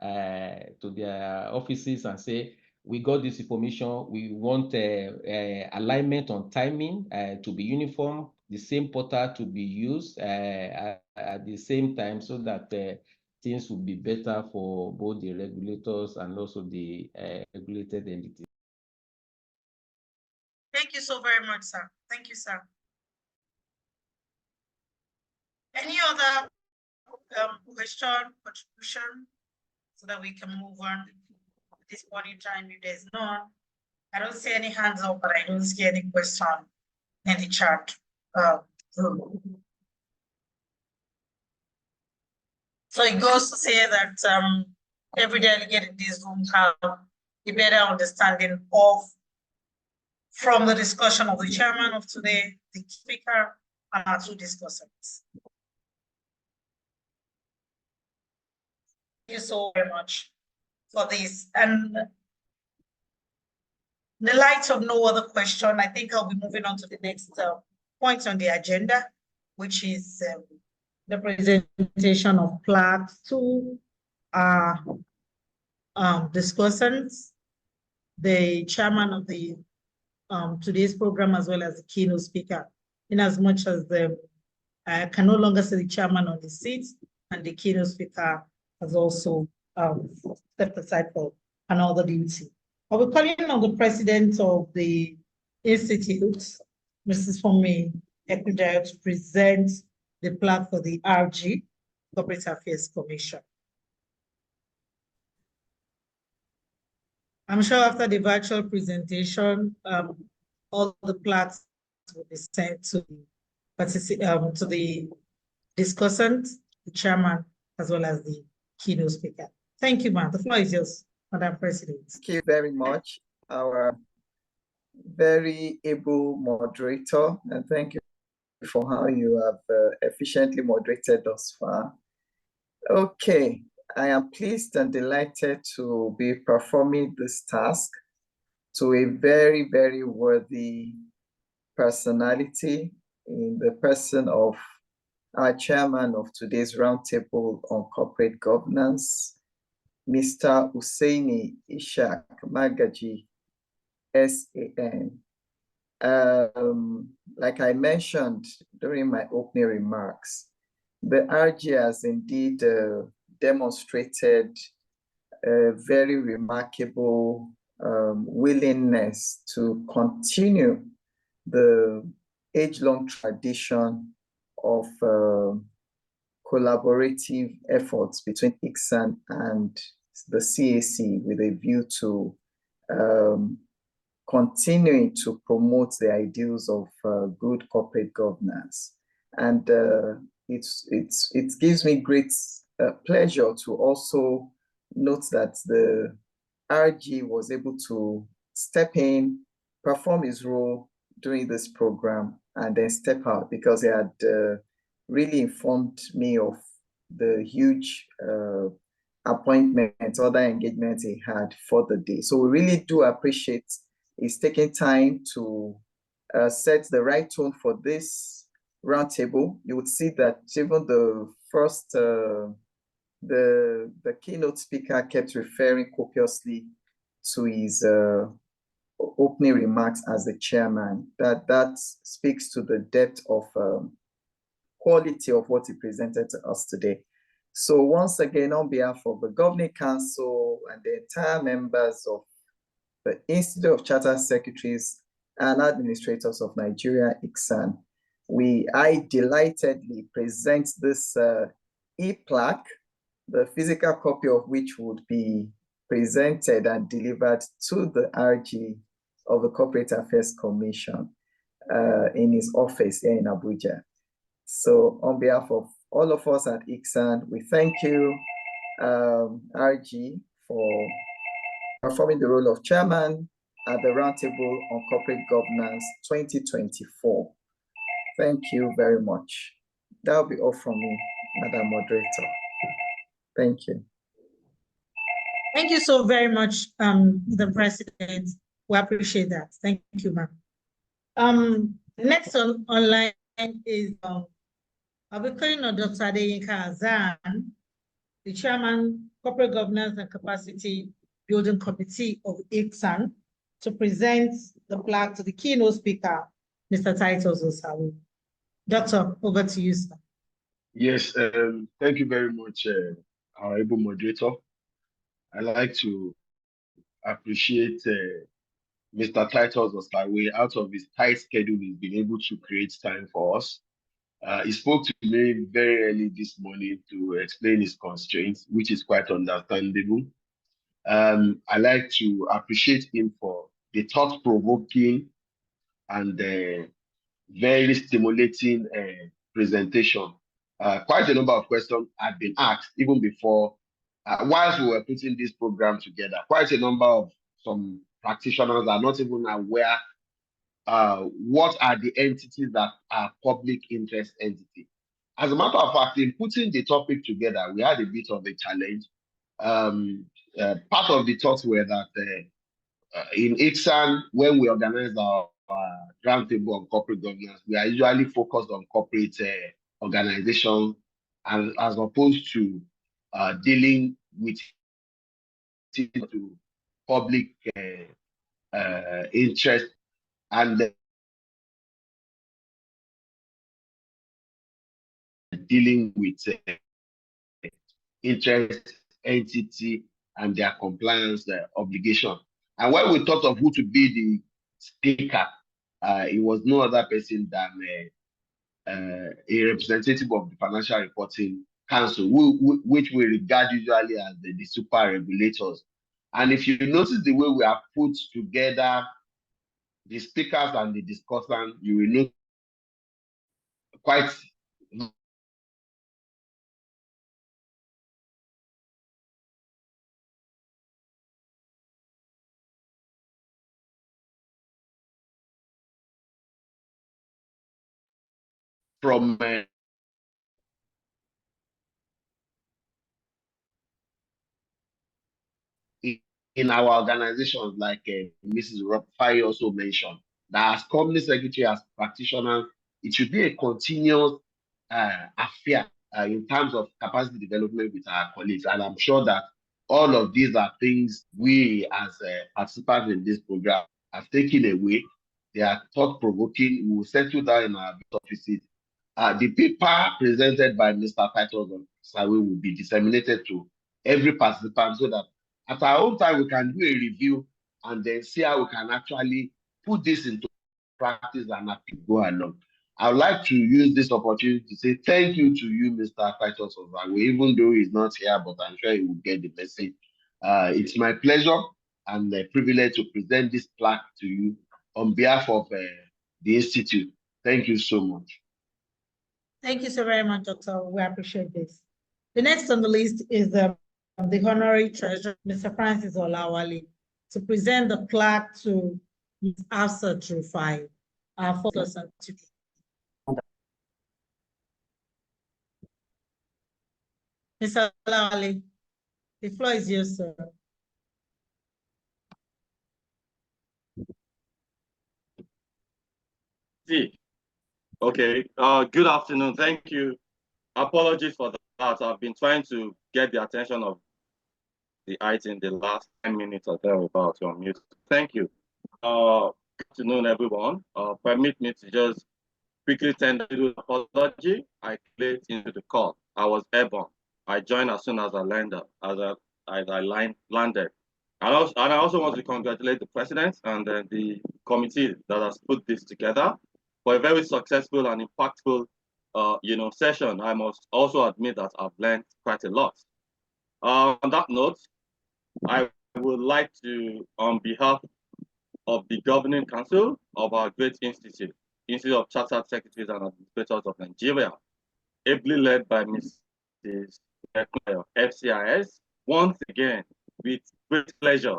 offices and say, we got this information, we want alignment on timing to be uniform, the same portal to be used at the same time, so that things will be better for both the regulators and also the regulated entities. Thank you so very much, sir. Thank you, sir. Any other question, contribution, so that we can move on at this point in time? If there's none, I don't see any hands up, but I don't see any question in the chat. So it goes to say that every delegate in this room have a better understanding of, from the discussion of the chairman of today, the speaker, and our 2 discussants. Thank you so very much for this. And in the light of no other question, I think I'll be moving on to the next point on the agenda, which is the presentation of plaques to our discussants, the chairman of the today's program, as well as the keynote speaker, in as much as I can no longer see the chairman on the seat, and the keynote speaker has also stepped aside for another duty. I'll be calling on the president of the institute, Mrs. Fumi Ekuja, to present the plaque for the RG, Corporate Affairs Commission. I'm sure after the virtual presentation, all the plaques will be sent to the discussant, the chairman, as well as the keynote speaker. Thank you, ma'am. The floor is yours, Madam President. Thank you very much, our very able moderator, and thank you for how you have efficiently moderated thus far. Okay, I am pleased and delighted to be performing this task to a very, very worthy personality in the person of our chairman of today's roundtable on corporate governance, Mr. Hussaini Ishaq Magaji, SAN. Like I mentioned during my opening remarks, the RG has indeed demonstrated a very remarkable willingness to continue the age-long tradition of collaborative efforts between ICSAN and the CAC with a view to continuing to promote the ideals of good corporate governance. And it gives me great pleasure to also note that the RG was able to step in, perform his role during this program, and then step out because he had really informed me of the huge appointments, other engagements he had for the day. So we really do appreciate his taking time to set the right tone for this roundtable. You would see that even the first, the keynote speaker kept referring copiously to his opening remarks as the chairman. That speaks to the depth of quality of what he presented to us today. So once again, on behalf of the Governing Council and the entire members of the Institute of Chartered Secretaries and Administrators of Nigeria, ICSAN, I delightedly present this e-plaque, the physical copy of which would be presented and delivered to the RG of the Corporate Affairs Commission in his office here in Abuja. So on behalf of all of us at ICSAN, we thank you, RG, for performing the role of chairman at the Roundtable on Corporate Governance 2024. Thank you very much. That'll be all from me, Madam Moderator. Thank you. Thank you so very much, the President. We appreciate that. Thank you, ma'am. Next online is I'll be calling on Dr. Adeyinka Azan, the Chairman, Corporate Governance and Capacity Building Committee of ICSAN, to present the plaque to the keynote speaker, Mr. Titus Osawe. Doctor, over to you, sir. Yes, thank you very much, our able moderator. I'd like to appreciate Mr. Titus Osawe. Out of his tight schedule, he's been able to create time for us. He spoke to me very early this morning to explain his constraints, which is quite understandable. I like to appreciate him for the thought-provoking and very stimulating presentation. Quite a number of questions had been asked even before, whilst we were putting this program together. Quite a number of some practitioners are not even aware what are the entities that are public interest entities. As a matter of fact, in putting the topic together, we had a bit of a challenge. Part of the thoughts were that in ICSAN, when we organize our roundtable on corporate governance, we are usually focused on corporate organizations, and as opposed to dealing with public interest and dealing with interest entity and their compliance obligation. And when we thought of who to be the speaker, it was no other person than a representative of the Financial Reporting Council, which we regard usually as the super regulators. And if you notice the way we have put together the speakers and the discussant, you will know quite from in our organizations, like Mrs. Fai also mentioned, that as company secretary, as practitioners, it should be a continuous affair in terms of capacity development with our colleagues. And I'm sure that all of these are things we as participants in this program have taken away. They are thought-provoking. We will settle down in our offices. The paper presented by Mr. Titus Sawe will be disseminated to every participant so that at our own time we can do a review and then see how we can actually put this into practice and go along. I would like to use this opportunity to say thank you to you, Mr. Titus Sawe, even though he's not here, but I'm sure he will get the message. It's my pleasure and a privilege to present this plaque to you on behalf of the Institute. Thank you so much. Thank you so very much, Doctor. We appreciate this. The next on the list is the Honorary Treasurer, Mr. Francis Olawale, to present the plaque to Ms. Afsa Rufai, our first person today. Mr. Olawale, the floor is yours, sir. Okay, good afternoon. Thank you. Apologies for that. I've been trying to get the attention of the IT in the last 10 minutes or thereabouts on mute. Thank you. Good afternoon, everyone. Permit me to just quickly tender an apology. I played into the call. I was airborne. I joined as soon as I landed. And I also want to congratulate the president and the committee that has put this together for a very successful and impactful session. I must also admit that I've learned quite a lot. On that note, I would like to, on behalf of the Governing Council of our great Institute of Chartered Secretaries and Administrators of Nigeria, ably led by Mrs. FCIS, once again, with great pleasure,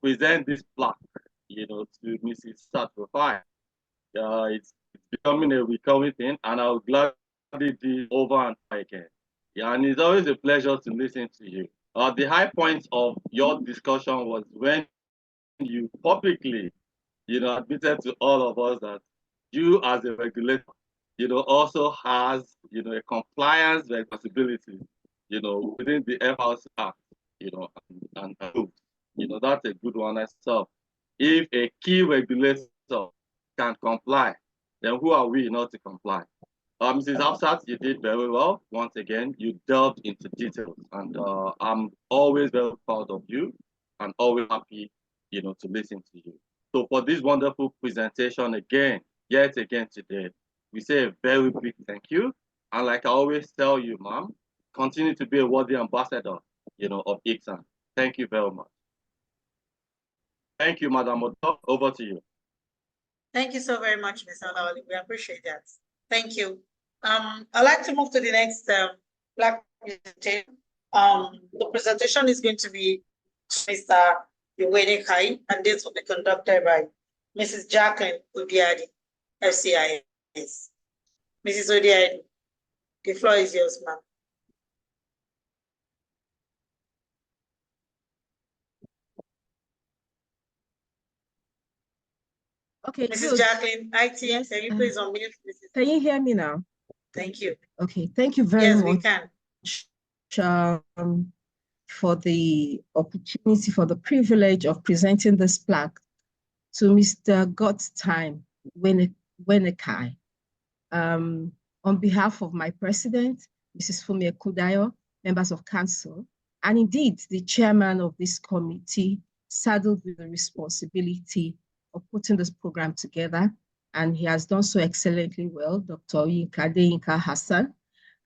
present this plaque, to Mrs. Rufai. It's becoming a recurring thing, and I'll gladly do over and over again. Yeah, and it's always a pleasure to listen to you. The high point of your discussion was when you publicly, admitted to all of us that you as a regulator, also has, a compliance responsibility, within the FRC Act, and that's a good one itself. If a key regulator can comply, then who are we not to comply? Mrs. Afsat, you did very well. Once again, you delved into details, and I'm always very proud of you and always happy, to listen to you. So for this wonderful presentation yet again today, we say a very big thank you. And like I always tell you, ma'am, continue to be a worthy ambassador, of ICSAN. Thank you very much. Thank you, Madam Odo. Over to you. Thank you so very much, Mr. Olawale. We appreciate that. Thank you. I'd like to move to the next plaque presentation. The presentation is going to be Mr. Iwede Kai, and this will be conducted by Mrs. Jacqueline Odiadi, FCIS. Mrs. Odiadi, the floor is yours, ma'am. Okay, Mrs. good. Jacqueline, ITM, can you please unmute? Can you hear me now? Thank you. Okay, thank you very much. Yes, we can. For the opportunity, for the privilege of presenting this plaque to Mr. God's Time Wenekai. On behalf of my president, Mrs. Fumi Kudayo, members of council, and indeed the chairman of this committee, saddled with the responsibility of putting this program together, and he has done so excellently well, Dr. Yinka Hassan.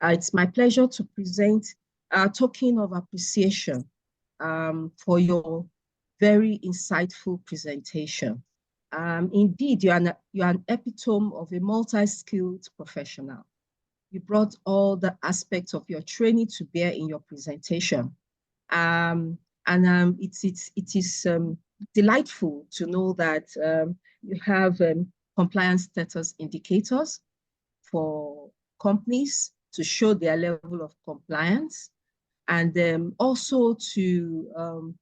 It's my pleasure to present a token of appreciation for your very insightful presentation. Indeed, you are an epitome of a multi-skilled professional. You brought all the aspects of your training to bear in your presentation. It is delightful to know that you have compliance status indicators for companies to show their level of compliance, and also to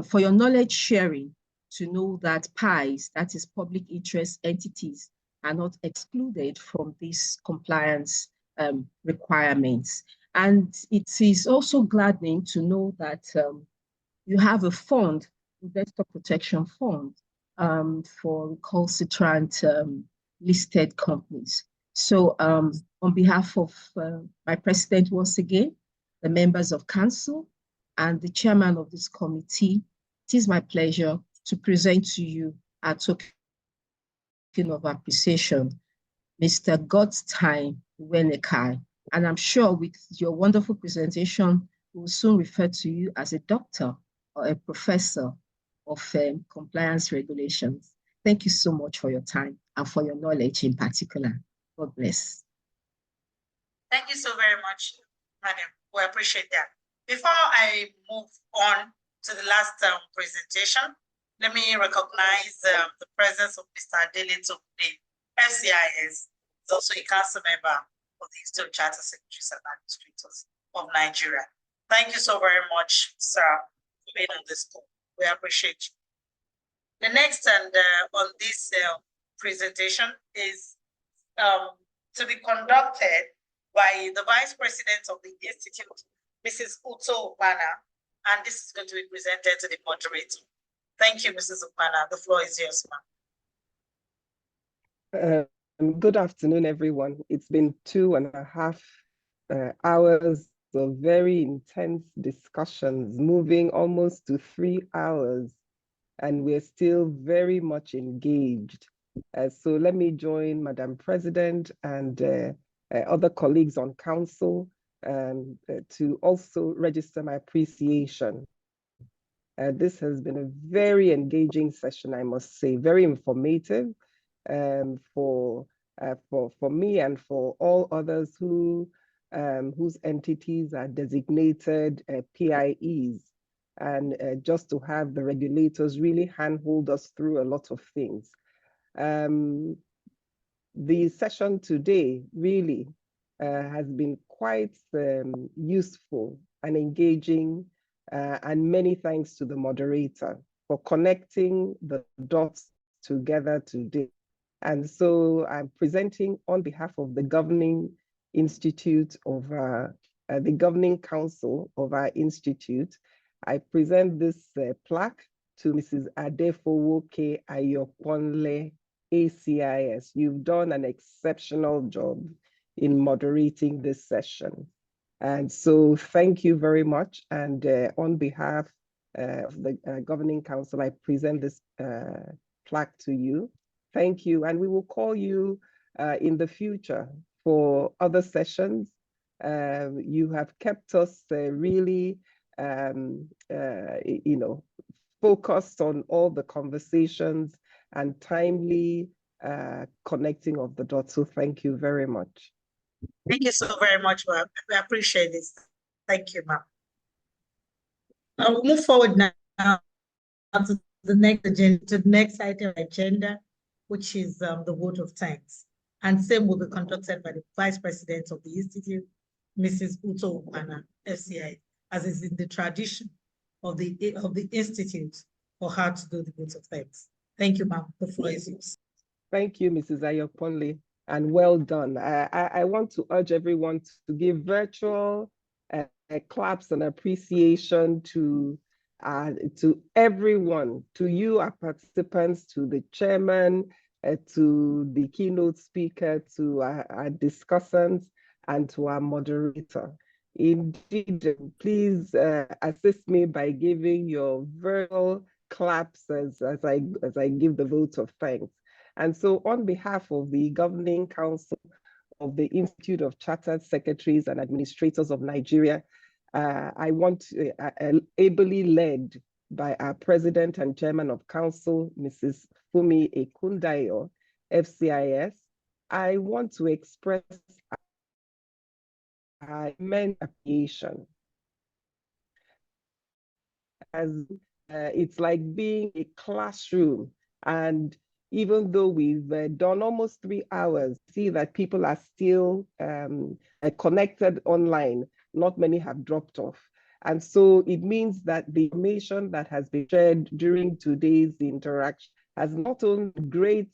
for your knowledge sharing, to know that PIEs, that is public interest entities, are not excluded from these compliance requirements. And it is also gladdening to know that you have a fund, investor protection fund, for recalcitrant listed companies. So on behalf of my president, once again, the members of council, and the chairman of this committee, it is my pleasure to present to you a token of appreciation, Mr. Godtime Wenekai. And I'm sure with your wonderful presentation, we will soon refer to you as a doctor or a professor of compliance regulations. Thank you so much for your time and for your knowledge in particular. God bless. Thank you so very much, madam. We appreciate that. Before I move on to the last presentation, let me recognize the presence of Mr. Adele Tokunde, FCIS, is also a council member of the Institute of Charter Secretaries and Administrators of Nigeria. Thank you so very much, sir, for being on this call. We appreciate you. The next and on this presentation is to be conducted by the Vice President of the Institute, Mrs. Uto Ukpana, and this is going to be presented to the moderator. Thank you, Mrs. Ukpana. The floor is yours, ma'am. Good afternoon, everyone. It's been 2.5 hours of very intense discussions, moving almost to 3 hours, and we're still very much engaged. So let me join Madam President and other colleagues on council to also register my appreciation. This has been a very engaging session, I must say, very informative for me and for all others who whose entities are designated PIEs, and just to have the regulators really handhold us through a lot of things. The session today really has been quite useful and engaging, and many thanks to the moderator for connecting the dots together today. And so I'm presenting on behalf of the Governing Institute of the Governing Council of our Institute. I present this plaque to Mrs. Adefowoke Ayoponle, ACIS. You've done an exceptional job in moderating this session. And so thank you very much. And on behalf of the Governing Council, I present this plaque to you. Thank you. And we will call you in the future for other sessions. You have kept us really, focused on all the conversations and timely connecting of the dots. So thank you very much. Thank you so very much, ma'am. We appreciate this. Thank you, ma'am. I'll move forward now to the next agenda, to the next item agenda, which is the vote of thanks. And same will be conducted by the Vice President of the Institute, Mrs. Uto Ukpana, FCI, as is in the tradition of the Institute for her to do the vote of thanks. Thank you, ma'am. The floor is yours. Thank you, Mrs. Ayoponle, and well done. I want to urge everyone to give virtual claps and appreciation to everyone, to you, our participants, to the chairman, to the keynote speaker, to our discussants, and to our moderator. Indeed, please assist me by giving your virtual claps as I give the vote of thanks. And so on behalf of the Governing Council of the Institute of Chartered Secretaries and Administrators of Nigeria, I want to, ably led by our President and Chairman of Council, Mrs. Fumi Ekundayo, FCIS, I want to express our immense appreciation. As it's like being a classroom, and even though we've done almost 3 hours, see that people are still connected online. Not many have dropped off. And so it means that the information that has been shared during today's interaction has not only great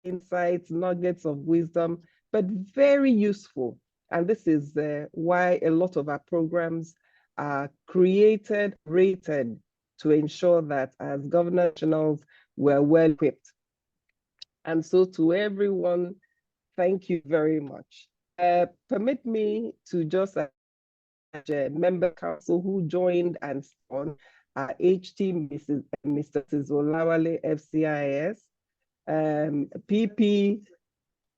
insights, nuggets of wisdom, but very useful. And this is why a lot of our programs are created, rated to ensure that as governor nationals, we're well equipped. And so to everyone, thank you very much. Permit me to just member council who joined and on our HT, Mr. Sizolawale, FCIS, PP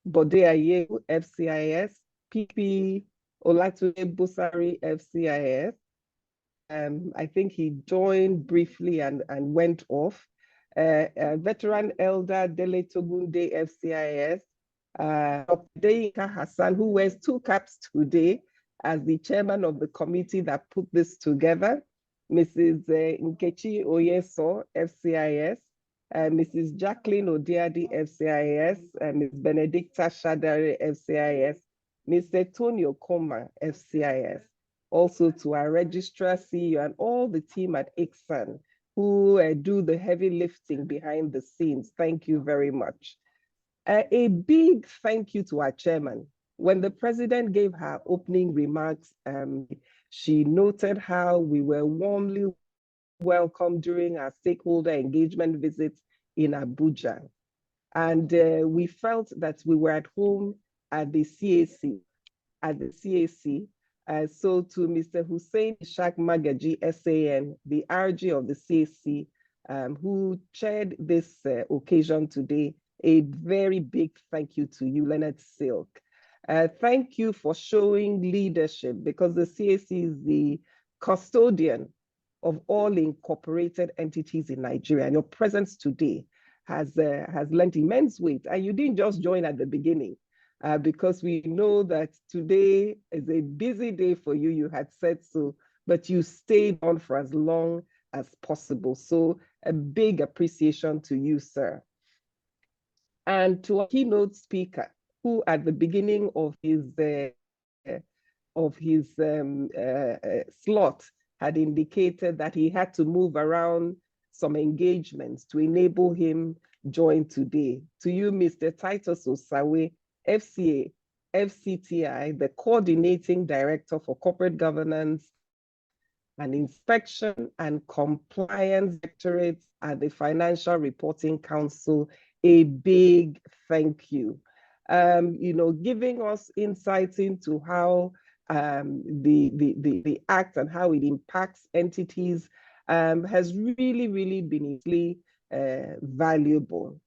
Bodeaye, FCIS, PP Olatunde Busari, FCIS. I think he joined briefly and went off. Veteran Elder Dele Togunde, FCIS. Dr. Deyinka Hassan, who wears 2 caps today as the chairman of the committee that put this together. Mrs. Nkechi Oyeso, FCIS. Mrs. Jacqueline Odiadi, FCIS. Ms. Benedicta Shadare, FCIS. Mr. Tonio Koma, FCIS. Also to our registrar CEO and all the team at ICSAN who do the heavy lifting behind the scenes. Thank you very much. A big thank you to our chairman. When the president gave her opening remarks, she noted how we were warmly welcomed during our stakeholder engagement visits in Abuja. And we felt that we were at home at the CAC. So to Mr. Hussein Ishaq Magaji, SAN, the RG of the CAC, who chaired this occasion today, a very big thank you to you, Leonard Silk. Thank you for showing leadership, because the CAC is the custodian of all incorporated entities in Nigeria. And your presence today has lent immense weight. And you didn't just join at the beginning. Because we know that today is a busy day for you, you had said so, but you stayed on for as long as possible. So a big appreciation to you, sir. And to our keynote speaker, who at the beginning of his slot had indicated that he had to move around some engagements to enable him join today. To you, Mr. Titus Osawe, FCA, FCTI, the Coordinating Director for Corporate Governance and Inspection and Compliance Directorate at the Financial Reporting Council, a big thank you. Giving us insights into how the act and how it impacts entities has really, really been valuable.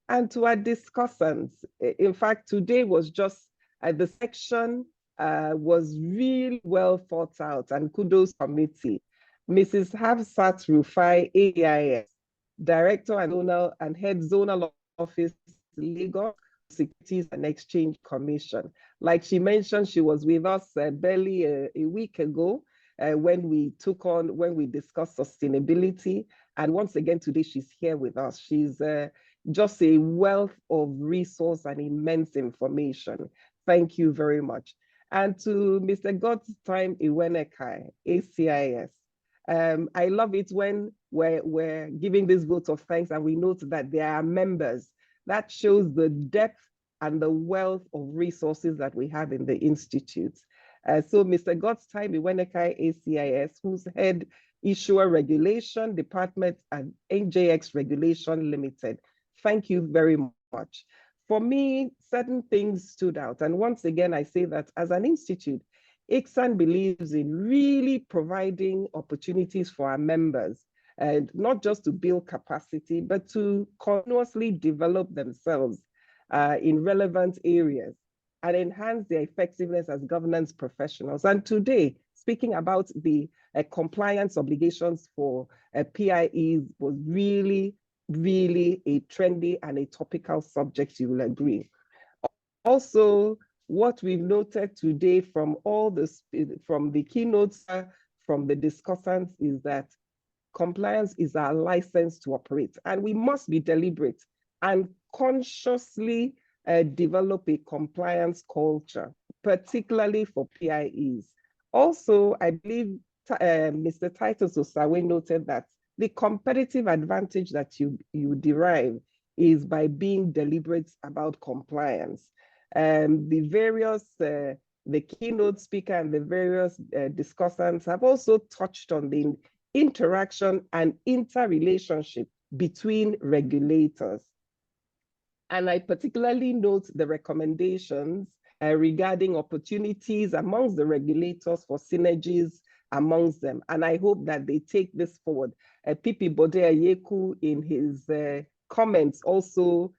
And to our discussants, in fact, today was just, the section was really well thought out, and kudos committee. Mrs. Hafsat Rufai, AIS, Director and Head Zonal Office, Lagos Securities and Exchange Commission. Like she mentioned, she was with us barely a week ago when we discussed sustainability. And once again, today she's here with us. She's just a wealth of resource and immense information. Thank you very much. And to Mr. Godtime Iwenekai, ACIS. I love it when we're giving this vote of thanks and we note that there are members. That shows the depth and the wealth of resources that we have in the Institute. So Mr. Godtime Iwenekai, ACIS, who's head Issuer Regulation Department and NJX Regulation Limited. Thank you very much. For me, certain things stood out. And once again, I say that as an institute, ICSAN believes in really providing opportunities for our members and not just to build capacity, but to continuously develop themselves in relevant areas and enhance their effectiveness as governance professionals. And today, speaking about the compliance obligations for PIEs was really, really a trendy and a topical subject, you will agree. Also, what we've noted today from all this, from the keynotes, from the discussants, is that compliance is our license to operate, and we must be deliberate and consciously develop a compliance culture, particularly for PIEs. Also, I believe Mr. Titus Osawe noted that the competitive advantage that you derive is by being deliberate about compliance. The various, the keynote speaker and the various discussants have also touched on the interaction and interrelationship between regulators. And I particularly note the recommendations regarding opportunities amongst the regulators for synergies amongst them. And I hope that they take this forward. Pipi Bode-Ayeku in his comments also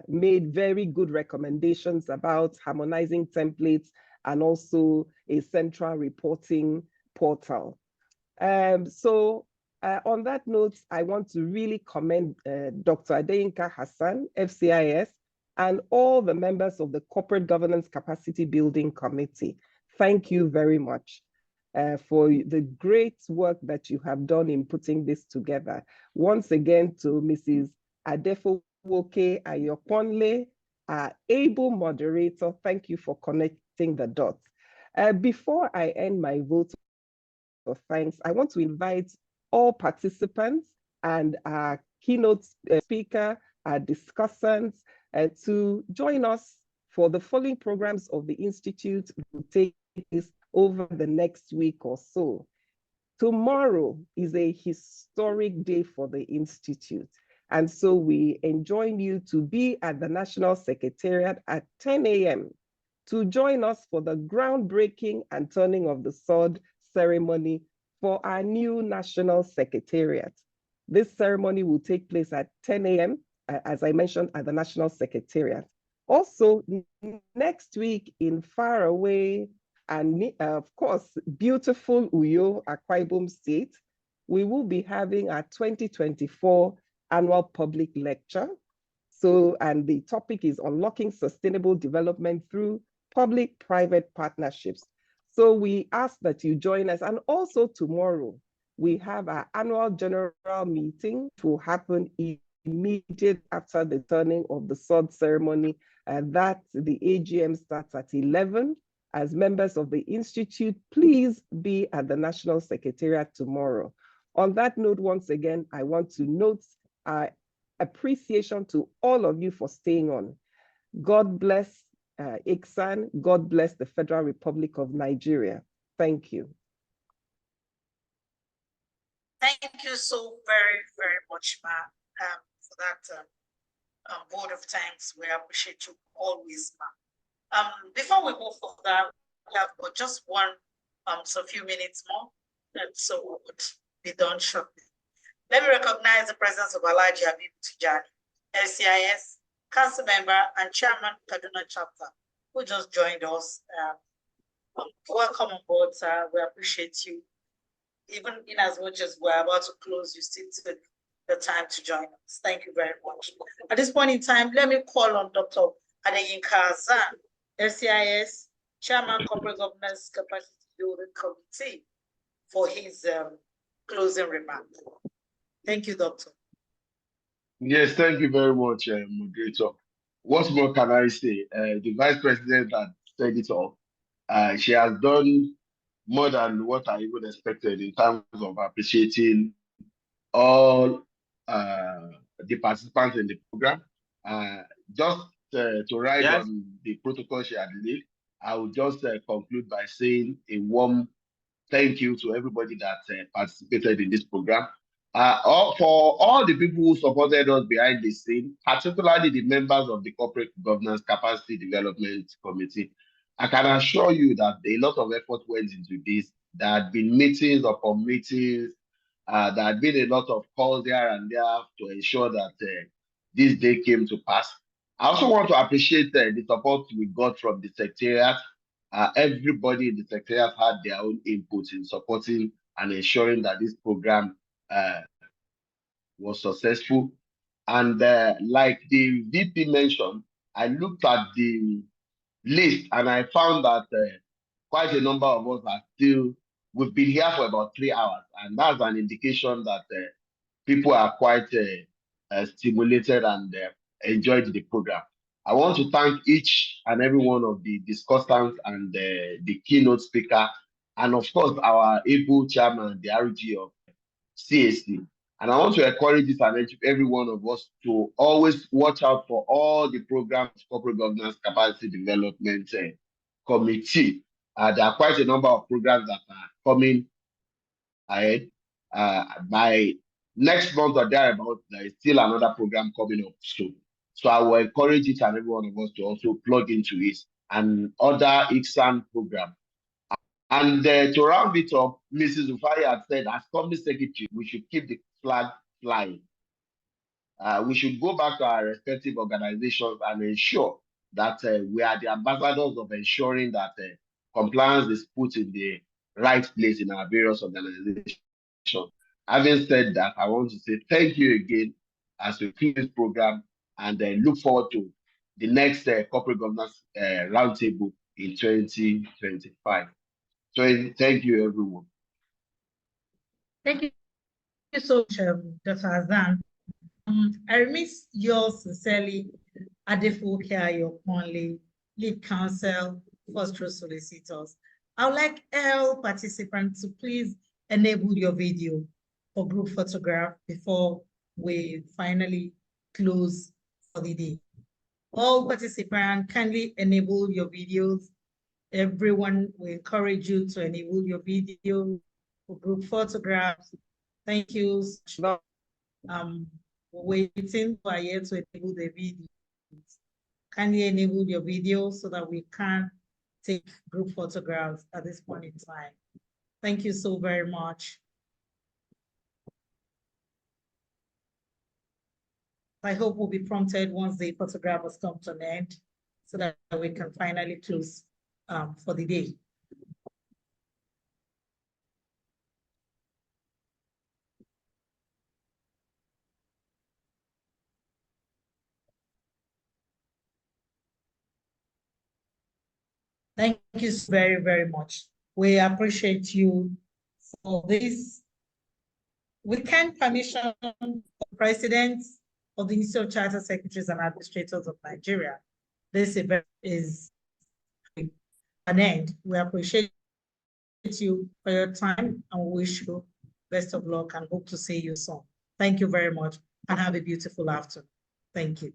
made very good recommendations about harmonizing templates and also a central reporting portal. On that note, I want to really commend Dr. Adeyinka Hassan, FCIS, and all the members of the Corporate Governance Capacity Building Committee. Thank you very much for the great work that you have done in putting this together. Once again, to Mrs. Adefowoke Ayoponle, our able moderator, thank you for connecting the dots. Before I end my vote of thanks, I want to invite all participants and our keynote speaker, our discussants, to join us for the following programs of the Institute will take place over the next week or so. Tomorrow is a historic day for the Institute. And so we enjoin you to be at the National Secretariat at 10 a.m. to join us for the groundbreaking and turning of the sword ceremony for our new National Secretariat. This ceremony will take place at 10 a.m., as I mentioned, at the National Secretariat. Also, next week in faraway and, of course, beautiful Uyo, Akwa Ibom State, we will be having our 2024 annual public lecture. And the topic is unlocking sustainable development through public-private partnerships. So we ask that you join us. And also tomorrow, we have our annual general meeting to happen immediately after the turning of the sword ceremony. That the AGM starts at 11. As members of the Institute, please be at the National Secretariat tomorrow. On that note, once again, I want to note our appreciation to all of you for staying on. God bless ICSAN. God bless the Federal Republic of Nigeria. Thank you. Thank you so very, very much, Ma, for that vote of thanks. We appreciate you always, Ma. Before we move further, we have got just one, so a few minutes more, and so we would be done shortly. Let me recognize the presence of Alhaji Habib Tijani, LCIS, Council Member and Chairman Kaduna Chapter, who just joined us. Welcome on board, sir. We appreciate you. Even in as much as we're about to close, you still took the time to join us. Thank you very much. At this point in time, let me call on Dr. Adeyinka Hassan, LCIS, Chairman Corporate Governance Capacity Building Committee, for his closing remarks. Thank you, Doctor. Yes, thank you very much, moderator. What more can I say? The Vice President had said it all. She has done more than what I even expected in terms of appreciating all the participants in the program. Just to ride on the protocol she had laid, I will just conclude by saying a warm thank you to everybody that participated in this program. For all the people who supported us behind the scene, particularly the members of the Corporate Governance Capacity Development Committee, I can assure you that a lot of effort went into this. There had been meetings upon meetings, There had been a lot of calls here and there to ensure that this day came to pass. I also want to appreciate the support we got from the Secretariat. Everybody in the Secretariat had their own input in supporting and ensuring that this program was successful. And like the VP mentioned, I looked at the list and I found that quite a number of us are still, we've been here for about 3 hours, and that's an indication that people are quite stimulated and enjoyed the program. I want to thank each and every one of the discussants and the keynote speaker, and of course our able chairman, the RG of CAC. And I want to encourage this and every one of us to always watch out for all the programs, corporate governance capacity development committee. There are quite a number of programs that are coming ahead. By next month or thereabout, there is still another program coming up soon. So I will encourage each and every one of us to also plug into it and other ICSAN program. And to round it up, Mrs. Ufai had said, as company secretary, we should keep the flag flying. We should go back to our respective organizations and ensure that we are the ambassadors of ensuring that compliance is put in the right place in our various organizations. Having said that, I want to say thank you again as we close this program, and look forward to the next corporate governance roundtable in 2025. So thank you, everyone. Thank you so much, Dr. Azan. I miss yours sincerely, Adefoke Ayokunle, Lead Counsel, First Row Solicitors. I would like all participants to please enable your video for group photograph before we finally close for the day. All participants, kindly enable your videos. Everyone, we encourage you to enable your video for group photographs. Thank you. We're waiting for you to enable the videos. Kindly enable your video so that we can take group photographs at this point in time. Thank you so very much. I hope we'll be prompted once the photograph has come to an end so that we can finally close for the day. Thank you very, very much. We appreciate you for this. We can permission the President of the Institute of Charter Secretaries and Administrators of Nigeria. This event is an end. We appreciate you for your time and we wish you best of luck and hope to see you soon. Thank you very much and have a beautiful afternoon. Thank you.